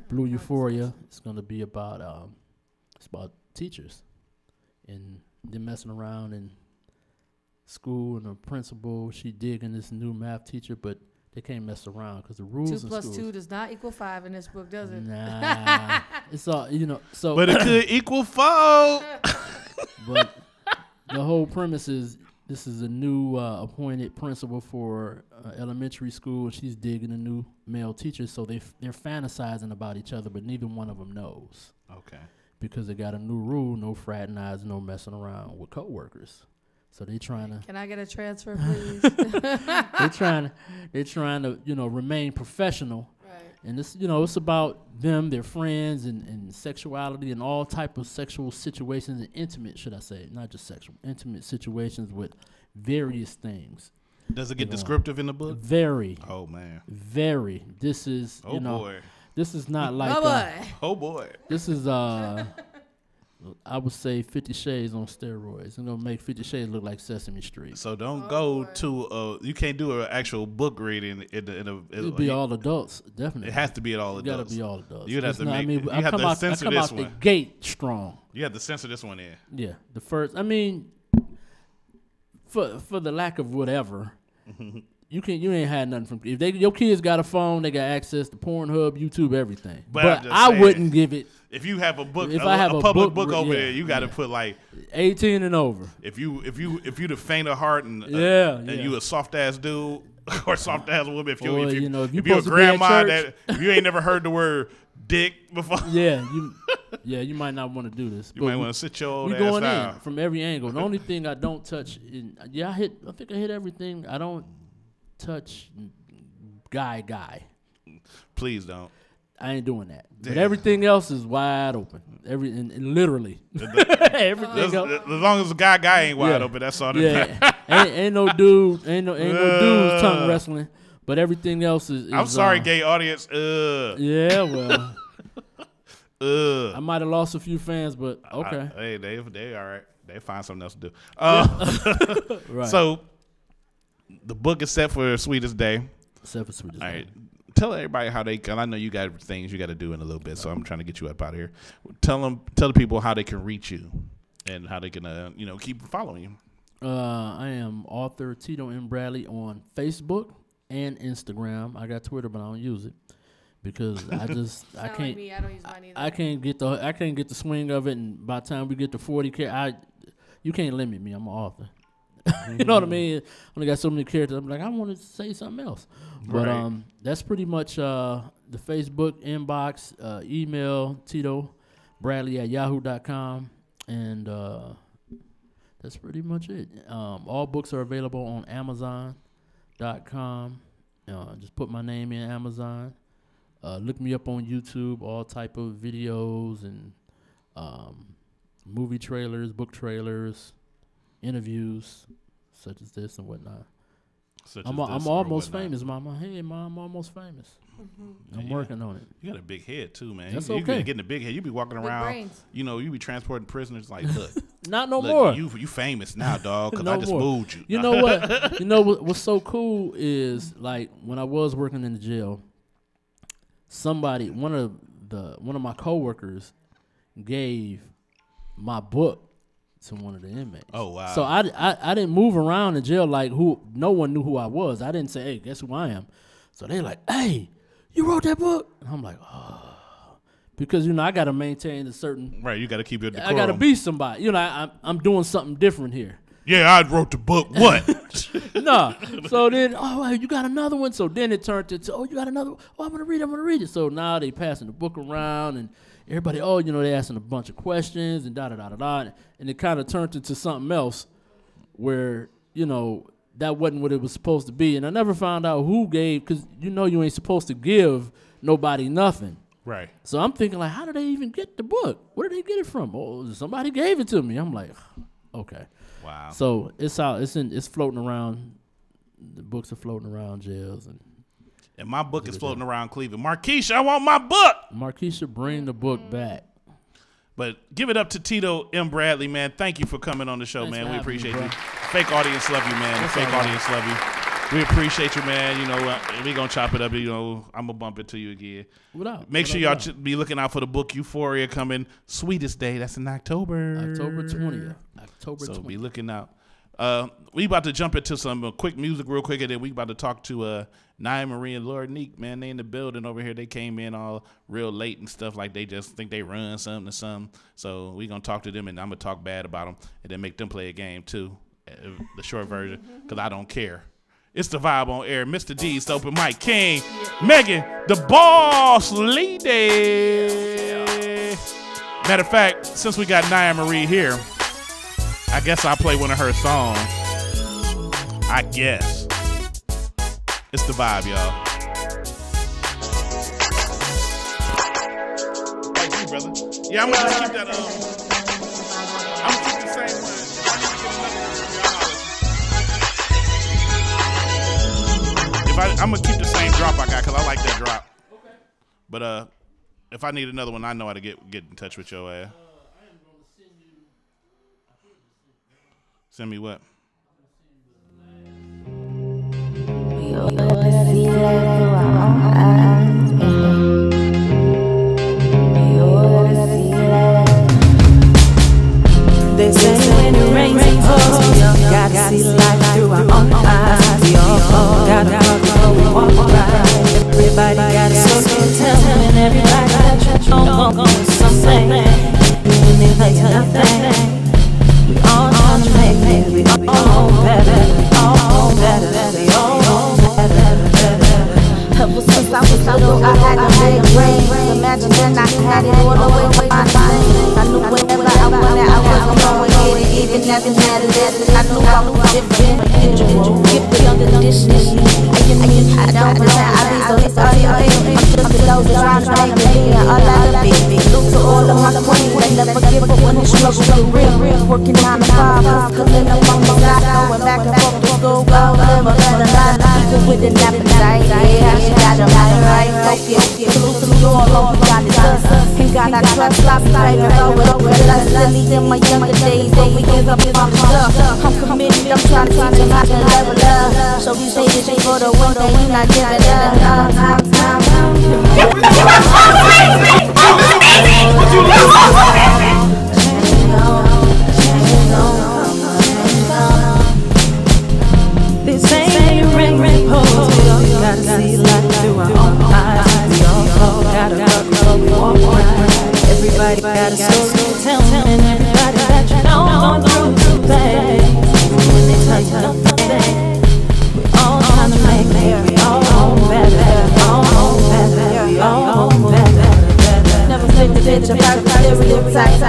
M: Blue Euphoria is going to be about... it's about teachers and them messing around in school, and the principal, she digging this new math teacher, but they can't mess around because the rules
Q: 2
M: in
Q: plus
M: schools.
Q: 2 does not equal 5 in this book, does it?
M: Nah. It's all, so.
C: But it could equal 4.
M: But the whole premise is this is a new appointed principal for elementary school, and she's digging a new male teacher, so they're fantasizing about each other, but neither one of them knows.
C: Okay.
M: Because they got a new rule, no fraternizing, no messing around with coworkers. So they trying to.
Q: Can I get a transfer, please?
M: They're trying to, remain professional.
Q: Right.
M: And it's, it's about them, their friends, and sexuality, and all type of sexual situations, and intimate, should I say, not just sexual, intimate situations with various things.
C: Does it get descriptive in the book?
M: Very.
C: Oh man.
M: Very. This is.
C: Boy.
M: This is not like.
C: Oh boy.
M: This is I would say 50 Shades on steroids. It's gonna make 50 Shades look like Sesame Street.
C: So don't go to you can't do an actual book reading
M: It'll be all adults, definitely.
C: It has to be at all adults.
M: Gotta be all adults.
C: You'd have to
M: I
C: censor
M: come
C: this
M: out
C: one.
M: the gate strong.
C: You have to censor this one in.
M: Yeah, the first. For the lack of whatever, you ain't had nothing from. If your kids got a phone, they got access to Pornhub, YouTube, everything. But I wouldn't give it.
C: If you have a book,
M: if I have
C: a
M: a
C: public book over there, you got to put like
M: 18 and over.
C: If you the faint of heart and you a soft ass dude or soft ass woman, if you're a grandma if you ain't never heard the word dick before,
M: you might not want to do this.
C: You might want to sit your old ass
M: going
C: down.
M: in from every angle. The only thing I don't touch, I think I hit everything. I don't touch guy.
C: Please don't.
M: I ain't doing that. But everything else is wide open. And literally. Everything else.
C: As long as the guy ain't wide open, that's all that matters.
M: ain't no dudes tongue wrestling. But everything else is
C: I'm sorry, gay audience.
M: Yeah, well. I might have lost a few fans, but okay.
C: Hey, they all right. They find something else to do.
M: Right.
C: So the book is set for Sweetest Day.
M: Set for Sweetest Day.
C: All right. Tell everybody how they can. I know you got things you got to do in a little bit, so I'm trying to get you up out of here. Tell the people how they can reach you and how they can, keep following you.
M: I am author Tito M. Bradley on Facebook and Instagram. I got Twitter, but I don't use it because I can't.
Q: Like me, I don't use mine either.
M: I can't get the swing of it, and by the time we get to 40K, you can't limit me. I'm an author. You know what I mean? I only got so many characters. I'm like, I want to say something else. But that's pretty much the Facebook inbox, email TitoBradley@yahoo.com, and that's pretty much it. All books are available on Amazon.com. Just put my name in Amazon. Look me up on YouTube. All type of videos and movie trailers, book trailers, interviews such as this and whatnot. I'm almost famous, Mama. Hey, Mom, I'm almost famous.
Q: Mm-hmm.
M: I'm working on it.
C: You got a big head too, man.
M: That's
C: you
M: okay.
C: Getting a big head. You be walking
Q: Big
C: around.
Q: brains.
C: You be transporting prisoners. Like, look,
M: not no more.
C: You famous now, dog. Because
M: No
C: I just
M: more.
C: moved you.
M: You know what? You know what's so cool is like when I was working in the jail. One of my coworkers gave my book to one of the inmates.
C: Oh wow!
M: So I didn't move around in jail like no one knew who I was. I didn't say, hey, guess who I am. So they like, hey, you wrote that book? And I'm like, oh, because I got to maintain a certain
C: right. You got to keep your decorum.
M: I got to be somebody. I'm doing something different here.
C: Yeah, I wrote the book. What?
M: Nah. So then, you got another one. So then it turned into, you got another one. Oh, I'm gonna read it. So now they passing the book around and everybody, they asking a bunch of questions and and it kind of turned into something else where that wasn't what it was supposed to be. And I never found out who gave, because you ain't supposed to give nobody nothing.
C: Right.
M: So I'm thinking like, how did they even get the book? Where did they get it from? Oh, somebody gave it to me. I'm like, okay.
C: Wow.
M: So it's out. It's floating around. The books are floating around jails
C: and my book is floating around Cleveland. Markeisha, I want my book.
M: Markeisha, bring the book back.
C: But give it up to Tito M. Bradley, man. Thank you for coming on the show, man. We appreciate you. Fake audience love you, man.
M: That's
C: Fake
M: all right.
C: audience love you. We appreciate you, man. We gonna chop it up. I'm gonna bump it to you again. Make sure y'all be looking out for the book Euphoria coming. Sweetest Day. That's in October.
M: October 20th.
C: So be looking out. We about to jump into some quick music real quick, and then we about to talk to Nia Marie and Lord Neek, man. They in the building over here. They came in all real late and stuff, like they just think they run something or something. So we gonna talk to them, and I'm gonna talk bad about them, and then make them play a game too, the short version, because I don't care. It's the vibe on air. Mr. D's, the Open Mic King, Megan, the Boss Lady. Matter of fact, since we got Nia Marie here, I guess I'll play one of her songs. I guess. It's the vibe, y'all. Thank you, brother. Yeah, I'm gonna keep that. I'm gonna keep the same one. I'm gonna keep the same drop I got because I like that drop. Okay. But if I need another one, I know how to get in touch with your ass. Send me what?
K: They say when it rains it pours, we all gotta see life through our own eyes. We all gotta talk before we walk by. Everybody got a story to tell, and everybody got your own something. Even if they tell nothing, we all trying to make it. We all better, we all better, we all better.
D: Ever since I was little, I had a big dream. Imagine that I had it all the way with my dream. I knew wherever I went, I was gonna get it. Even as it mattered, I knew I was different. Gifted on the dishes. I don't pretend I be so sorry. I'm those trying to make it in. A lot of big. Salute to all of my queens. They never give up when the struggle is real. Working 9 to 5, cooking up on the side, going back and forth to school, go live a better life. Even with the appetite, yeah, she got them right. Focus, salute to you all over, got it us. Ain't got that trust, sloppy, baby, roll it up with us. Silly in my younger days, but we give up on the stuff. I'm committed, I'm trying to teach them how to level up. So these haters ain't for the win, they ain't not giving it up.
K: This ain't a ring pose. We gotta see life through our own eyes. We all gotta go, we walk right. Everybody got a story to tell, and everybody that you know going through some things. When they tell you nothing, we all trying to make it. We all better, all better, we all better.
D: Never fit the bitch about the stereotypes. I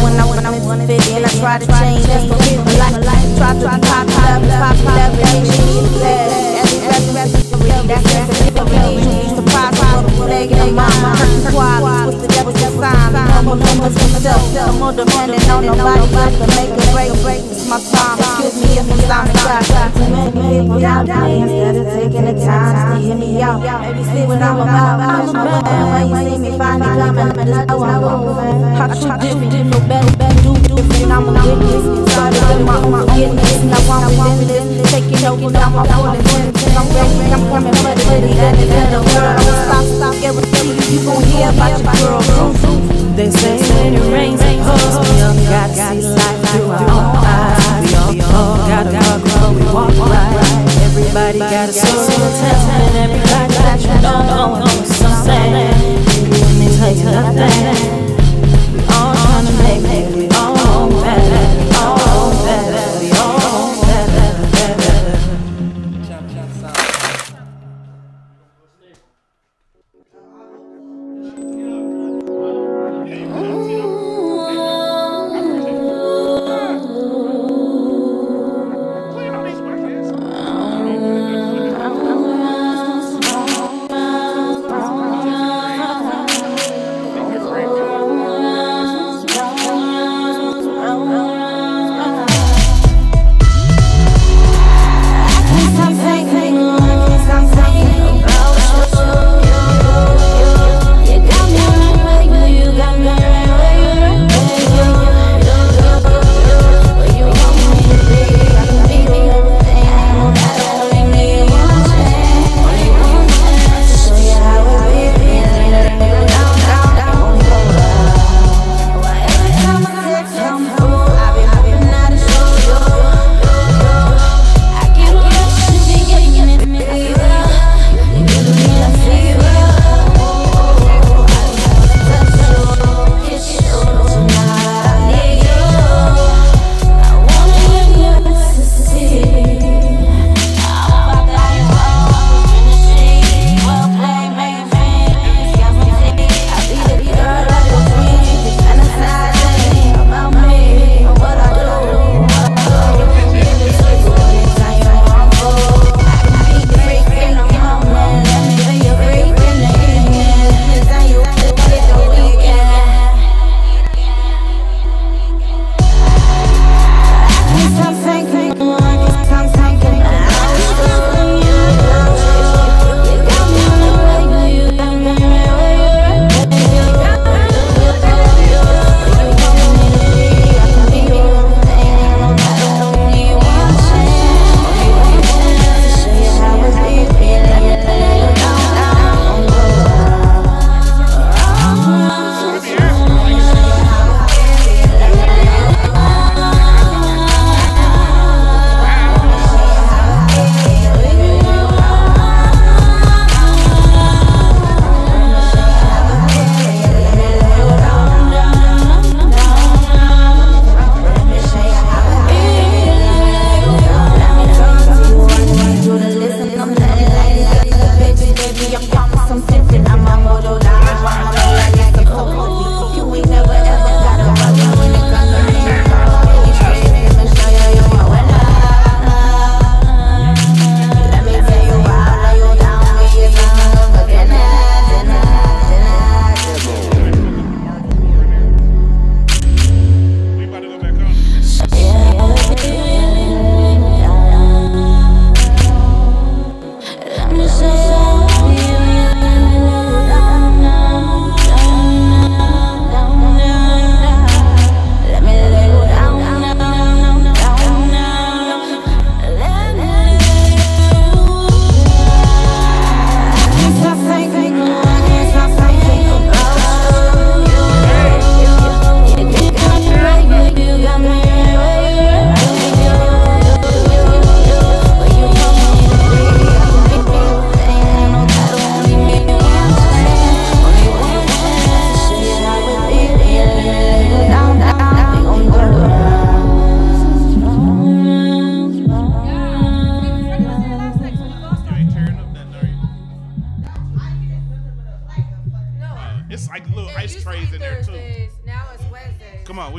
D: remember when I wasn't fit in, I tried to change things for people like try to be popular, that's used to prosper, begging them mama, hurting quality, with the devil's sign, humble numbers himself, I'm more dependent on nobody else to make a break, it's my time, excuse me if I'm sounding crack, too many people out there, instead of taking the time to hear me out, maybe see what I'm about, when you see me finally coming, just know I'm moving, I try different, no better, do different, I'm a witness, started with my own forgiveness, now I'm relentless, taking over, now I'm falling, I'm ready, I'm coming for the city, that is in the world, stop, guarantee you gon' hear about your girl,
K: they say when it rains it pours. We all gotta see life through our own eyes. We all gotta grow, we walk right. Everybody got a story to tell, and everybody that you know knows something. When they tell you nothing, we all trying to make it. We all better, we all better, we all better.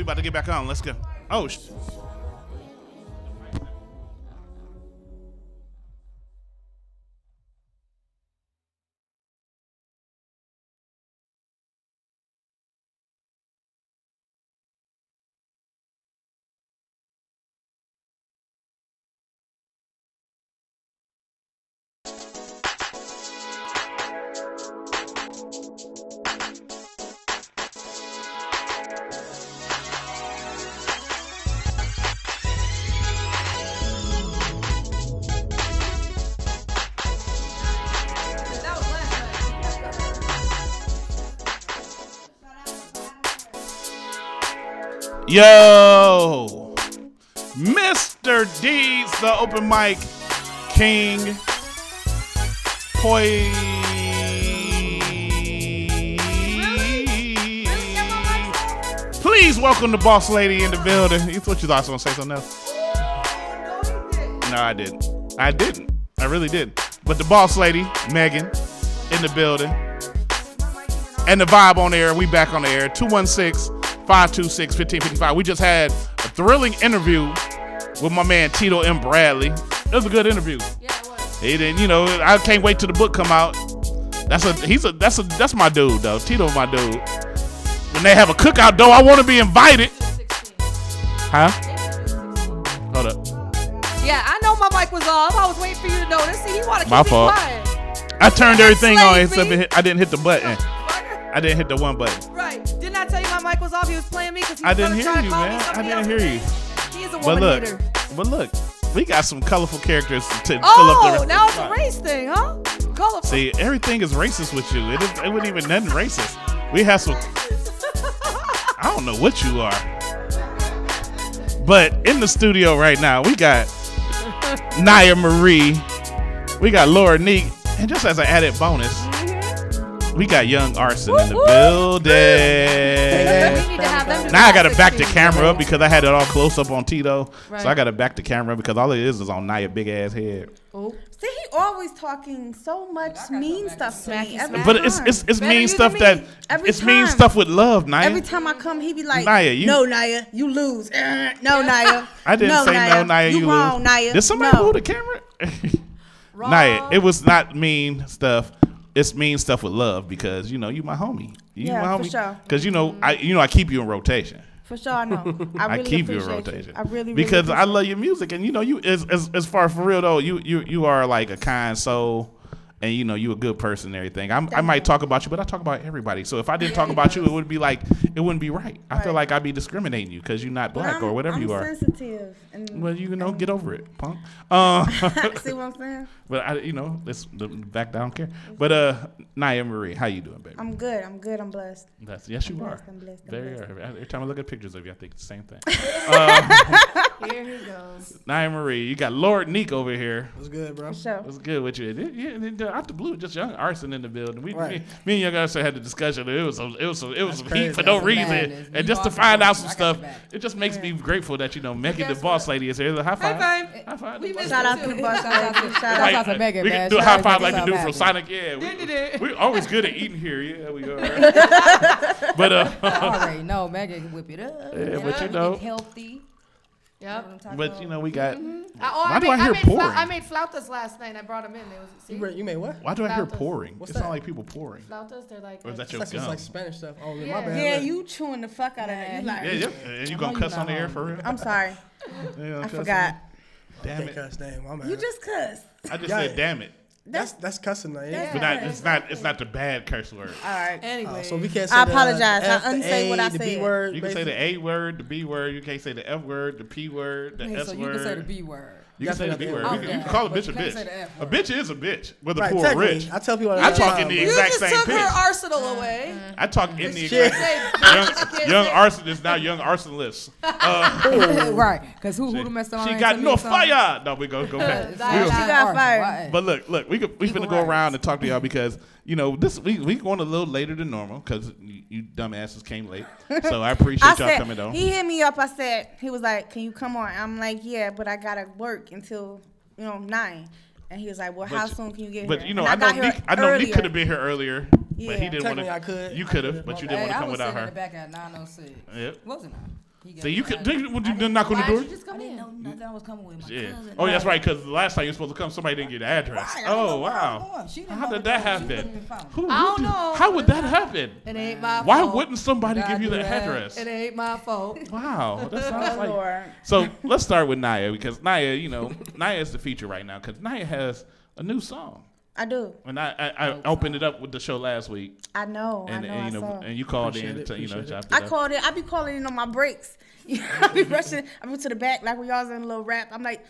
C: about to get back on. Let's go. Oh, yo, Mr. Deeds, the open mic king. Please welcome the boss lady in the building. You thought you was going to say something else? No, I didn't. I didn't. I really didn't. But the boss lady, Megan, in the building. And the vibe on air. We back on the air. 216-526-1555. We just had a thrilling interview with my man TITO M. Bradley. It was a good interview. Yeah, it was. He didn't, you know, I can't wait till the book come out. That's my dude though. TITO my dude. When they have a cookout though, I want to be invited. Huh? Hold up.
Q: Yeah, I know my mic was off. I was waiting for you to notice. See, you want to keep
C: My
Q: me
C: fault.
Q: quiet.
C: I turned everything on except I didn't hit the button. I didn't hit the one button.
Q: Right. Didn't I tell you my mic was off? He was playing me because he
C: I
Q: was
C: didn't
Q: gonna
C: hear
Q: try to
C: you,
Q: call me
C: man. I
Q: somebody
C: didn't
Q: else.
C: hear you.
Q: He's a woman hater.
C: But look, we got some colorful characters to fill up
Q: Oh,
C: the
Q: now it's a race thing, huh? Colorful.
C: See, everything is racist with you. It wasn't even nothing racist. We have some. I don't know what you are. But in the studio right now, we got Naya Marie. We got Laura Neek. And just as an added bonus, we got Young Arson in the building. Now I got to back the camera up because I had it all close up on TITO.
F: Right.
C: So I got to back the camera up because all it is on Naya big ass head.
F: See, he always talking so much mean stuff to me.
C: But it's mean stuff that it's mean stuff with love, Naya.
F: Every time I come, he be like,
C: Naya,
F: "No, Naya, you lose. No, Naya.
C: I didn't say no, Naya, you
F: wrong,
C: lose.
F: Naya.
C: Did somebody move the camera? Naya, it was not mean stuff. It's mean stuff with love because you know you my homie. You
F: Yeah,
C: my homie.
F: for sure.
C: Because you know I keep you in rotation.
F: For sure, I know. I really
C: keep you in
F: appreciate
C: rotation.
F: I really
C: because I
F: appreciate
C: love your music and you know you as far for real though you are like a kind soul. And you know you a good person and everything. I might talk about you, but I talk about everybody. So if I didn't talk about you, it would be like it wouldn't be right. I feel like I'd be discriminating you because you're not black or whatever you are.
F: I'm sensitive. And
C: well, you know, get over it, punk.
F: See what I'm saying?
C: But you know, the back. I don't care. But Naya Marie, how you doing, baby?
F: I'm good. I'm good. I'm blessed.
C: Yes, you
F: I'm
C: are.
F: blessed, I'm blessed, I'm
C: Very
F: blessed.
C: are. Every time I look at pictures of you, I think it's the same thing.
Q: Here he goes.
C: Naya Marie, you got Lord Neek over here.
V: What's good, bro?
C: What's good with you? Yeah, out the blue, just Young Arson in the building.
V: Right.
C: Me and Young Arson had the discussion. It was some
V: crazy.
C: heat for no
V: That's
C: reason,
V: madness.
C: and just to find out some stuff, it just makes me grateful that you know Megan, the boss lady, is here. High five.
Q: High five.
F: Shout out to the boss lady.
V: Shout out to Megan,
C: We
V: man.
C: can do a
V: Shout
C: high
V: out
C: five
V: to
C: like the
V: Megan.
C: dude from Sonic. Yeah, we're always good at eating here. Yeah, we are. But
V: I already know Megan can whip it up.
C: Yeah, but you know.
V: Healthy.
Q: Yep.
C: But you know we got.
Q: I
C: Why do I hear pouring?
Q: I made flautas last night and I brought them in. They was, see?
V: You made what?
C: Why do I hear
Q: Flautas.
C: pouring?
V: What's
C: It sounds
V: that?
C: like people pouring.
Q: Flautas, they're like.
C: Or is that your
V: It's
C: gum?
V: like Spanish stuff. Oh,
Q: Yeah.
V: my bad.
F: Yeah,
V: Look.
F: you chewing the fuck out of that. You like,
C: Yeah. And you gonna cuss on the air for real?
F: I'm sorry.
C: Yeah,
F: I
C: cuss
F: forgot.
C: Damn
V: Can't
C: it!
V: cuss, damn, my bad.
F: You just cussed.
C: I just
V: Yeah.
C: said damn it.
V: That's cussing now. Yeah.
C: But it's not the bad curse word.
F: All right.
Q: Anyway.
V: So we can't say
F: I
V: the
F: apologize. I
V: F, the
F: unsay
V: A,
F: what I
V: the B
F: said.
V: word.
C: You can say the A word, the B word. You can't say the F word, the P word, the S
V: so
C: word.
V: you can say the B word.
C: You can say the B word.
V: I'm
C: You can
V: down.
C: call a bitch a
V: But you can't
C: bitch.
V: say the F
C: A bitch is a bitch, whether
V: Right,
C: poor or
V: technically.
C: rich.
V: I tell people all the
C: I
V: time,
C: talk in the
V: but-
Q: You
C: exact
Q: just
C: same
Q: took
C: pitch.
Q: her arsenal away.
C: I talk in the
V: Shit.
C: exact. Young Arson is now Young Arsonless.
V: Right, because who the messed around?
C: She got no fire. No, we go back.
F: She got fired.
C: But look, we finna go around and talk to y'all because you know this we going a little later than normal because you dumbasses came late. So I appreciate y'all coming on.
F: He hit me up. I said, he was like, "Can you come on?" I'm like, "Yeah, but I gotta work until 9." And he was like, "Well, how soon can you get here?"
C: But you know,
F: And
C: I
F: got
C: know
F: here
C: Nick
F: earlier.
C: could have been here earlier, but
F: Yeah.
C: he didn't want
V: Technically, I
C: to.
V: could.
C: You could have, but you didn't want to come without
V: I was
C: her.
V: in the back at 9:06.
C: Yep.
V: Wasn't I?
C: So you could knock on the door.
V: I didn't know nothing. I was coming with my cousin.
C: Oh, that's right. Because the last time you were supposed to come, somebody didn't get the address.
V: Right,
C: Oh, wow. How did that happen?
Q: I don't know.
C: How would that happen?
Q: It ain't my fault.
C: Why wouldn't somebody
Q: God
C: give you
Q: do
C: the
Q: that.
C: address?
Q: It ain't my fault.
C: Wow, that sounds like.
F: Lord.
C: So let's start with Naya, because Naya, Naya is the feature right now, because Naya has a new song.
F: I do.
C: And I opened it up with the show last week.
F: I know.
C: And,
F: I saw.
C: and you called in to chopped it
F: I
C: up.
F: called it. I be calling in on my breaks. I be rushing. I went to the back like when y'all was in a little rap. I'm like,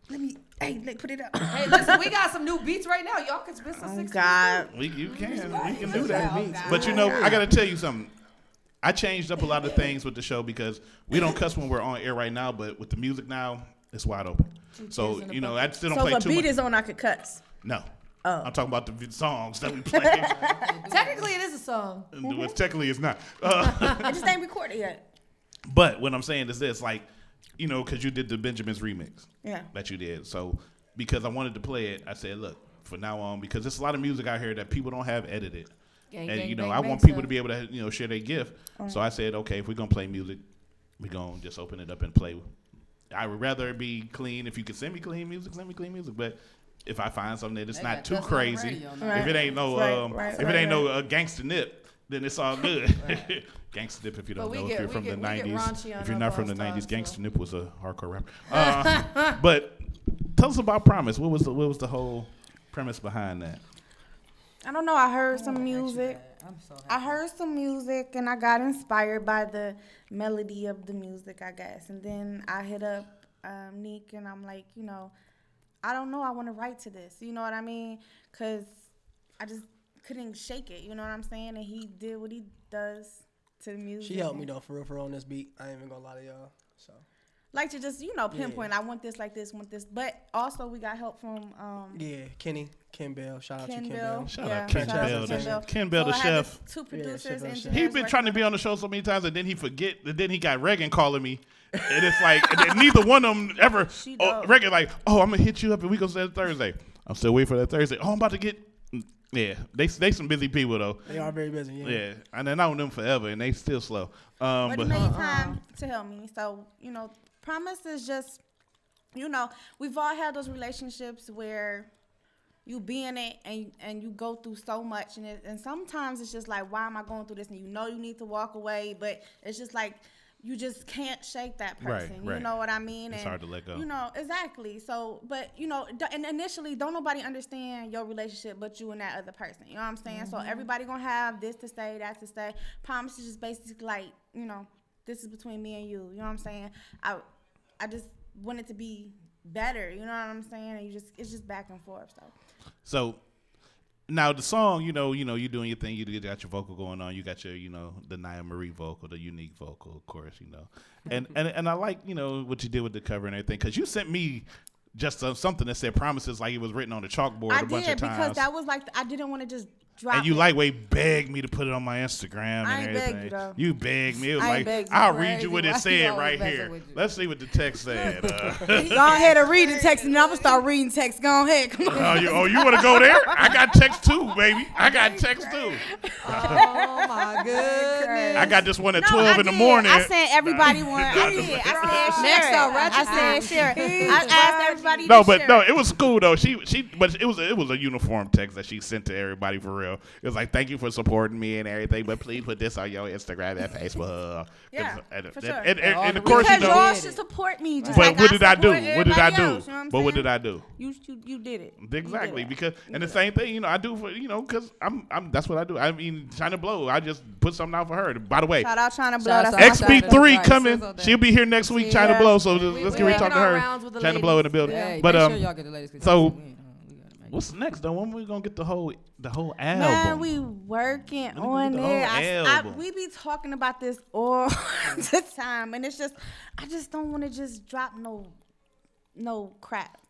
F: put it up.
Q: Hey, listen, we got some new beats right now. Y'all can spit some 60s.
F: God.
C: We can do that. But I got to tell you something. I changed up a lot of things with the show because we don't cuss when we're on air right now, but with the music now, it's wide open. So, I still don't play too much.
F: So if a beat is on, I could cuss?
C: No.
F: Oh.
C: I'm talking about the songs that we play.
Q: Technically, it is a song.
C: Well, technically, it's not.
F: I just ain't recorded yet.
C: But what I'm saying is this, because you did the Benjamin's remix.
F: Yeah.
C: That you did. So, because I wanted to play it, I said, look, for now on, because there's a lot of music out here that people don't have edited.
Q: Gang,
C: and,
Q: gang, bang,
C: I
Q: bang,
C: want people
Q: so.
C: to be able to, share their gift. So I said, okay, if we're going to play music, we're going to just open it up and play. I would rather it be clean. If you could send me clean music, send me clean music. But if I find something that it's not too crazy, if it ain't no gangsta nip, then it's all good. Gangsta nip, if you don't know, if you're from the 90s, if you're not from the 90s, Gangsta nip was a hardcore rapper. But tell us about Promise. What was the whole premise behind that?
F: I don't know. I heard some music. I heard some music and I got inspired by the melody of the music, I guess. And then I hit up Nick and I'm like, I don't know. I want to write to this. You know what I mean? Because I just couldn't shake it. You know what I'm saying? And he did what he does to the music.
B: She helped me, though, for real, on this beat. I ain't even going to lie to y'all. So.
F: Like to just, pinpoint. Yeah. I want this like this, want this. But also we got help from... Ken Bell. Shout out to Ken Bell.
C: Shout out Ken Bell. Ken Bell, the chef.
F: Two producers, engineers.
C: He's been trying to be on the show so many times, and then he forget. And then he got Reagan calling me, and it's like, and then neither one of them ever. Reagan like, I'm gonna hit you up, and we gonna say Thursday. I'm still waiting for that Thursday. I'm about to get. Yeah, they some busy people though.
B: They are very busy. Yeah,
C: and I know them forever, and they still slow.
F: But he made time to help me. So Promise is just, we've all had those relationships where you be in it and you go through so much and sometimes it's just like, why am I going through this? And you need to walk away, but it's just like you just can't shake that person.
C: Right.
F: You know what I mean?
C: It's hard to let go.
F: Exactly. So, but and initially, don't nobody understand your relationship but you and that other person. You know what I'm saying? Mm-hmm. So everybody gonna have this to say, that to say. Promise is just basically like, this is between me and you. You know what I'm saying? I just want it to be better. You know what I'm saying? And it's just back and forth.
C: So now the song, you're doing your thing. You got your vocal going on. You got your, the Naya Marie vocal, the unique vocal, of course, And I like, what you did with the cover and everything, because you sent me just something that said Promises like it was written on the chalkboard a bunch of times.
F: I did, because that was like, I didn't want to just drop
C: and you lightweight begged me to put it on my Instagram and everything.
F: Begged you, though.
C: You begged me. It was like, I'll read you what it said right here. Let's see what the text said.
F: Go ahead and read the text, and I'm going to start reading text. Go ahead. Come on.
C: You want to go there? I got text too, baby. I got text too.
Q: Oh, my goodness.
C: I got this one at 12 in the morning.
F: I sent everybody one. I did. I said share it. I asked everybody to share it.
C: No, it was cool, though. But it was a uniform text that she sent to everybody for real. It was like, thank you for supporting me and everything, but please put this on your Instagram and Facebook.
F: Yeah,
C: for
F: sure.
C: And of course,
F: because y'all should support me. Just
C: but
F: like
C: what did I do?
F: What did I do?
C: But what did I do?
F: You did it.
C: Exactly, because and the same thing, I do for because I'm that's what I do. I mean, China Blow, I just put something out for her. By the way,
F: shout out China Blow.
C: XB3 coming. She'll be here next week. China Blow. So let's get ready to talk to her. China Blow in the building.
V: Yeah,
C: but
V: make sure y'all get the ladies.
C: So. What's next though? When we gonna get the whole album?
F: Man, we working on it. We be talking about this all the time, and it's just I just don't want to just drop no crap.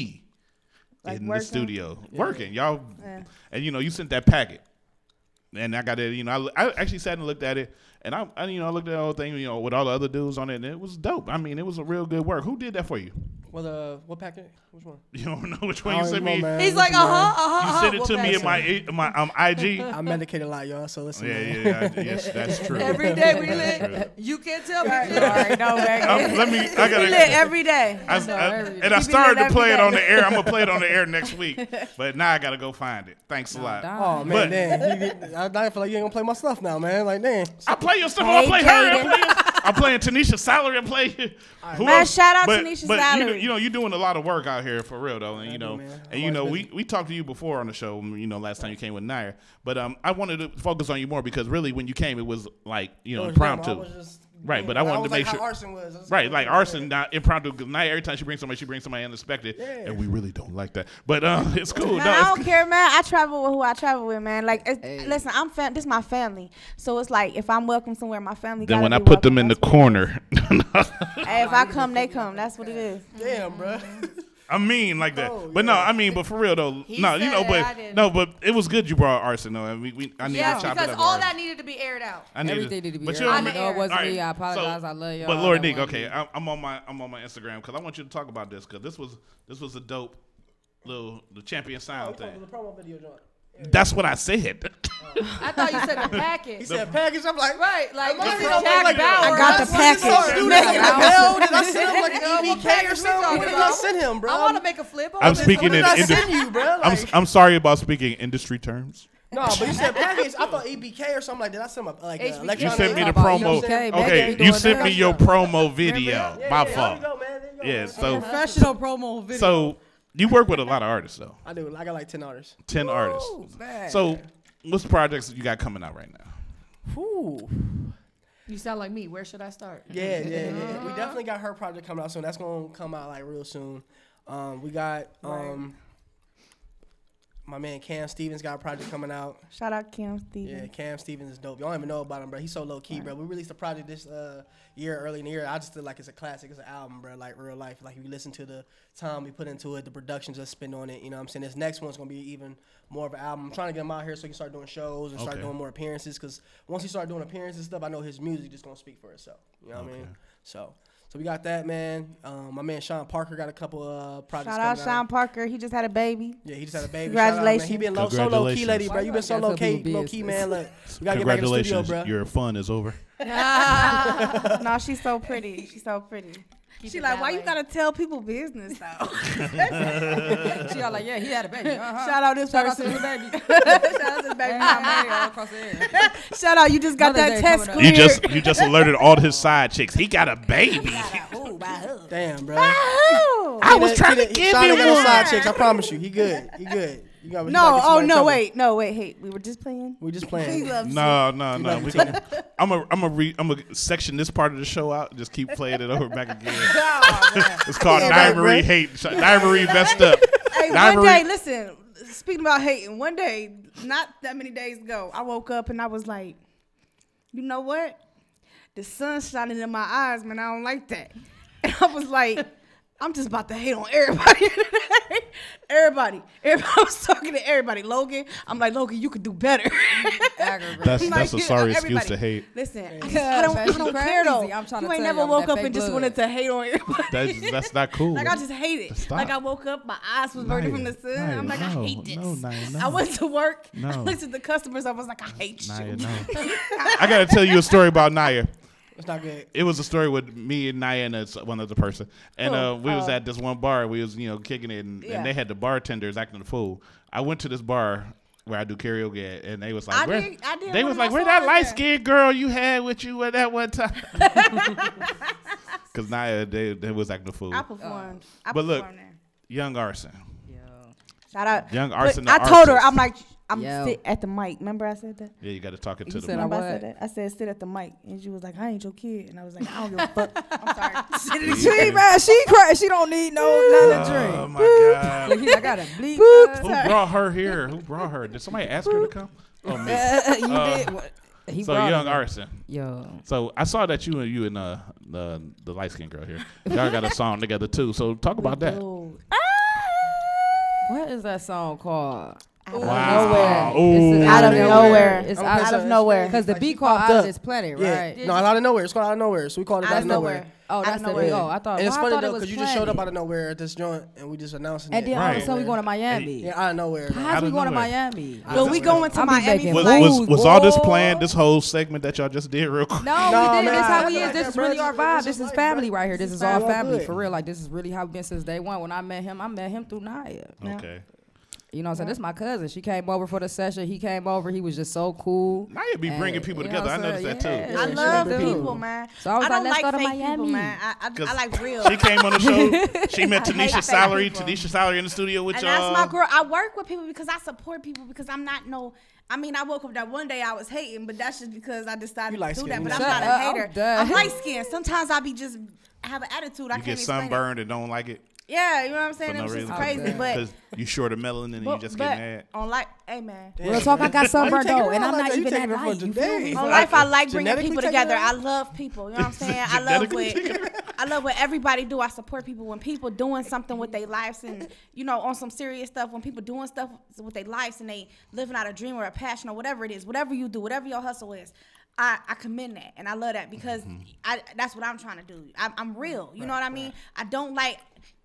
C: me
F: Like
C: in
F: working?
C: the studio
F: Yeah.
C: working. Y'all,
F: Yeah.
C: and you know, you sent that packet. And I got it, you know, I actually sat and looked at it, and I looked at the whole thing, you know, with all the other dudes on it, and it was dope. I mean, it was a real good work. Who did that for you?
B: Well, what packet? Which one?
C: You don't know which one you sent me?
Q: He's like,
C: You sent it to me in my IG.
B: I medicate a lot, y'all. So listen.
C: Yeah. Yes, that's true.
Q: Every day we lit. You can't tell me. Sorry, no,
C: I gotta
Q: we lit every day.
C: I started to play it on the air. I'm gonna play it on the air next week, but now I gotta go find it. Thanks a lot.
B: Oh man, damn. I feel like you ain't gonna play my stuff now, man. Like, damn.
C: I play your stuff. I play her. I'm playing Tanisha's salary. I'm playing.
F: Man, shout out Tanisha's salary.
C: You know, you're doing a lot of work out here for real though, and you know, we talked to you before on the show. You know, last time you came with Nair, but I wanted to focus on you more because really, when you came, it was like impromptu. Right, but I wanted to make sure.
B: Arson was.
C: Right, like Arson, not impromptu. Because Nair, every time she brings somebody unexpected, and we really don't like that. But it's cool.
F: Man, I don't care, man. I travel with who I travel with, man. Like, listen, this is my family, so it's like if I'm welcome somewhere, my family.
C: Then when I put them in the corner,
F: hey, if I come, they come. That's what it is.
B: Damn, bro.
C: I mean, like that. But no, I mean, but for real though, but it was good you brought Arson though. And I need to chop it up.
Q: Because all that needed to be aired out.
V: Everything needed to be aired
C: out.
V: No, it wasn't me. I apologize. I love y'all.
C: But Lord Nick, okay, I'm on my Instagram because I want you to talk about this because this was a dope the champion sound thing.
B: The promo video joint.
C: That's what I said.
Q: I thought you said the package.
B: He said package. I'm like,
Q: right, like
F: I got the package.
B: Did I send him like an EBK or something? What did I send him, bro?
Q: I want to make a flip.
C: I'm speaking in
B: industry.
C: I'm sorry about speaking industry terms.
B: No, but you said package. I thought EBK or something like that. I sent my like electronic.
C: You sent me the promo. Okay, you sent me your promo video. My fault. Yeah, so
V: professional promo video.
C: So you work with a lot of artists though.
B: I do. I got like 10 artists.
C: 10 artists. So what's projects you got coming out right now?
B: Ooh.
Q: You sound like me. Where should I start?
B: Yeah. We definitely got her project coming out soon. That's gonna come out like real soon. We got my man Cam Stevens got a project coming out.
F: Shout out Cam Stevens.
B: Yeah, Cam Stevens is dope. Y'all don't even know about him, bro. He's so low key, bro. We released a project this year, early in the year. I just feel like it's a classic. It's an album, bro. Like real life. Like if you listen to the time we put into it, the production just spent on it. You know what I'm saying? This next one's gonna be even more of an album. I'm trying to get him out here so he can start doing shows and start doing more appearances. Because once he start doing appearances and stuff, I know his music just gonna speak for itself. You know what I mean? So we got that, man. My man Sean Parker got a couple projects.
F: Shout out Sean Parker. He just had a baby.
B: Yeah, he just had a baby.
F: Congratulations.
B: He been so low key, lady, bro. You been so low key, man. Look, we gotta get back in the studio, bro.
C: Your fun is over.
F: No, she's so pretty. She's so pretty. She like, why you gotta tell people business though?
V: She all like, yeah, he had a baby.
F: Shout out this person.
V: Shout out to the baby.
F: Shout out to the baby.
V: All across the air.
F: Shout out, you just got that test cleared.
C: You just alerted all his side chicks. He got a baby.
B: Damn, bro.
C: I was trying to give
B: you
C: him one.
B: side chicks. I promise you, he good. He good.
F: No, wait. Hey, we were just playing.
B: We just playing.
C: No. I'm a section this part of the show out. And just keep playing it over back again. It's called Nivery Hate. Nivery messed up.
F: Hey, one day, listen. Speaking about hating, one day, not that many days ago, I woke up and I was like, you know what? The sun's shining in my eyes, man. I don't like that. And I was like, I'm just about to hate on everybody today. Everybody. I was talking to everybody. Logan, I'm like, Logan, you could do better.
C: That's a sorry excuse to hate.
F: Listen, I don't care though. You ain't never woke up and just wanted to hate on everybody.
C: That's not cool.
F: Like I just hate it.
C: Stop.
F: Like I woke up, my eyes was burning from the sun. I'm like, I hate this.
C: No.
F: I went to work. I looked at the customers. I was like, I hate you.
C: I gotta tell you a story about Naya.
B: It's not good.
C: It was a story with me and Naya and one other person, and we was at this one bar. We was kicking it, and they had the bartenders acting a fool. I went to this bar where I do karaoke at, and they was like, where that light skinned girl you had with you at that one time? Because Naya they was acting a fool.
F: I performed.
C: But look, Young Arson.
F: Shout out.
C: Young Arson.
F: I told her, I'm like, I'm sit at the mic. Remember I said that?
C: Yeah, you got to talk it to the mic.
F: Remember I said that? I said sit at the mic, and she was like, I ain't your kid, and I was like, I don't give a fuck. I'm sorry.
V: She cried. She don't need nothing to drink.
C: Oh my God.
V: Like, I got a bleep.
C: Who brought her here? Who brought her? Did somebody ask her to come? Oh me.
V: You did.
C: So Young Arson.
V: Yo.
C: So I saw that you and the light skinned girl here. Y'all got a song together too. So talk about that.
V: What is that song called? Nowhere.
C: Ooh.
F: Out of nowhere.
V: It's
F: out of nowhere.
V: Because the beat called Out of This Planet, right?
B: Yeah. No, it's out of nowhere. It's called Out of Nowhere. So we called it Out of Nowhere.
V: Oh, that's the beat. Oh, I thought.
B: And it's
V: I
B: funny
V: thought
B: though,
V: it was
B: because you just showed up
V: Planet.
B: out of nowhere at this joint, and we just announcing
V: And
B: it.
V: then all of a sudden we going to Miami.
B: Yeah, out of nowhere.
V: How's we going to Miami?
F: But we going to Miami.
C: Was all this planned? This whole segment that y'all just did real quick?
V: No, we didn't. This how we is. This is really our vibe. This is family right here. This is our family for real. Like this is really how we've been since day one. When I met him through Naya.
C: Okay.
V: You know what I'm saying? This is my cousin. She came over for the session. He came over. He was just so cool.
C: Naya be bringing people together. I noticed that too.
F: I love people, man.
V: So I was
F: I don't
V: let's
F: like
V: go to
F: fake
V: Miami.
F: people, man. I like real.
C: She came on the show. She met
F: I hate
C: Tanisha
F: fake
C: Salary.
F: people.
C: Tanisha Salary in the studio with
F: And
C: y'all.
F: that's my girl. I work with people because I support people because I'm not no. I mean, I woke up that one day I was hating, but that's just because I decided to do that. But I'm not a hater. I'm light skinned. Sometimes I be just have an attitude. I
C: You
F: can't
C: get
F: explain
C: sunburned and don't like it.
F: Yeah, you know what I'm saying?
C: For no
F: It's just
C: reason.
F: crazy, but
C: Because you short of melanin and you just get mad.
F: on life, hey man.
V: Real talk, I got sunburned though, and I'm not even that light. You feel me?
F: On life, I like bringing
B: Genetically
F: people
B: taken
F: together.
B: it
F: I
B: out?
F: love people. You know what I'm saying? I love what everybody do. I support people when people doing something with their lives and on some serious stuff. When people doing stuff with their lives and they living out a dream or a passion or whatever it is, whatever you do, whatever your hustle is. I commend that and I love that because that's what I'm trying to do. I'm real. You know what I mean? I don't like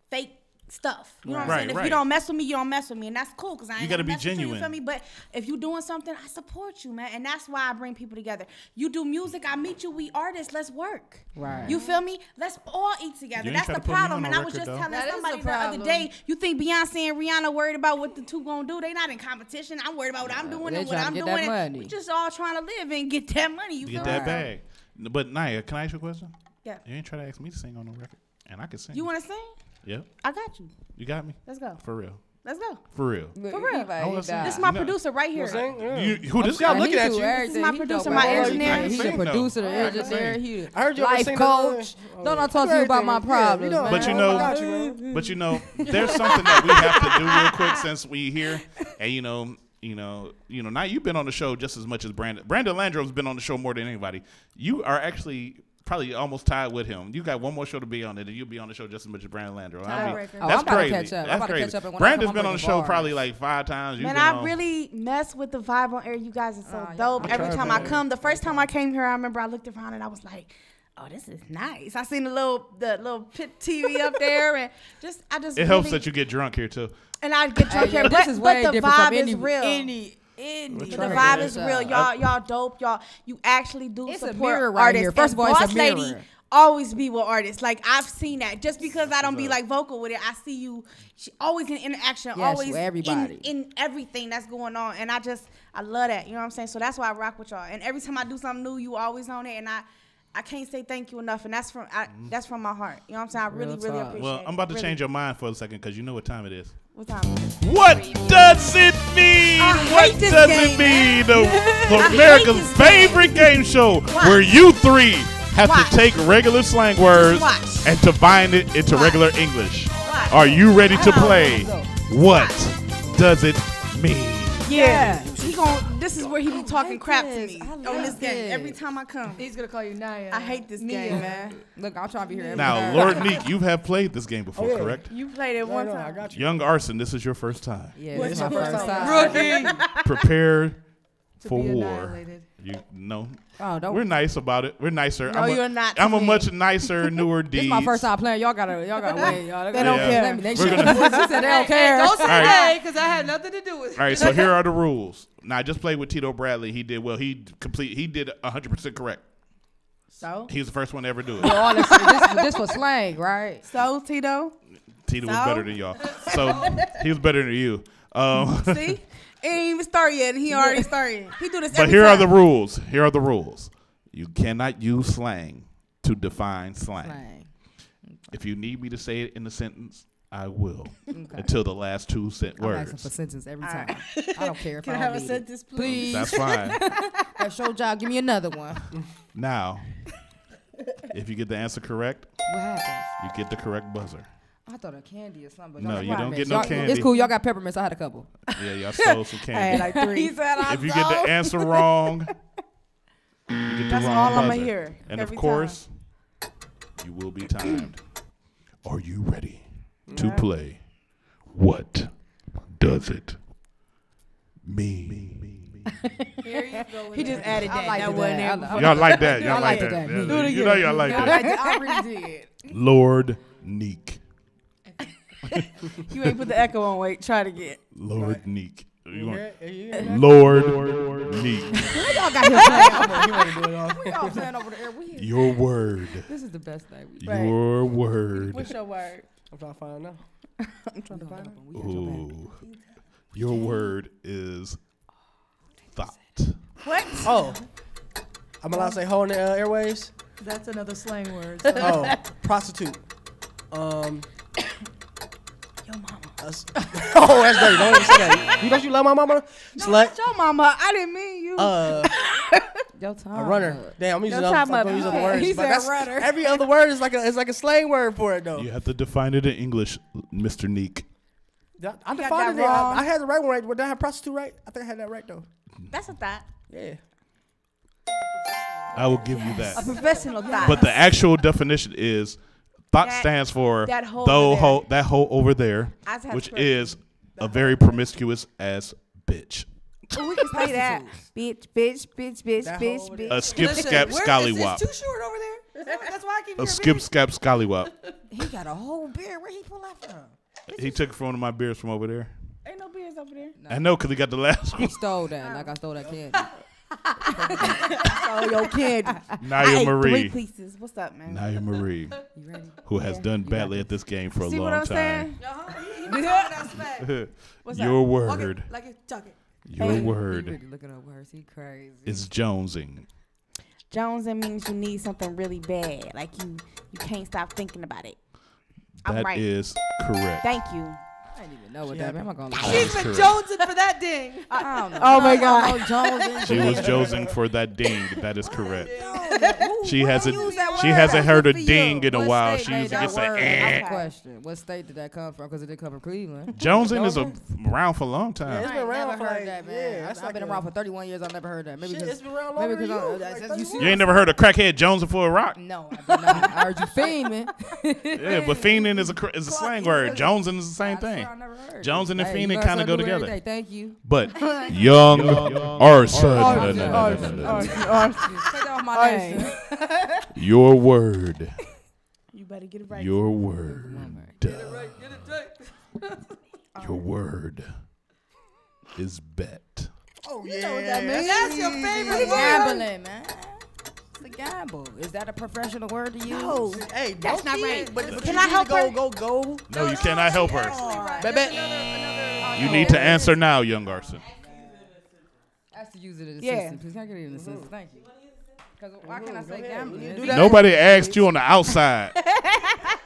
F: fake stuff. You know what I'm saying? If you don't mess with me, you don't mess with me. And that's cool because I ain't
C: You gotta be
F: mess with
C: genuine.
F: You feel me? But if you doing something, I support you, man. And that's why I bring people together. You do music, I meet you, we artists, let's work.
V: Right.
F: You feel me? Let's all eat together.
C: You ain't
F: That's
C: try
F: the
C: to put me on
F: problem.
C: no
F: And I was
C: record,
F: just
C: though.
F: telling
Q: That is
F: somebody
Q: the
F: the other
Q: problem.
F: day, you think Beyonce and Rihanna worried about what the two gonna do? They not in competition. I'm worried about what I'm doing
V: They
F: and what
V: trying
F: I'm
V: to get
F: doing.
V: that
F: And
V: money.
F: we just all trying to live and get that money. You
C: Get
F: feel
C: that
F: me?
C: bag. But Naya, can I ask you a question?
F: Yeah.
C: You ain't try to ask me to sing on no record. And I can sing.
F: You wanna sing?
C: Yep.
F: I got you.
C: You got me?
F: Let's go.
C: For real.
F: Let's go.
C: For real.
F: For real.
C: I wanna sing.
F: This is my
C: No.
F: producer right here.
C: Who this
B: I'm
C: guy?
B: looking at you.
F: This is my producer, my engineer.
V: He's the producer, the engineer. He
B: I heard you ever
V: life
B: sing
V: coach. Don't I talk to you about my problems, man?
C: But
B: Oh,
C: you know, there's something that we have to do real quick since we here, and now you've been on the show just as much as Brandon. Brandon Landro's been on the show more than anybody. You are actually probably almost tied with him. You got one more show to be on it, and you'll be on the show just as much as Brandon Landro. I mean,
F: Tiebreaker.
V: Oh,
C: that's
V: I'm about to
C: crazy.
V: catch up. I'm
C: That's
V: about to
C: crazy.
V: catch up, and when I
C: Brandon's
V: come,
C: been
V: I'm
C: on the
V: bringing
C: show
V: bars.
C: probably like 5 times.
F: Man, I really mess with the vibe on air. You guys are so dope. Every time I come, the first time I came here, I remember I looked around and I was like, "Oh, this is nice." I seen the little pit TV up there, and I just.
C: It helps that you get drunk here too.
F: And I get drunk here,
V: this is way
F: but the
V: different from
F: vibe is real. The vibe is real. Y'all dope. You actually do
V: It's a
F: support
V: mirror right
F: artists.
V: here. First
F: And
V: of all, it's a
F: Boss Lady
V: mirror.
F: always be with artists. Like I've seen that. Just because I don't be like vocal with it, I see you. She always in interaction.
V: Yes,
F: always
V: with everybody.
F: in everything that's going on. And I love that. You know what I'm saying? So that's why I rock with y'all. And every time I do something new, you always on it. And I can't say thank you enough. And that's from my heart. You know what I'm saying? I really appreciate it.
C: Well, I'm about to
F: Really.
C: change your mind for a second because you know what time it is.
F: What time?
C: What does it mean?
F: I hate this
C: What does
F: game,
C: it mean?
F: man.
C: The
F: I hate
C: America's
F: this game.
C: favorite game show
F: Watch.
C: where you three have
F: Watch.
C: to take regular slang words
F: watch.
C: and to bind it into regular English. Are you ready to play? What does it mean?
F: Yeah. This is where he be talking crap to me on this game. Every time I come.
Q: He's gonna call you Naya.
F: I hate this game, man.
V: Look, I'm trying to be here every
C: Now,
V: time.
C: Lord Neek, you have played this game before, correct?
F: You played it one time.
B: I got you.
C: Young Arson, this is your first time.
V: Yeah,
F: What's
V: this is
F: your
V: my
F: first
V: first
F: time?
V: time.
F: Rookie.
C: Prepare for
Q: be
C: war.
Q: annihilated.
C: You know.
V: Oh, don't.
C: We're nice about it. We're nicer.
F: No, you're not to
C: I'm a
F: me.
C: much nicer, newer
V: This
C: D.
V: is my first time playing. Y'all gotta wait. Y'all
F: They don't
C: Yeah.
F: care.
V: They
C: We're
V: should.
C: gonna-
V: She said they don't care.
Q: Don't say
C: All right.
Q: that because I had nothing to do with it.
C: All right, so here are the rules. Now, I just played with Tito Bradley. He did well. He did 100% correct.
F: So?
C: He was the first one to ever do it.
V: Well, honestly, this for slang, right?
F: So, Tito?
C: Tito was
F: So?
C: better than y'all. So he was better than you.
F: See? It ain't even started yet, and he already started. He do this
C: But
F: every
C: here are
F: time.
C: the rules. Here are the rules. You cannot use slang to define slang. If you need me to say it in a sentence, I will. Until the last two
V: I'm asking
C: words.
V: for sentence every
F: All
V: time.
F: right.
V: I don't care if
F: Can
V: I
F: I
V: don't
F: have a
V: need
F: sentence,
V: it.
F: please?
C: That's fine.
V: That show job, give me another one.
C: Now, if you get the answer correct,
V: What happens?
C: you get the correct buzzer.
V: I thought a candy or something. But
C: No,
V: y'all
C: you
V: got
C: don't
V: peppermints.
C: get no
V: Y'all-
C: candy.
V: It's cool. Y'all got peppermints. I had a couple.
C: Yeah, y'all stole some candy.
F: I had like 3.
Q: He said I
C: If you get the answer wrong, you get the
F: That's
C: wrong
F: all I'ma
C: buzzer.
F: hear
C: And
F: every
C: of course, you will be timed. Are you ready to play? What does it Me.
Q: Here you go.
V: He just added that.
Q: like
V: That
Q: that.
V: wasn't there
Q: I
V: before.
C: Y'all like that. Y'all
V: I
C: like
V: liked
C: that.
V: that.
C: Yeah,
V: Do it
C: you know
V: again.
C: y'all like
V: I
C: that.
V: liked it. I really did.
C: Lord Neek.
V: You ain't put the echo on. Wait, try it again.
C: Lord Neek. You want-
B: Yeah.
C: Lord Neek.
V: Y'all got him playing. We all playing over the air. We
C: Your word.
V: This is the best thing.
C: Your word.
V: What's your word?
B: I'm trying to find out now.
V: I'm trying to find out.
C: Ooh. Your word is thought.
V: What?
B: Oh. I'm allowed to say hoe in the airways?
Q: That's another slang word.
B: Oh, prostitute.
V: Your mama.
B: Oh, that's dirty. Don't even say that. Don't you love my mama? Slut.
V: Your mama. I didn't mean you. Your time.
B: A runner. Damn, I'm using other words.
V: He
B: but
V: said
B: that's-
V: runner.
B: Every other word is like a slang word for it though.
C: You have to define it in English, Mr. Neek.
B: I
V: got
B: defined
V: that
B: it.
V: wrong.
B: I had the right one right. Did I have prostitute right? I think I had that right though.
V: That's a thought.
B: Yeah.
C: I will give you
V: A
C: that.
V: professional thought.
C: But the actual definition is thought
V: That-
C: stands for
V: that hoe
C: the
V: over
C: hoe,
V: there.
C: that hoe over there,
V: I just have
C: which
V: to put
C: is a very promiscuous ass bitch.
V: Oh, we can say that. Bitch, bitch, bitch, bitch,
B: That
V: bitch,
B: hoe over
V: bitch.
C: A skip
Q: Listen,
C: scap
Q: where-
C: scallywop.
Q: It's too short over there. Is that- That's why I keep
C: A
Q: hearing
C: skip
Q: bitch.
C: scap scallywop.
V: He got a whole beard. Where he pull that from?
C: He took it from one of my beers from over there.
V: Ain't no beards over there.
C: I know because he got the last one.
V: He stole that like I stole that candy. Oh, your candy.
C: Naya
V: I ate
C: Marie.
V: 3 pieces. What's up, man?
C: Naya Marie,
V: You ready?
C: who has
V: Yeah,
C: done
V: you
C: badly
V: got
C: at this game for a
V: See
C: long
V: what I'm
C: time.
V: saying? What's
C: Your
V: up?
C: word.
Q: Like it, tuck it.
C: Your
V: Hey,
C: word
V: He really looking up words. He crazy.
C: is jonesing.
V: Jonesing means you need something really bad. Like you can't stop thinking about it. I'm
C: That
V: right.
C: is correct.
V: Thank you. I didn't even know what that meant. I'm not gonna lie.
C: That is
Q: She's been
C: correct.
Q: jonesing for that ding.
V: I don't know. Oh my No, God. no, Jonesing.
C: She was jonesing for that ding. That is correct.
V: Who-
C: She
V: who
C: hasn't.
V: used that
C: She
V: word?
C: hasn't
V: That's
C: heard a
V: good for
C: ding
V: you.
C: in a
V: What
C: while.
V: state
C: She
V: made
C: used to
V: that
C: just say.
V: word?
C: Eh.
V: Okay. Question: what state did that come from? Because it didn't come from Cleveland.
C: Jonesing is
V: Jonesing?
C: around for a long
B: Yeah,
C: time.
B: it's been
V: I ain't
B: around
V: never
B: for
V: heard
B: like,
V: that, man.
B: yeah, that's
V: I've
B: like
V: been
B: a-
V: around for 31 years. I've never heard that. Maybe
B: Shit,
V: because
B: it's been around
V: maybe
B: longer
V: because
B: than you.
V: that's
B: Like
V: you
B: 31.
C: You ain't never heard a crackhead jonesing for a rock?
V: No, I did not. I heard you fiending.
C: Yeah, but fiending is a slang word. Jonesing is the same thing. Jonesing and
V: Hey, you
C: fiending
V: learn
C: kind of go
V: something new every
C: together.
V: day. Thank you.
C: But young Arson.
V: Take that off my name.
C: Your word.
V: You better get it right.
C: Your word.
Q: Get it right. Get it right.
C: Your word is bet.
B: Oh
V: You know what that means?
Q: That's your favorite
V: It's
Q: word.
V: gambling, man. It's a gamble. Is that a professional word to use? No.
B: Hey,
V: That's
B: don't
V: not
B: be-
V: right.
B: But
V: Can
B: you
V: I
B: need to
V: help her?
B: Go.
C: No, you cannot help her.
B: Baby.
C: You need to answer now, young Arson.
V: I have to use it as a Yeah. sentence. Please, can I get it in a sentence? Thank you. Because why can't I say gambling?
B: Do that.
C: Nobody asked you on the outside.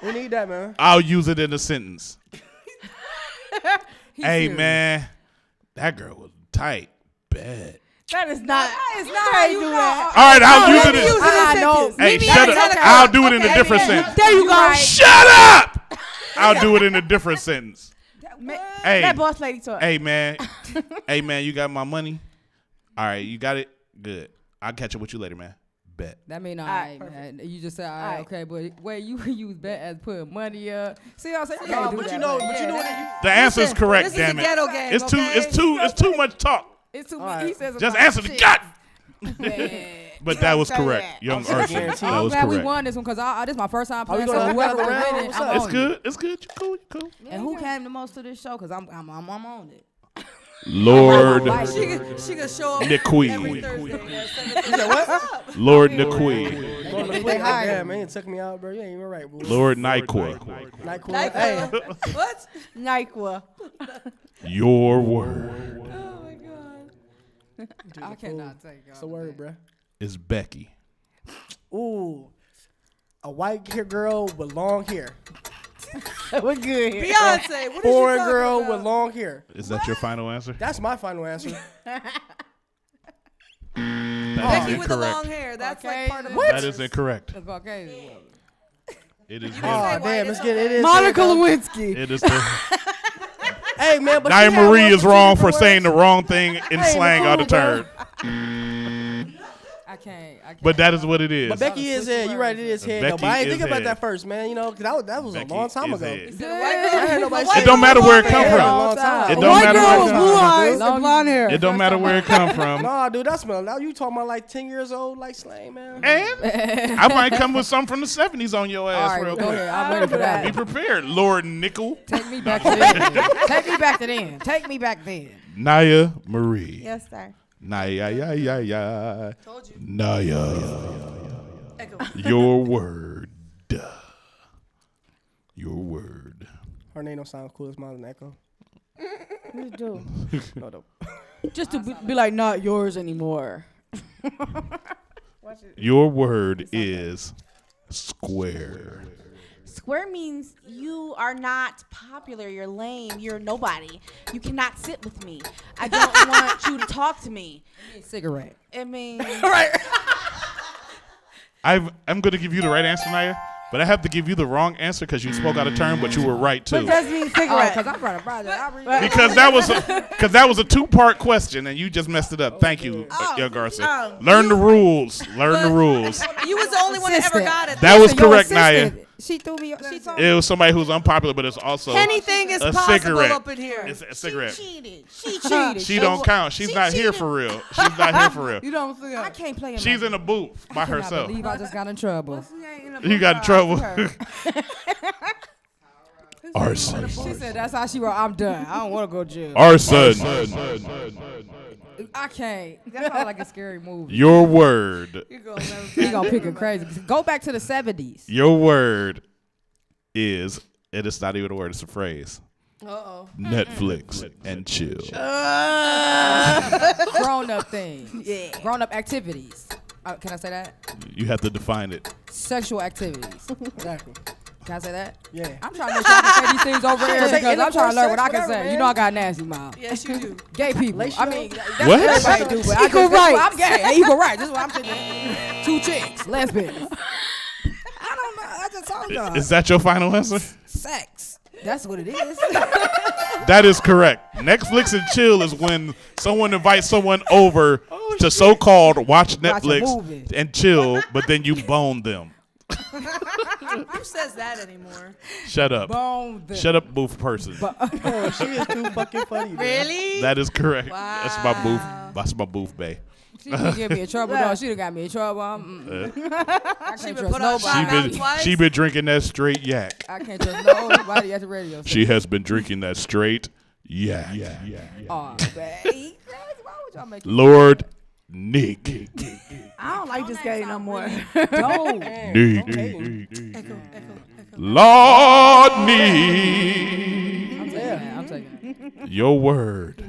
B: We need that, man.
C: I'll use it in a sentence.
V: He's
C: Hey,
V: serious.
C: man, that girl was tight. Bet.
V: That is not. That is not how you do that.
C: All right, I'll use
V: let
C: it
V: me
C: in.
V: use it in a no. sentence.
C: Hey,
V: Maybe
C: shut
V: that's
C: up.
V: okay.
C: I'll do it in a
V: Okay,
C: different
V: yeah.
C: sentence.
V: There you go.
C: Shut up! I'll do it in a different sentence. Hey,
V: That boss lady talk.
C: hey, man. Hey, man, you got my money? All right, you got it? Good. I'll catch up with you later, man. Bet.
V: That mean all right, right, man. You just said all All right, right. okay, but wait, you use bet as putting money up. See what I'm saying? You
B: No,
V: can't do
B: but
V: that,
B: you know,
V: man.
B: but you know what?
C: The answer is correct,
Q: this is
C: damn
Q: a
C: it.
Q: ghetto game,
C: It's too
Q: okay?
C: it's too much talk.
V: It's too.
B: right.
V: He says
C: Just
V: about
C: answer the
V: shit.
C: gut.
V: Man.
C: But that was
V: Say
C: correct,
V: that.
C: young
B: I'm
C: Arson.
B: guaranteed.
C: That
V: I'm
C: was
V: glad we
C: correct.
V: won this one because this is my first time
B: Are we
V: playing. So
B: gonna
V: whoever
B: have a round?
V: win it,
B: What's
V: I'm
B: up?
C: It's
V: on
C: good. It's good. You cool. You cool.
V: it. And who came the most to this show? Because I'm on it.
C: Lord
Q: She could show up
C: NIQUE.
Q: every Thursday. at 7:30.
B: You said what?
C: Lord NIQUE.
B: Yeah, man, you took me out, bro. You ain't even right, boy.
C: Lord NIQUE.
B: NIQUE. Hey,
Q: What?
V: NIQUE.
C: Your word
Q: Oh my god.
V: I cannot take
B: what's the word, bro?
C: is Becky.
B: Ooh, a white hair girl with long hair.
V: We're good here.
Q: Beyonce. What is you
B: Foreign
Q: talking
B: girl
Q: about?
B: with long hair.
C: Is that your final answer?
B: That's my final answer.
C: That
Q: Becky
C: is
Q: with the long
C: incorrect.
Q: hair. That's
V: Okay.
Q: like part of
C: That is incorrect.
V: It's Caucasian.
C: It is
B: Oh,
C: him.
B: damn, let's get it. Is
V: Monica
B: him, though.
V: Lewinsky.
C: It is the
B: Hey, man, but
C: Naya
B: she had
C: Marie
B: one
C: is
B: for two
C: wrong for
B: different
C: saying the
B: words.
C: wrong thing in
B: Hey,
C: slang
B: cool,
C: all the
B: bro.
C: turn.
V: I can't.
C: But that is what it is.
B: But Becky is head. You right, it is head. Though. But I ain't think about
C: head.
B: that first, man. You know, because that was
C: Becky
B: a long time
C: is
B: ago.
C: head.
B: I heard nobody say
C: It don't matter where it come
B: A
C: from.
B: long time.
C: It don't matter where it
V: with
C: come
V: blue
C: from.
V: eyes and blonde hair.
C: It don't matter where it come from.
B: Nah, dude, that's now you talking about like 10 years old, like slang, man.
C: And I might come with something from the 70s on your ass
V: All right,
C: real
V: go
C: quick.
V: ahead. I'm ready for that.
C: Be prepared, Lord Nickel.
V: Take me back to then. Take me back to then. Take me back then.
C: Naya Marie.
F: Yes, sir.
C: Naya. Naya. Your word. Your word.
B: Her name don't sound cool as mine and Echo.
F: What you do?
B: No.
V: Just to be like, not yours anymore.
C: Your word is square.
F: Square means you are not popular. You're lame. You're nobody. You cannot sit with me. I don't want you to talk to me.
V: Cigarette.
F: It means
B: right.
C: I'm going to give you the right answer, Naya, but I have to give you the wrong answer because you spoke out of turn, but you were right too.
F: But does mean cigarette?
V: Because I'm trying to buy that.
C: Because that was a two-part question and you just messed it up. Thank you, Young Garcia. Learn the rules. Learn the rules.
E: You was the only one that ever got it.
C: That was correct, Naya.
V: She threw me. She told
C: It was somebody who's unpopular, but it's also
E: anything is
C: a
E: possible
C: cigarette.
E: up in here.
C: It's a cigarette.
F: She
V: cheated.
C: She don't count. She's not here for real. She's not here for real.
V: You don't see her. I can't play in
C: She's in a booth by herself.
V: I believe I just got in trouble.
C: You got in trouble. Arson.
V: She said that's how she wrote. I'm done. I don't want to go to jail.
C: Arson.
V: I can't. That sounds like a scary movie.
C: Your word.
V: He gonna pick it crazy. Go back to the 70s.
C: Your word is, and it's not even a word, it's a phrase.
E: Uh-oh.
C: Netflix and chill.
V: Grown up things. Yeah. Grown up activities. Can I say that?
C: You have to define it.
V: Sexual activities.
B: Exactly.
V: Can I say that?
B: Yeah.
V: I'm trying to make sure I can say these things over here because I'm trying to learn what I can say.
B: Man.
V: You know I got a nasty mouth.
E: Yes, you do.
V: Gay people. I mean, that's
C: What?
V: what everybody do, but I
F: Equal
V: just, that's why
F: rights.
V: I'm gay. Equal rights. This is what I'm saying. 2 chicks. Lesbians. I don't know. I just told y'all.
C: Is that your final answer?
V: Sex. That's what it is.
C: That is correct. Netflix and chill is when someone invites someone over to so-called watch Netflix and chill, but then you bone them.
E: Who says that anymore?
C: Shut up.
V: Bone them.
C: Shut up, booth person.
B: Oh, she is too fucking funny. Man.
E: Really?
C: That is correct.
E: Wow.
C: That's my booth. That's my booth bay.
V: She can get me in trouble, though. She done got me in trouble. I can't trust nobody.
C: She been drinking that straight yak.
V: I can't trust nobody at the radio station.
C: She has been drinking that straight yak.
V: Oh, babe. Why would y'all make it?
C: Lord Nick.
F: I don't like this game no more.
V: No.
C: Nick. Lord Nick.
V: I'm taking it.
C: Your word.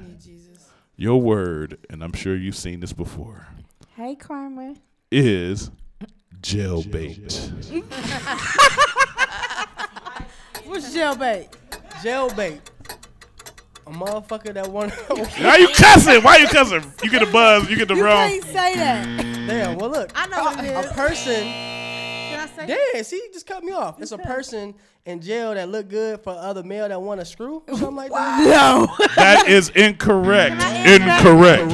C: Your word, and I'm sure you've seen this before,
F: Hey, Carmen.
C: is jailbait.
F: What's jailbait?
B: Jailbait. A motherfucker that want.
C: Why you cussing? Why you cussing? You get a buzz. You get the
F: You
C: wrong.
F: can't say that.
B: Damn. Well, look.
F: I know what it is.
B: A person.
F: Can I say
B: Damn. See, you just cut me off. It's a person in jail that look good for other male that want to screw or something like that.
F: No.
C: That is incorrect. Incorrect.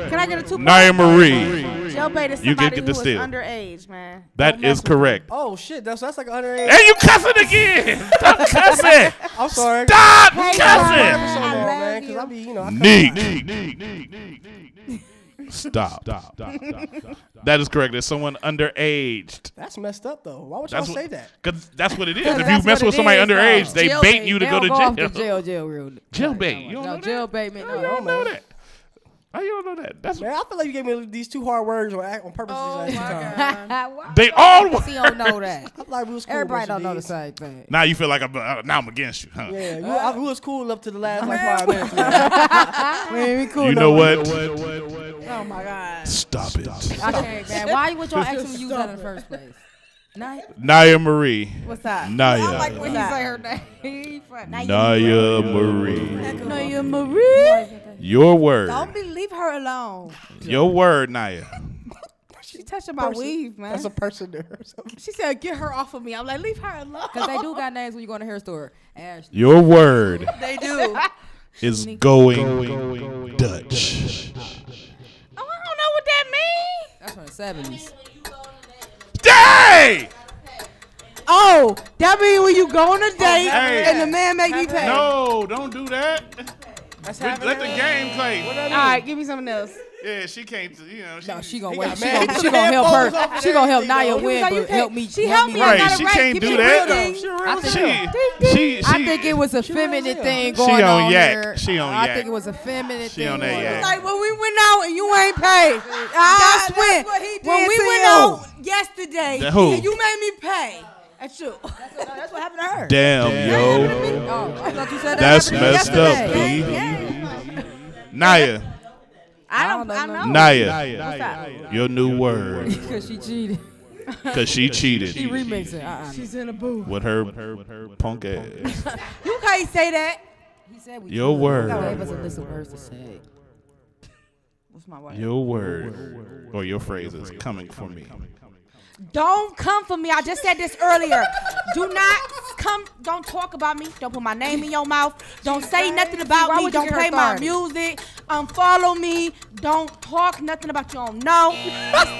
F: Can I get a 2-point?
C: Naya Marie.
F: Jailbait is
C: You
F: somebody
C: get the
F: who is
C: steal.
F: underage, man.
C: That is correct.
B: Oh shit. That's like an underage.
C: And you cussing again. Stop cussing.
B: I'm sorry.
C: Stop
B: Hey,
C: cussing.
B: so long, man, because I be, you know. I
C: Neek. Stop. That is correct. There's someone underaged.
B: That's messed up though. Why would y'all say that?
C: Because that's what it is.
V: Because
C: If you
V: that's
C: mess
V: what
C: with
V: it
C: somebody
V: is,
C: underage,
V: though.
C: they
V: Jailbait.
C: bait you to
V: They
C: go to
V: don't
C: jail.
V: off the jail real.
C: Jailbait. You don't know
V: No,
C: that?
V: jailbait. Man,
C: You don't know that. How you don't know that? That's
B: Man, I feel like you gave me these 2 hard words on purpose.
E: Oh
B: these
E: my
B: last 2 times.
E: God.
C: They all.
V: He don't know that.
B: I like we was cool.
V: Everybody
B: bunch
V: don't
B: of
V: know the
B: Ds.
V: same thing.
C: Now you feel like now I'm against you, huh?
B: Yeah, we was cool up to the last like 5 minutes. Man.
V: We cool.
C: You know what?
F: Oh my God.
C: Stop it.
V: I can't, man. Why would y'all ask him to use that in the first place?
C: Naya Marie.
F: What's that?
C: Naya.
V: I like when he say her name.
C: Naya Marie.
F: Naya Marie.
C: Your word.
F: Don't leave her alone.
C: Your word, Naya.
F: She touching my weave, man.
B: That's a person there.
F: She said, "Get her off of me." I'm like, "Leave her alone."
V: Because they do got names when you go in the hair store. Ashley.
C: Your word
E: They do.
C: is going Dutch.
F: Oh, I don't know what that means.
V: That's what it 70s.
C: Day!
V: Oh, that mean when you go on a date
C: Hey.
V: and the man make me pay.
C: No, don't do that. Let the game play.
V: All right, give me something else.
C: Yeah, she can't. You know,
V: she gonna wait.
B: got
V: She
B: mad.
V: gonna
B: He took the
V: help
B: headphones
V: her.
B: off and
V: She gonna help
B: everything,
V: Naya
B: though.
V: win,
B: He was
V: but
B: like,
V: help me.
B: she
V: help
B: helped
V: me.
B: me. I got
C: Right,
B: it
C: she
B: right.
C: can't
B: Give
C: do
B: me
C: that.
B: the real though.
V: I think it was a feminine thing
C: She
V: going
C: on
V: on
C: yak.
V: there.
C: She on
V: I
C: yak.
V: think it was a feminine
C: She
V: thing.
C: on that
V: going
C: yak.
V: Like when we went out and you ain't paid. I swear. When we went out yesterday,
C: That who?
V: and you made me pay. That's you. That's what happened to her.
C: Damn, yo.
V: Oh, I thought you said that
C: That's
V: happened
C: messed
V: yesterday.
C: up, P. Naya.
V: I know.
C: Naya. Your new word.
V: Because she cheated.
C: Because she cheated.
V: She remixing. She's in a booth.
C: With her punk ass.
V: You can't say that. He said we
C: Your
V: could.
C: word.
V: Gave us a list of words to say. What's my word?
C: Your word. Or your phrase is coming for me.
F: Don't come for me. I just said this earlier. Do not come. Don't talk about me. Don't put my name in your mouth. Don't say nothing about
V: Why
F: me.
V: would you
F: Don't
V: get her
F: play my
V: started?
F: music. Unfollow me. Don't talk nothing about you don't know.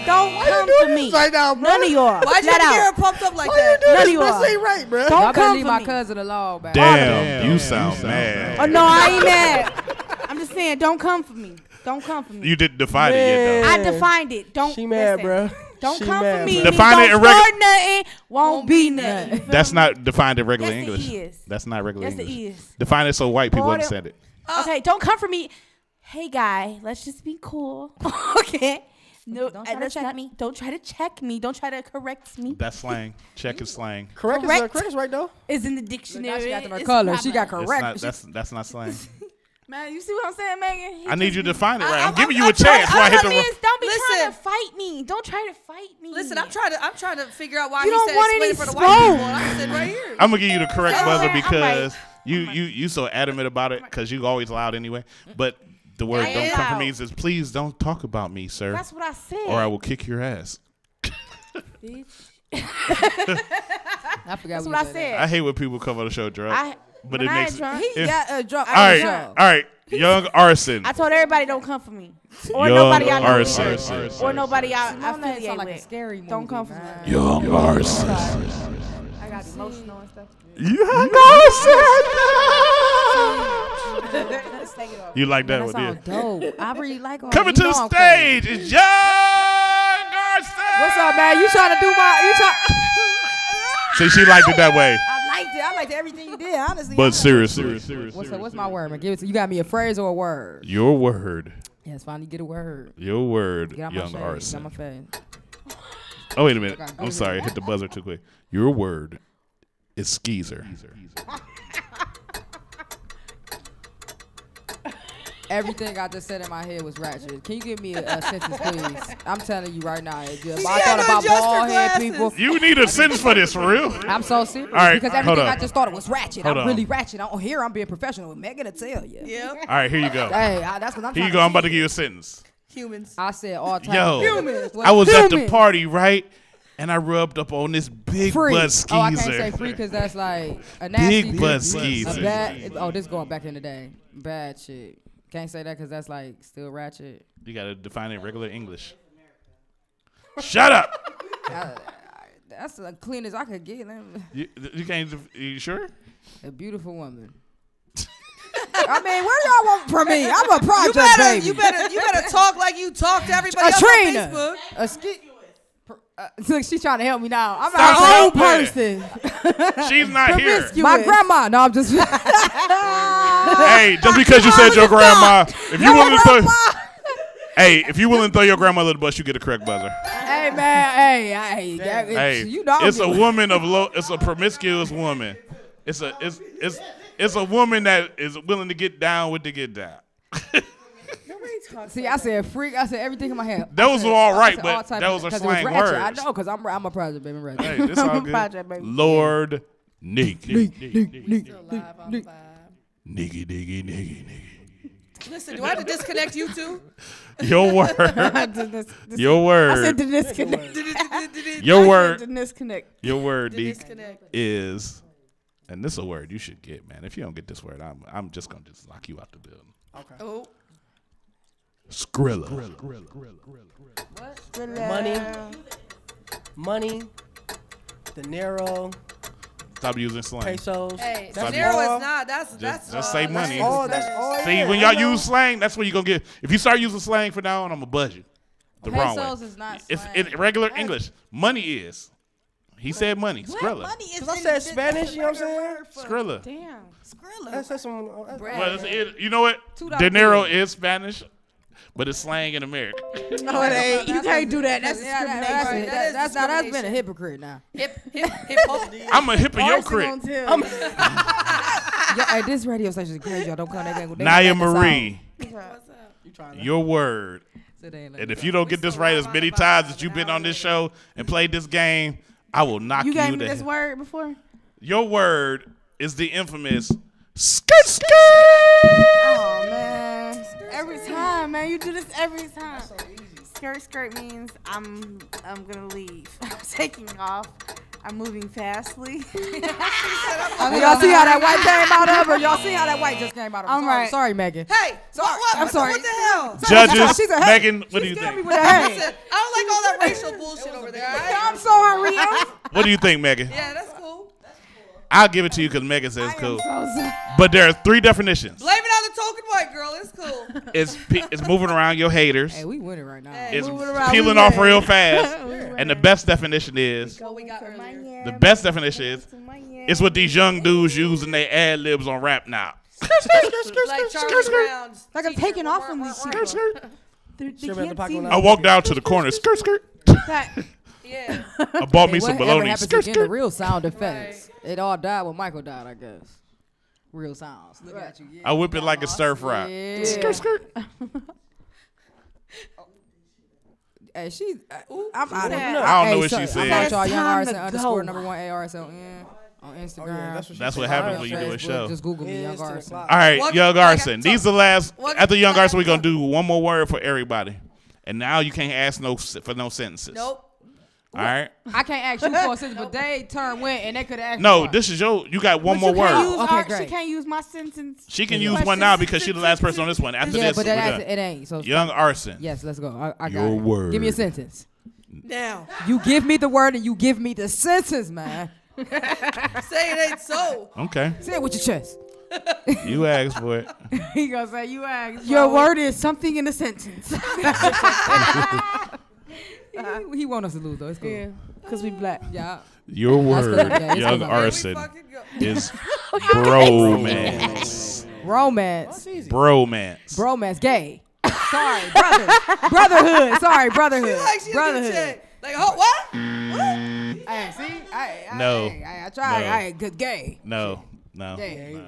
F: Don't come for me.
B: Right now, bro?
F: None of y'all.
E: Why'd you
F: Flat
E: have to get her
F: out.
E: pumped up like
B: Why
E: that?
B: you do
F: None of
B: this?
F: y'all.
B: This ain't right, bro.
V: Y'all
F: Don't
V: better
F: come
V: leave
F: for
V: my
F: me.
V: cousin alone, man.
C: Damn, you sound mad.
F: Oh no, I ain't mad. I'm just saying, don't come for me. Don't come for me.
C: You didn't define it yet, though.
F: I defined it. Don't.
B: She mad,
F: listen.
B: bro.
F: Don't
B: She
F: come
B: mad,
F: for me.
B: bro.
C: Define it in
F: Don't
C: regu-
F: start nothing. Won't be nothing.
C: That's not defined in regular
F: Yes, it
C: English.
F: is.
C: That's not regular
F: Yes, it
C: English.
F: is.
C: Define it so white people
F: Order-
C: understand it.
F: Okay, don't come for me. Hey, guy, let's just be cool. Okay. No, Don't try to let's check not- me. Don't try to check me. Don't try to correct me.
C: That's slang. Check is slang.
B: Correct is right though.
F: Is in the dictionary.
V: She got her
F: It's
V: color.
F: not
V: She got
F: mine.
C: It's
V: correct.
C: not, that's not slang.
F: Man, you see what I'm saying, Megan? He
C: I need
F: just
C: you to
F: be-
C: define it right. I'm
F: I'm
C: giving you a
F: trying-
C: chance before I hit the.
F: All means, don't be trying
E: Listen.
F: to fight me. Don't try to fight me.
E: Listen, I'm trying to figure out why
F: You
E: he
F: don't
E: said
F: want
E: explain
F: any
E: it for the white people.
F: smoke.
E: And I said right here.
C: I'm gonna give you the correct
F: Okay,
C: buzzer
F: I'm
C: because
F: right.
C: you so adamant about it because you always loud anyway. But the word
F: I
C: "don't
F: am
C: come for
F: loud.
C: me" says, "Please don't talk about me, sir,
F: That's what I said.
C: or I will kick your ass."
F: Bitch.
V: I forgot
F: That's
V: we
F: what I
V: said
F: said.
C: I hate when people come on the show drunk, but
F: when
C: it
F: I
C: makes
F: ain't drunk.
V: He
C: it-
V: got a drunk.
C: all right. Young Arson.
F: I told everybody don't come for me. Or
C: Young
F: nobody I know.
C: Arson.
F: Or nobody I
V: Sound
F: affiliate
V: like a
F: with.
V: scary movie.
F: Don't come for me.
C: Young Arson.
F: I got emotional and stuff.
C: Young Arson.
F: Let's take it off.
C: You like that
V: That
C: one, yeah?
V: sound dope. I really like all
C: Coming
V: you
C: to
V: know
C: the
V: I'm crazy.
C: stage is Young Arson.
V: What's up, man? You trying to do my? You try?
C: See, she liked it that way.
V: I liked it. I liked everything you did. Honestly.
C: But seriously,
V: What's my word, man? Give it to you. Got me a phrase or a word?
C: your word.
V: Yes, finally get a word.
C: Your word,
V: Get out
C: Young
V: my face. Get
C: Arson.
V: out my face.
C: Oh, wait a minute.
V: Okay.
C: I'm sorry. I hit the buzzer too quick. Your word is skeezer.
V: Everything I just said in my head was ratchet. Can you give me a sentence, please? I'm telling you right now. I thought about bald head people.
C: You need a sentence for this, for real?
V: I'm so serious.
C: All right,
V: because
C: hold
V: everything
C: on.
V: I just thought it was ratchet.
C: Hold
V: I'm
C: on.
V: really ratchet. Here I'm being professional with Megan to tell you.
E: Yeah.
C: All right, here you go.
V: Hey, that's what I'm
C: Here
V: trying
C: you go. I'm about to give you a sentence.
E: Humans.
V: I said all time.
C: Yo,
V: Humans.
C: I was at the
V: Humans.
C: party, right? And I rubbed up on this big
V: Free.
C: butt skeezer.
V: Oh, I can't say free because that's like a nasty.
C: Big butt
V: a
C: skeezer.
V: bad, oh, this going back in the day. Bad shit. Can't say that because that's like still ratchet.
C: You got to define it in regular English. Shut up.
V: That's as clean as I could get.
C: You can't. You sure?
V: A beautiful woman. I mean, where y'all want from me? I'm a project baby.
E: You better talk like you talk to everybody else
V: Trina.
E: on Facebook.
V: A look, she's trying to help me now. I'm
C: Stop
V: our own
C: helping.
V: person.
C: She's not here.
V: Promiscuous. My grandma. No, I'm just.
C: Hey, just because you said your grandma, if you willing to throw, hey, if you willing to throw your grandmother the bus, you get a correct buzzer.
V: Hey man,
C: Hey,
V: you know
C: it's a
V: me.
C: woman of low. It's a promiscuous woman. It's a woman that is willing to get down with the get down.
V: See, I said freak. I said everything in my head.
C: That was
V: I said-
C: all right,
V: I said
C: but
V: all type
C: that
V: of-
C: was a
V: 'cause it was
C: slang
V: ratchet.
C: word.
V: I know, cause I'm a project baby. Ratchet.
C: Hey, this all
V: I'm a
C: good.
V: project baby.
C: Lord Nick.
V: Niggy.
C: Niggy.
E: Listen, do I have to disconnect you two?
C: Your word. Your word.
V: I said to disconnect.
C: Your
V: I
C: word.
V: said to disconnect.
C: Your word, Nick,
E: Disconnect.
C: is, and this is a word you should get, man. If you don't get this word, I'm just gonna just lock you out the building.
B: Okay.
E: Oh.
C: Skrilla.
B: Money, dinero,
C: Stop using slang.
B: pesos.
Q: Hey,
C: Stop
Q: dinero
C: using-
Q: is not. That's
C: Just say money.
B: That's all. That's all.
C: See, when y'all use slang, that's when you're going to get. If you start using slang from now on, I'm going to buzz you. The wrong way.
V: Pesos is not
C: It's
V: slang.
C: in regular English. Money is. He said money. Skrilla.
B: Because I said Spanish, you know what I'm saying?
C: Skrilla.
V: Damn. Skrilla.
B: That's some.
C: Well, you know what?
V: $2
C: Dinero is Spanish, but it's slang in America.
V: No, it ain't. You can't do that. That's
Q: discrimination.
V: That's been a hypocrite now.
Q: Hip.
C: I'm a hypocrite.
V: Hey, this radio station is crazy. Y'all don't come there.
C: Naya Marie,
V: What's up?
C: your word. And if you don't get this right as many times that you've been on this show and played this game, I will knock you
V: You gave me
C: to
V: this word before?
C: Your word is the infamous skirt skirt.
V: Oh, man. Every time, man. You do this every time. Skirt means I'm going to leave. I'm taking off. I'm moving fastly. Y'all see how that white came out of her? Y'all see how that white just came out of her?
Q: I'm right.
V: Sorry, Megan.
Q: Hey,
V: I'm sorry.
Q: What the hell?
C: Judges,
V: She's a hey.
C: Megan, what do you think?
V: With a hey.
Q: Listen, I don't like all that racial bullshit over there.
V: I'm sorry.
C: What do you think, Megan?
Q: Yeah, that's cool.
C: I'll give it to you because Megan says cool. But there are 3 definitions.
Q: Blame it on the token white girl. It's cool.
C: It's moving around your haters.
V: Hey, we winning right now.
C: It's peeling off real fast. And the best definition is,
Q: What we got earlier.
C: the best definition is, it's what these young dudes use in their ad libs on rap now.
Q: Like Charlie Brown's.
V: Like I'm taking off from these people.
C: I walked down to the corner, skirt skirt.
Q: Yeah.
C: I bought me some
V: Whatever
C: bologna,
V: happens
C: skirt
V: again, the
C: skirt.
V: real sound effects. It all died when Michael died, I guess. Real sounds. Look at you. Yeah.
C: I whip it like a stir fry.
V: Yeah.
C: Skirt skirt.
V: Hey, she's. I'm out of here.
C: I don't know what she said.
V: I'm y'all young
Q: Time to
V: Arson
Q: go.
V: _1 ARSON on Instagram.
C: That's what happens when you do a show.
V: Just Google me, Young Arson.
C: All right,
Q: What-
C: Young
Q: like
C: Arson. These are the last.
Q: What-
C: After Young Arson, we're gonna do one more word for everybody, and now you can't ask for no sentences.
Q: Nope.
C: All right.
V: I can't ask you for a sentence, but they turn went and they could ask.
C: No, this is your. You got one more word.
V: Okay, great. She can't use my sentence.
C: She can use one now because she's the last person on this one. After
V: Yeah,
C: this,
V: but
C: we're
V: that
C: done.
V: it ain't. So
C: Young Arson.
V: Yes, let's go. I got
C: Your
V: it.
C: word.
V: Give me a sentence.
Q: Now.
V: You give me the word and you give me the sentence, man.
Q: Say it ain't so.
C: Okay.
V: Say it with your chest.
C: You asked for it.
V: He gonna say you asked.
E: Your word is something in a sentence.
V: He want us to lose though. It's cool.
E: Yeah, because we black.
V: Yeah.
C: Your
V: That's
C: word,
V: good. Yeah, it's
C: Young
V: good.
C: Arson, is bromance.
V: Romance.
C: Bromance.
V: Bromance. Gay. Sorry, brother. Brotherhood. Sorry, brotherhood.
Q: She
V: Brotherhood.
Q: like, oh, what?
V: Hey, see?
C: No.
V: I tried.
C: No.
V: I ain't good gay.
C: No.
V: Gay.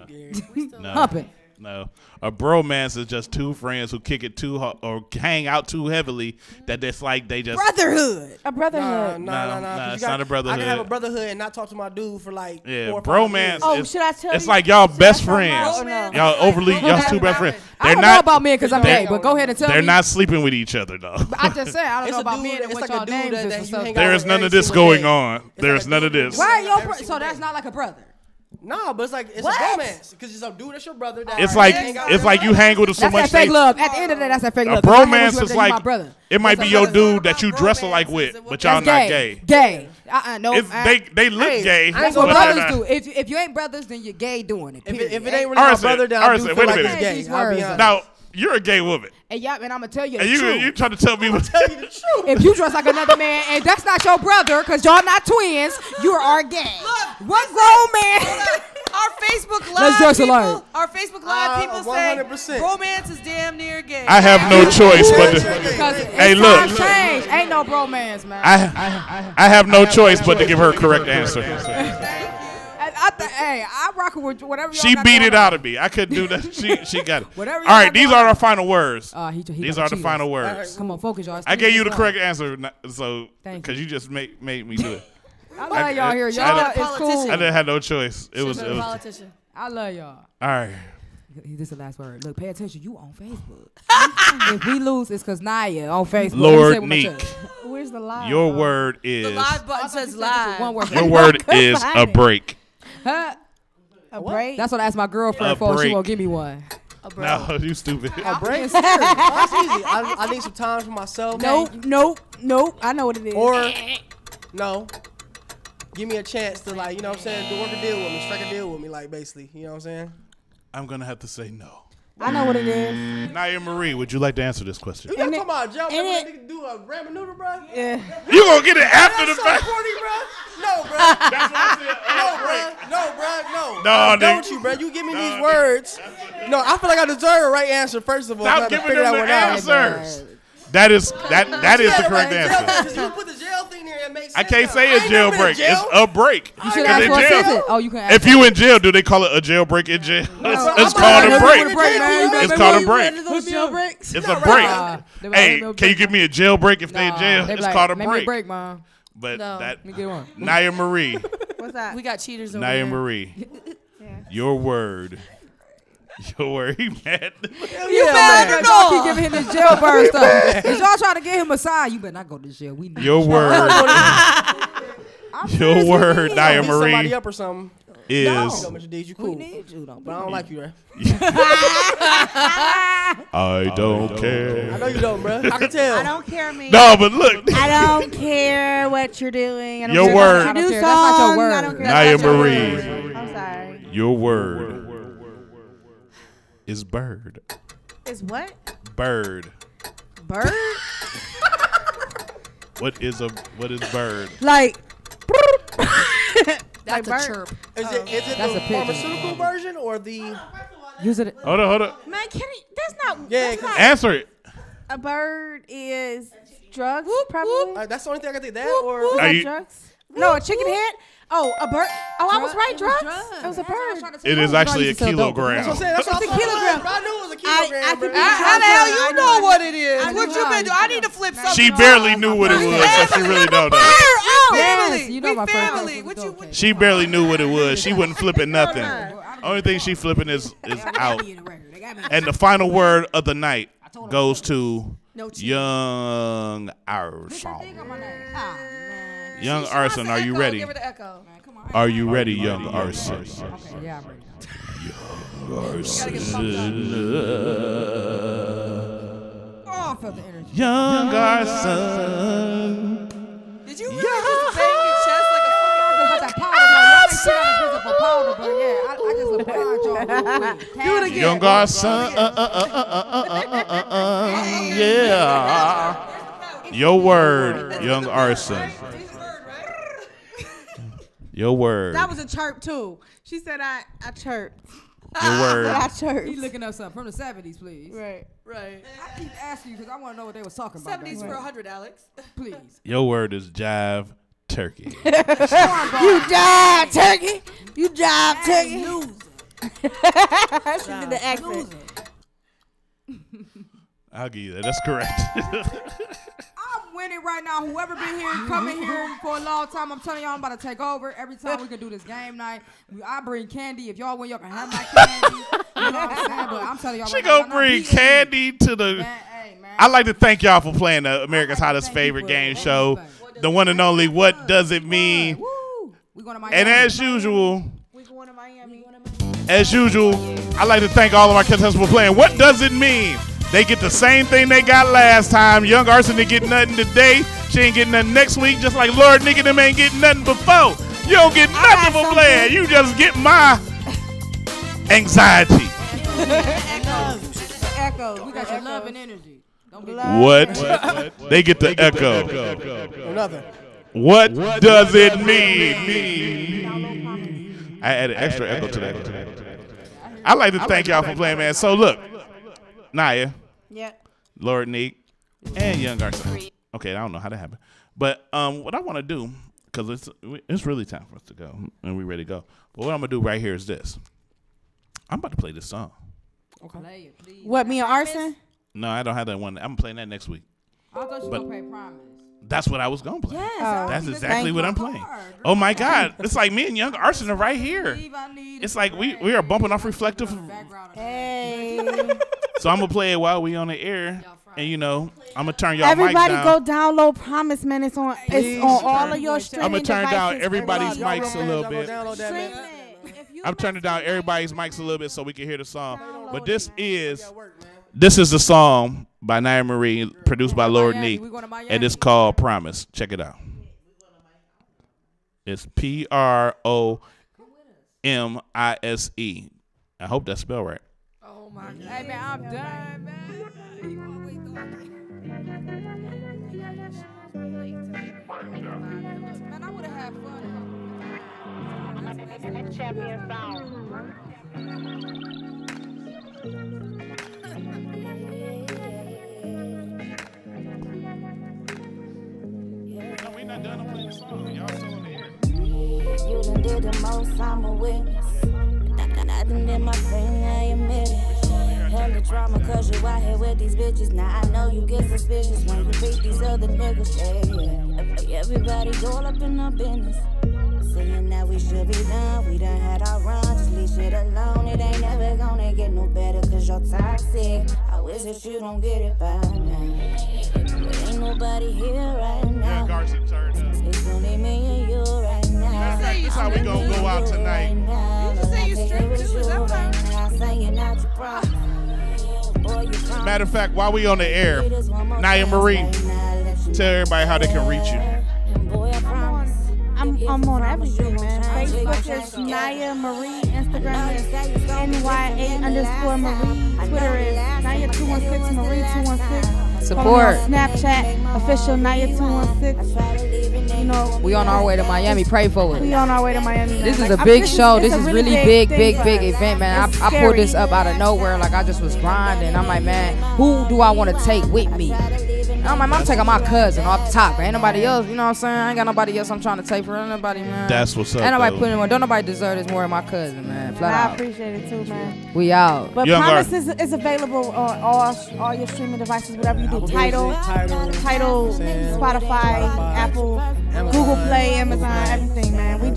C: No.
V: Humping.
C: No. A bromance is just 2 friends who kick it too hard or hang out too heavily that it's like they just
V: Brotherhood.
E: A brotherhood.
C: Nah, it's not a brotherhood.
B: I can have a brotherhood and not talk to my dude for like 4 or 5
C: bromance.
B: years.
E: Oh,
C: is,
E: should I tell
C: it's
E: you?
C: like y'all best
E: tell my
C: friends.
E: romance?
C: Y'all y'all 2 best friends.
V: I don't know about men because I'm gay, but go ahead and tell me.
C: They're not sleeping with each other though.
V: I just said I don't
B: It's
V: know
B: a
V: about
B: dude-
V: men and
B: it's
V: what
B: like a
V: y'all
B: dude
V: names
B: that
V: is
B: you
V: and stuff.
B: hang out
C: There is
B: with
C: none
B: every
C: of this
B: single
C: going
B: day.
C: on. There is none of this.
V: Why your so that's not like a brother.
B: Nah, but it's like it's a romance because it's a dude that's your brother. That
C: It's
B: you
C: like
B: hang out
C: it's
B: with.
C: like you hang with him so
V: That's
C: much.
V: that fake love. At the end of the day, that's that fake
C: A
V: love. 'Cause I hang with
C: bromance
V: you
C: is
V: every day, you my
C: like
V: brother.
C: it might be your dude that you dress like with, but y'all not gay.
V: Gay. No.
C: They look gay.
V: That's
C: but
V: what
C: they're
V: brothers
C: not.
V: do. If you ain't brothers, then you're gay doing it.
B: If
V: period.
B: it ain't really my brother, then I do feel
C: wait a
B: like
C: minute.
B: it's gay.
V: These
B: I'll be
V: words.
B: honest.
C: Now you're a gay woman,
V: And y'all, and I'm gonna tell you the
C: and you
V: truth.
C: trying to tell me what?
B: Tell you the truth.
V: If you dress like another man and that's not your brother, because y'all not twins, you are gay. What grown man?
Q: Our Facebook Live
V: Let's dress
Q: people,
V: alike.
Q: our Facebook Live people say
B: 100%.
Q: romance is damn near gay.
C: I have no choice but
V: Because
C: to. Hey,
V: times
C: look,
V: change. Ain't no bromance, man.
C: I have no choice but to give her a correct answer.
V: Hey, I'm rocking with whatever y'all
C: She
V: got
C: beat
V: going
C: it
V: on.
C: out of me. I couldn't do that. She got it.
V: Whatever
C: All
V: y'all
C: right,
V: got
C: these
V: going
C: are
V: on.
C: our final words.
V: He
C: These
V: gonna
C: are the
V: cheat
C: final
V: us.
C: words.
V: Come on, focus, y'all.
C: I gave you the correct answer, so
V: Thank
C: because you just made me do it.
V: I love y'all here.
C: I
V: Y'all
C: didn't-
V: is cool.
C: I didn't have no choice. It was.
Q: Should've been a politician.
V: I love y'all.
C: All right.
V: This is the last word. Look, pay attention. You on Facebook. If we lose, it's because Naya on Facebook.
C: Lord
V: Let me say it with my
C: Neek.
V: chest.
E: Where's the live?
C: Your word is.
Q: The live button says live.
V: One word.
C: Your word is a break.
V: Huh?
E: A break.
V: That's what I asked my girlfriend
C: A
V: for. She
C: break.
V: won't give me one.
C: No, you stupid.
B: A break? Sure. That's easy. I need some time for myself.
V: Nope. I know what it is.
B: Or, no. Give me a chance to, like, you know what I'm saying, work a deal with me, strike a deal with me, like, basically. You know what I'm saying?
C: I'm going to have to say no.
V: I know what it is.
C: Naya Marie, would you like to answer this question?
B: You talking about Joe? Nigga do a ramen noodle, bro?
V: Yeah.
C: You gonna get it after the fact?
B: Corny, bro? No, bro. That's what I said. No, bro.
C: No,
B: don't you, bro? You give me these words. No, I feel like I deserve a right answer. First of all,
C: Stop giving them the answers. That is the correct answer.
B: You put the jail thing there, it makes sense.
C: I can't say a jailbreak. It's a break.
E: You should ask what says it. Oh, you can ask.
C: If you in jail, do they call it a jailbreak in jail? It's called a break. It's called a break. It's a break. Hey, can you give me a jailbreak if they in jail? It's called a break.
E: Make me a break, Mom.
C: But
E: let me get one.
C: Naya Marie.
V: What's that?
Q: We got cheaters over
C: Naya
Q: here.
C: Marie. Your word. Your word. He mad.
E: You mad? Y'all keep giving him this jailbird stuff. If y'all trying to get him a sign, you better not go to jail. We need
C: your word. Your word, Naya Marie.
B: Somebody up or something.
C: Is
B: Mr. Deeds, you cool. But I don't like you, right?
C: I don't care.
B: I know you don't, bro. I can tell.
V: I don't care, me.
C: No, but look.
V: I don't care what you're doing. I don't
C: Your
V: care
C: word.
V: What you do
E: That's not your word.
V: I don't care.
C: Naya
V: That's not your
C: Marie.
V: word. I'm sorry.
C: Your word is bird.
V: Is what?
C: Bird.
V: Bird?
C: What is bird?
V: Like.
Q: That's
V: like
Q: a chirp.
B: Is it
E: That's
B: the
E: a pigeon.
B: pharmaceutical version or the?
E: Use it.
C: Hold on.
V: Man, can you, that's not.
B: Yeah,
V: that's not,
C: Answer it.
V: a bird is drugs, probably.
B: That's the only thing I can think. That or
V: Is
C: Are
V: that
C: you-
V: drugs? No, a chicken head. Oh, a bird. Oh, I was right.
E: It was
V: Drugs.
E: drugs.
V: It was a bird.
C: It is actually a kilogram.
B: That's what I'm saying. That's what
V: It's a
B: I thought it
V: kilogram.
B: was. I knew it was a kilogram.
V: I
B: bro.
V: could be
Q: How the hell you know what it is?
V: I
Q: What
V: do
Q: you
V: not.
Q: been doing? I need to flip something.
C: She barely knew what it was, so she really don't know.
E: Yes, you know
Q: we
E: my first
Q: family.
E: one.
Q: What you?
C: She barely knew what it was. She wasn't flipping nothing. Only thing she flipping is out. And the final word of the night goes to Young Arson. Young Arson, are you ready?
Q: Give her the echo.
C: Are you ready, Young Arson?
E: Okay, yeah, I'm ready. Oh, I felt the energy.
C: Young Arson.
Q: Did you really just bang your chest like a
E: That powder, though. Y'all ain't seen that visible powder, but yeah, I just applaud y'all real quick.
Q: Do it again.
C: Young Arson. Yeah. Your word, Young Arson. Your word.
V: That was a chirp too. She said I chirped.
C: Your word.
V: I chirped.
E: He looking up something from the 70s, please.
V: Right.
Q: Right.
E: I keep asking you because I want to know what they was talking about.
Q: 70s for 100, Alex.
E: Please.
C: Your word is jive turkey.
V: You jive turkey. You jive turkey. She did the accent.
C: I'll give you that. That's correct.
E: I'm winning right now. Whoever been here, coming here for a long time, I'm telling y'all I'm about to take over. Every time we can do this game night, I bring candy. If y'all win, y'all can have my candy. You know what I'm saying? But I'm telling y'all
C: She
E: right
C: gonna
E: now, y'all not
C: bring
E: beating me.
C: candy to the.
E: Man, hey, man.
C: I'd like to thank y'all for playing the America's Hottest Favorite Game Show. The one and only What Does It Mean?
E: Woo. We going to Miami.
C: And as usual,
V: We going to Miami.
C: I'd like to thank all of our contestants for playing What Does It Mean? They get the same thing they got last time. Young Arson didn't get nothing today. She ain't getting nothing next week, just like Lord Nigga them ain't getting nothing before. You don't get nothing for playing. You just get my anxiety.
E: Echo. We got your love and energy. Don't get
C: What? They get the echo.
B: Another.
C: What does it mean? I added extra echo to that. I'd like to thank y'all for playing, man. So look, Naya, Lord Neek, and Young Arson. Okay, I don't know how that happened, but what I want to do, because it's really time for us to go, and we ready to go. But what I'm gonna do right here is this. I'm about to play this song.
E: Okay. Play it, please.
V: What, me and Arson?
C: No, I don't have that one. I'm playing that next week.
E: I thought you were
C: But-
E: going to play Promise.
C: That's what I was gonna play.
E: Yes,
C: That's exactly what I'm playing. Oh my God! It's like me and Young Arson are right here. It's like we are bumping off reflective.
V: Hey.
C: So I'm gonna play it while we on the air, and you know I'm gonna turn y'all
V: Everybody
C: mics
V: go
C: down.
V: download Promise, man. It's on all of your streaming
C: I'm gonna turn down
V: devices.
C: everybody's
V: Everybody
C: mics a little bit.
V: stream it. If you
C: I'm turning down everybody's mics a little bit so we can hear the song. But this is the song by Nia Marie, produced by Lord Neek, and it's called Promise. Check it out. It's PROMISE. I hope that's spelled right.
E: Oh my God. Hey man, I'm done, man. Man, I would have had fun. Champion sound.
C: We not done playing the song. Y'all still in the air.
D: You done did the most, I'm a witness. I done did my thing, I admit it. Hell the drama, cause you out here with these bitches. Now I know you get suspicious when you beat these other niggas. Yeah. Everybody all up in our business. Saying that we should be done, we done had our run. Just leave shit alone, it ain't never gonna get no better. Cause you're toxic, I wish that you don't get it by now. But ain't nobody here right now. It's only me and you right now.
C: That's how we gonna go out tonight.
E: You just say you straight too, is that right?
C: Matter of fact, while we on the air, Nia Marie, tell everybody how they can reach you.
V: I'm on everything, man. Facebook is Nia Marie. Instagram is NYA_Marie. Twitter is Nia216 Marie 216.
E: Support.
V: Snapchat official Nia216. You know,
E: We on our way to Miami. Pray for us.
V: we on our way to Miami. Man.
E: This is
V: Like,
E: a big
V: this
E: show.
V: it's
E: This
V: a
E: is really
V: big
E: big
V: thing.
E: event, man.
V: It's
E: I pulled
V: scary.
E: this up out of nowhere. Like I just was grinding. I'm like, man, who do I want to take with me? I'm like, I'm taking my cousin off the top. Ain't nobody else. You know what I'm saying? I ain't got nobody else I'm trying to take for anybody, man.
C: That's what's up.
E: Ain't nobody
C: though.
E: putting one. Don't nobody deserve this more than my cousin, man. Flat
V: I
E: out.
V: appreciate it too, man.
E: We out.
V: But
C: Young
V: Promise
C: Garden.
V: is available on all your streaming devices, whatever you do.
B: Apple
V: Tidal,
B: Music,
V: Spotify, Apple, Google Play, Amazon, everything, man. I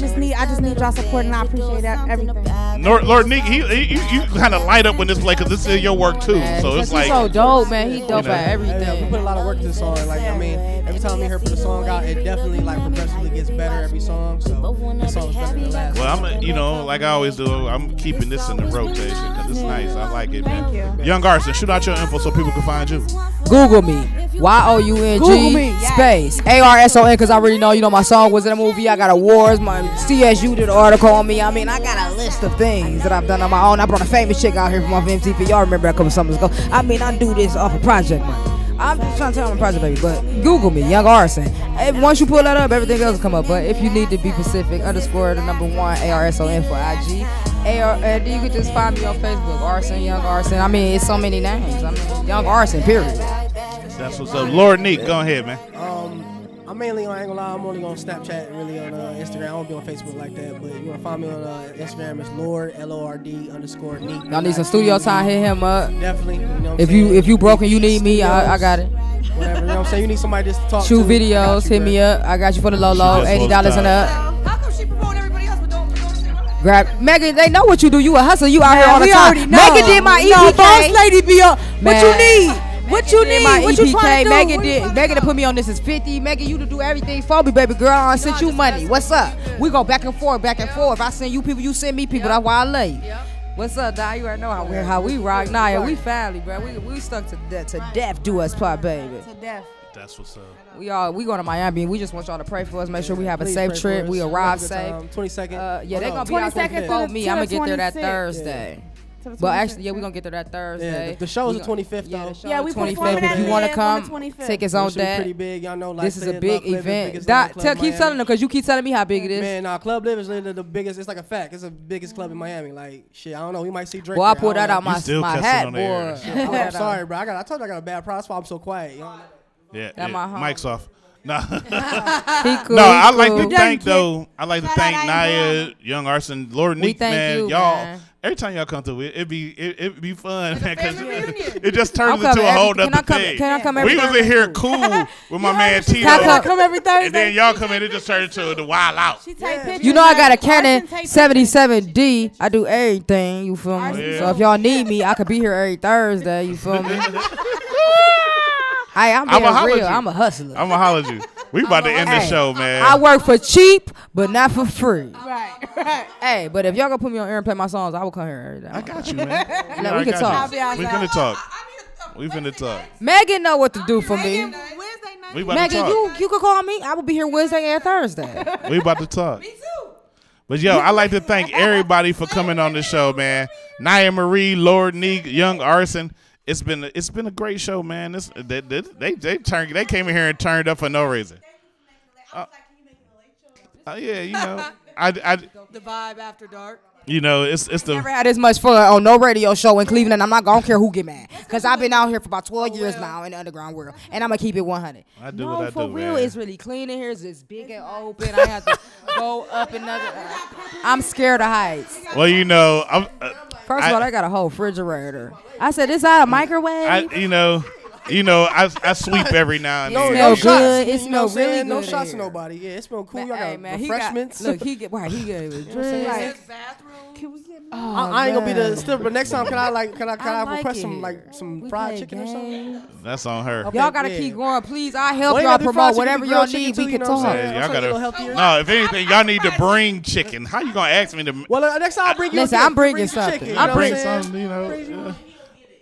V: just need y'all support, and I appreciate that, everything.
C: Lord Nick, you kind of light up when this play because this is your work too.
E: Man,
C: So it's
E: he's
C: like
E: so dope, man. He dope
C: You know.
E: at
B: We
E: everything.
B: put a lot of work into the song. Like, I mean, every time we hear put a song out, it definitely like progressively gets better every song. So this song is better than the last.
C: well, like I always do, I'm keeping this in the rotation because it's nice. I like it, man.
V: Thank you.
C: Young Garson, shoot out your info so people can find you.
E: Google me. YOUNG
V: Google me, yes.
E: space ARSON because I already know, my song was in a movie. I got awards. My CSU did an article on me. I mean, I got a list of things that I've done on my own. I brought a famous chick out here from off MTV. Y'all remember that a couple summers ago. I mean, I do this off a project money. I'm just trying to tell my project baby, but Google me, Young Arson. Once you pull that up, everything else will come up. But if you need to be specific, _1 ARSON for IG. And you can just find me on Facebook, Arson, Young Arson. I mean, it's so many names. I mean, Young Arson, period.
C: That's what's up. Lord Nick, go ahead, man.
B: I'm mainly on, I ain't gonna lie, I'm only on Snapchat and really on Instagram. I don't be on Facebook like that, but you wanna find me on Instagram, it's Lord, LORD_Neek.
E: Y'all need some studio time, hit him up.
B: Definitely. You know what
E: If
B: I'm saying?
E: you broken, you need me, I got it.
B: Whatever, you know what I'm saying? You need somebody just to talk
E: Shoot
B: to.
E: videos, hit me up. I got you for the low low, $80 and up.
Q: How come she promote everybody else but don't
E: Grab Megan, they know what you do. You a hustle. You out here all the
V: we
E: time.
V: already know.
E: Megan did my EPK.
V: No, boss lady be up. What you need? What you
E: Megan did
V: need?
E: my
V: What you trying to do?
E: Megan did. Megan to put me on This Is 50. Megan, you to do everything for me, baby girl. I sent you money. What's up? We go back and forth, back and forth. I send you people, you send me people. That's why I love you. What's up, Di? You already know how we rock. Nah, yeah, we family, bro. We stuck to death. Do us part, baby.
V: To death.
C: That's what's up.
E: We going to Miami, and we just want y'all to pray for us. Make sure we have a
B: Please
E: safe
B: pray
E: trip.
B: for
E: We
B: us.
E: arrive
B: Have a good
E: safe.
B: time. 22nd.
E: Yeah, they gonna be out there
V: 22nd
E: before
V: to
E: me.
V: the
E: I'm gonna get there that
V: 26th.
E: Thursday.
V: To the
E: But
V: 26th,
E: actually, yeah, we're gonna get there that Thursday.
B: Yeah, the show's
E: We
B: the
E: gon-
B: 25th
E: Yeah,
B: though.
E: the show
V: Yeah,
E: the
V: we
E: 25th.
V: performing
E: If you
V: at
E: want to
V: the
E: come,
V: 25th.
E: tickets
B: It
E: on
B: should be
E: that.
B: pretty big. Y'all know, like
E: This is a
B: said,
E: big
B: Love Club is the
E: event.
B: biggest
E: Keep
B: nightclub in
E: telling
B: Miami.
E: them because you keep telling me how big it is.
B: Man, Club Live is literally the biggest. It's like a fact. It's the biggest club in Miami. Like shit, I don't know. We might see Drake.
E: Boy, I
B: there.
E: pulled that
B: don't
E: out
B: know.
E: my hat, boy.
B: I'm sorry, bro. I told you I got a bad problem. That's why I'm so quiet. You know?
C: Yeah,
E: my home.
C: mic's off. No,
E: He cool,
C: no, I
E: he
C: like
E: cool.
C: to thank though. I like to
V: Shout
C: thank
V: out,
C: Nia, Young Arson, Lord
E: We
C: Nick,
E: thank
C: man.
E: you,
C: Y'all,
E: man.
C: every time y'all come through, it be fun, man, because it just turns
E: I'm
C: into a
E: coming
C: whole
E: every-
C: nother
E: can I come-
C: thing.
E: can I come every
C: We was in
E: Thursday?
C: here cool with my man Tito,
V: Can I come every Thursday?
C: and then y'all come in, it just turned into the wild out.
V: She take pictures.
E: You know I got a Canon
V: Carson take
E: 77D. I do everything. You feel me?
C: Yeah.
E: So if y'all need me, I could be here every Thursday. You feel me?
I: I'm
C: I'ma
I: being
C: holler at
I: real.
C: you.
I: I'm a hustler.
C: I'm gonna holler at you. We about to end the show, man.
I: I work for cheap, but not for free.
V: Right.
I: Hey, but if y'all gonna put me on air and play my songs, I will come here every day.
C: I got you, man.
I: Now, we can talk.
C: We finna talk. We finna talk.
I: Megan know what to do for me.
C: We about
I: Megan,
C: to talk.
I: you can call me. I will be here Wednesday and Thursday.
C: We about to talk. Me too. But yo, I like to thank everybody for coming on the show, man. Nia Marie, Lord Neek, Young Arson. It's been a great show, man. They came in here and turned up for no reason. Yeah, you know,
Q: the vibe after dark.
C: You know, it's the
I: Never had as much fun on no radio show in Cleveland. I'm not gonna care who get mad, cause I've been out here for about 12 years now in the underground world, and I'm gonna keep it 100.
C: I do what I
I: for
C: do,
I: real,
C: man.
I: it's really clean in here. It's big and open. I have to go up another. I'm scared of heights.
C: Well, you know,
I: First of all, I got a whole refrigerator. I said, "Is that a microwave?"
C: I sweep every now and then.
I: It smell good. It smell really good.
B: No shots to
I: here.
B: nobody. Yeah, it smell cool. Y'all
I: Hey,
B: got
I: man,
B: refreshments.
I: he gave us drinks.
B: Can we get? I ain't gonna be the still, but next time can I request some fried chicken or something?
C: That's on her.
I: Y'all gotta keep going, please. I help
B: Well,
I: y'all
B: ain't gotta be
I: promote
B: fried
I: whatever
B: chicken,
I: y'all
B: grilled
I: need.
B: chicken
I: We
B: too,
I: can
B: you know what I'm
I: talk.
B: saying?
C: Y'all
B: Something a little
C: gotta.
B: healthier.
C: No, if anything, y'all need to bring chicken. How you gonna ask me to?
B: Well, next time I'll bring you.
I: Listen, I'm bringing something.
C: I bring something. You know.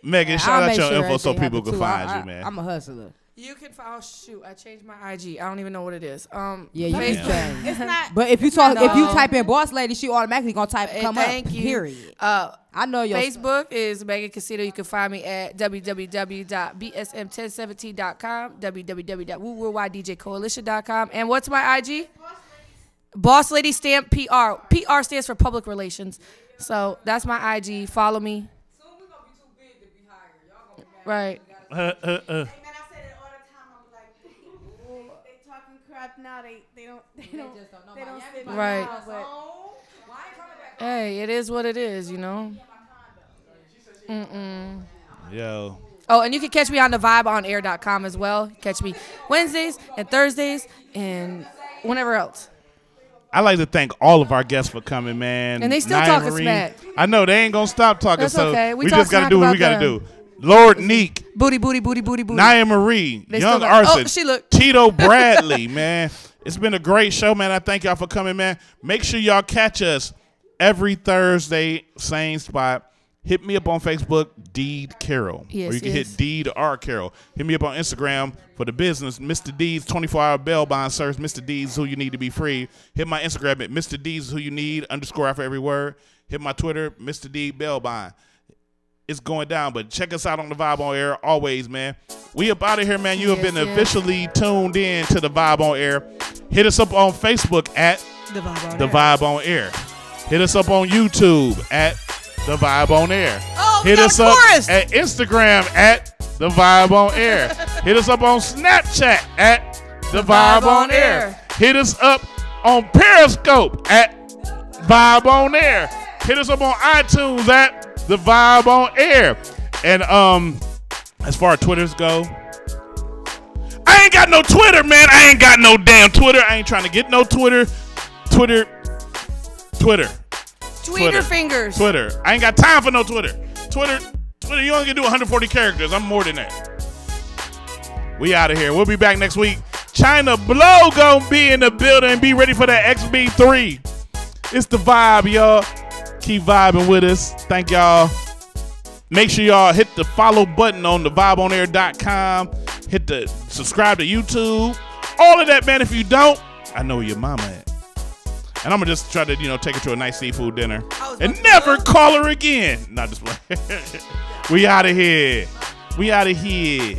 C: Megan, shout out your info so people can find you, man.
I: I'm a hustler.
Q: You can find. Oh shoot! I changed my IG. I don't even know what it is.
I: Yeah, you
Q: Facebook.
I: can.
V: It's not.
I: But if you type in boss lady, she automatically gonna come up.
Q: Thank you.
I: Period.
Q: I
I: know your
Q: Facebook is Megan Casito. You can find me at www.bsm1017.com, www.wooworldwidedjcoalition.com, and what's my IG? Boss Lady Stamp PR. PR stands for public relations. So that's my IG. Follow me. Right.
V: Now they don't
Q: Right. Hey, it is what it is, you know.
C: Yo.
Q: Oh, and you can catch me on thevibeonair.com as well. Catch me Wednesdays and Thursdays and whenever else.
C: I like to thank all of our guests for coming, man.
Q: And they still
C: Nia
Q: talking
C: Marie.
Q: smack.
C: I know they ain't gonna stop talking.
Q: That's
C: so
Q: okay.
C: we
Q: We talk
C: just gotta
Q: smack
C: do what
Q: about
C: we gotta
Q: them.
C: do. Lord Neek,
Q: Booty.
C: Nia Marie,
Q: They
C: Young
Q: still got-
C: Arson,
Q: oh, she look.
C: Tito Bradley, man. It's been a great show, man. I thank y'all for coming, man. Make sure y'all catch us every Thursday, same spot. Hit me up on Facebook, Deed Carroll.
Q: Yes,
C: or you can
Q: yes.
C: hit Deed R Carroll. Hit me up on Instagram for the business, Mr. D's 24-hour bail bond search. Mr. D's who you need to be free. Hit my Instagram at Mr. D's who you need, _ after every word. Hit my Twitter, Mr. D bail bond. It's going down, but check us out on the Vibe on Air always, man. We up out of here, man. You have been officially tuned in to the Vibe on Air. Hit us up on Facebook at
Q: The
C: Vibe on Air. Hit us up on YouTube at The Vibe on Air.
Q: Oh,
C: Hit us up at Instagram at The Vibe on Air. Hit us up on Snapchat at The Vibe on Air. Hit us up on Periscope at Vibe on Air. Hit us up on iTunes at The Vibe on Air. And as far as Twitters go, I ain't got no Twitter, man. I ain't got no damn Twitter. I ain't trying to get no Twitter. Tweeter fingers. Twitter. I ain't got time for no Twitter. Twitter, you only can do 140 characters. I'm more than that. We out of here. We'll be back next week. China Blow gonna be in the building. Be ready for that XB3. It's the vibe, y'all. Keep vibing with us. Thank y'all. Make sure y'all hit the follow button on thevibeonair.com. Hit the subscribe to YouTube. All of that, man. If you don't, I know where your mama at. And I'm going to just try to, take her to a nice seafood dinner. And never call her again. Not just playing. We out of here. We out of here.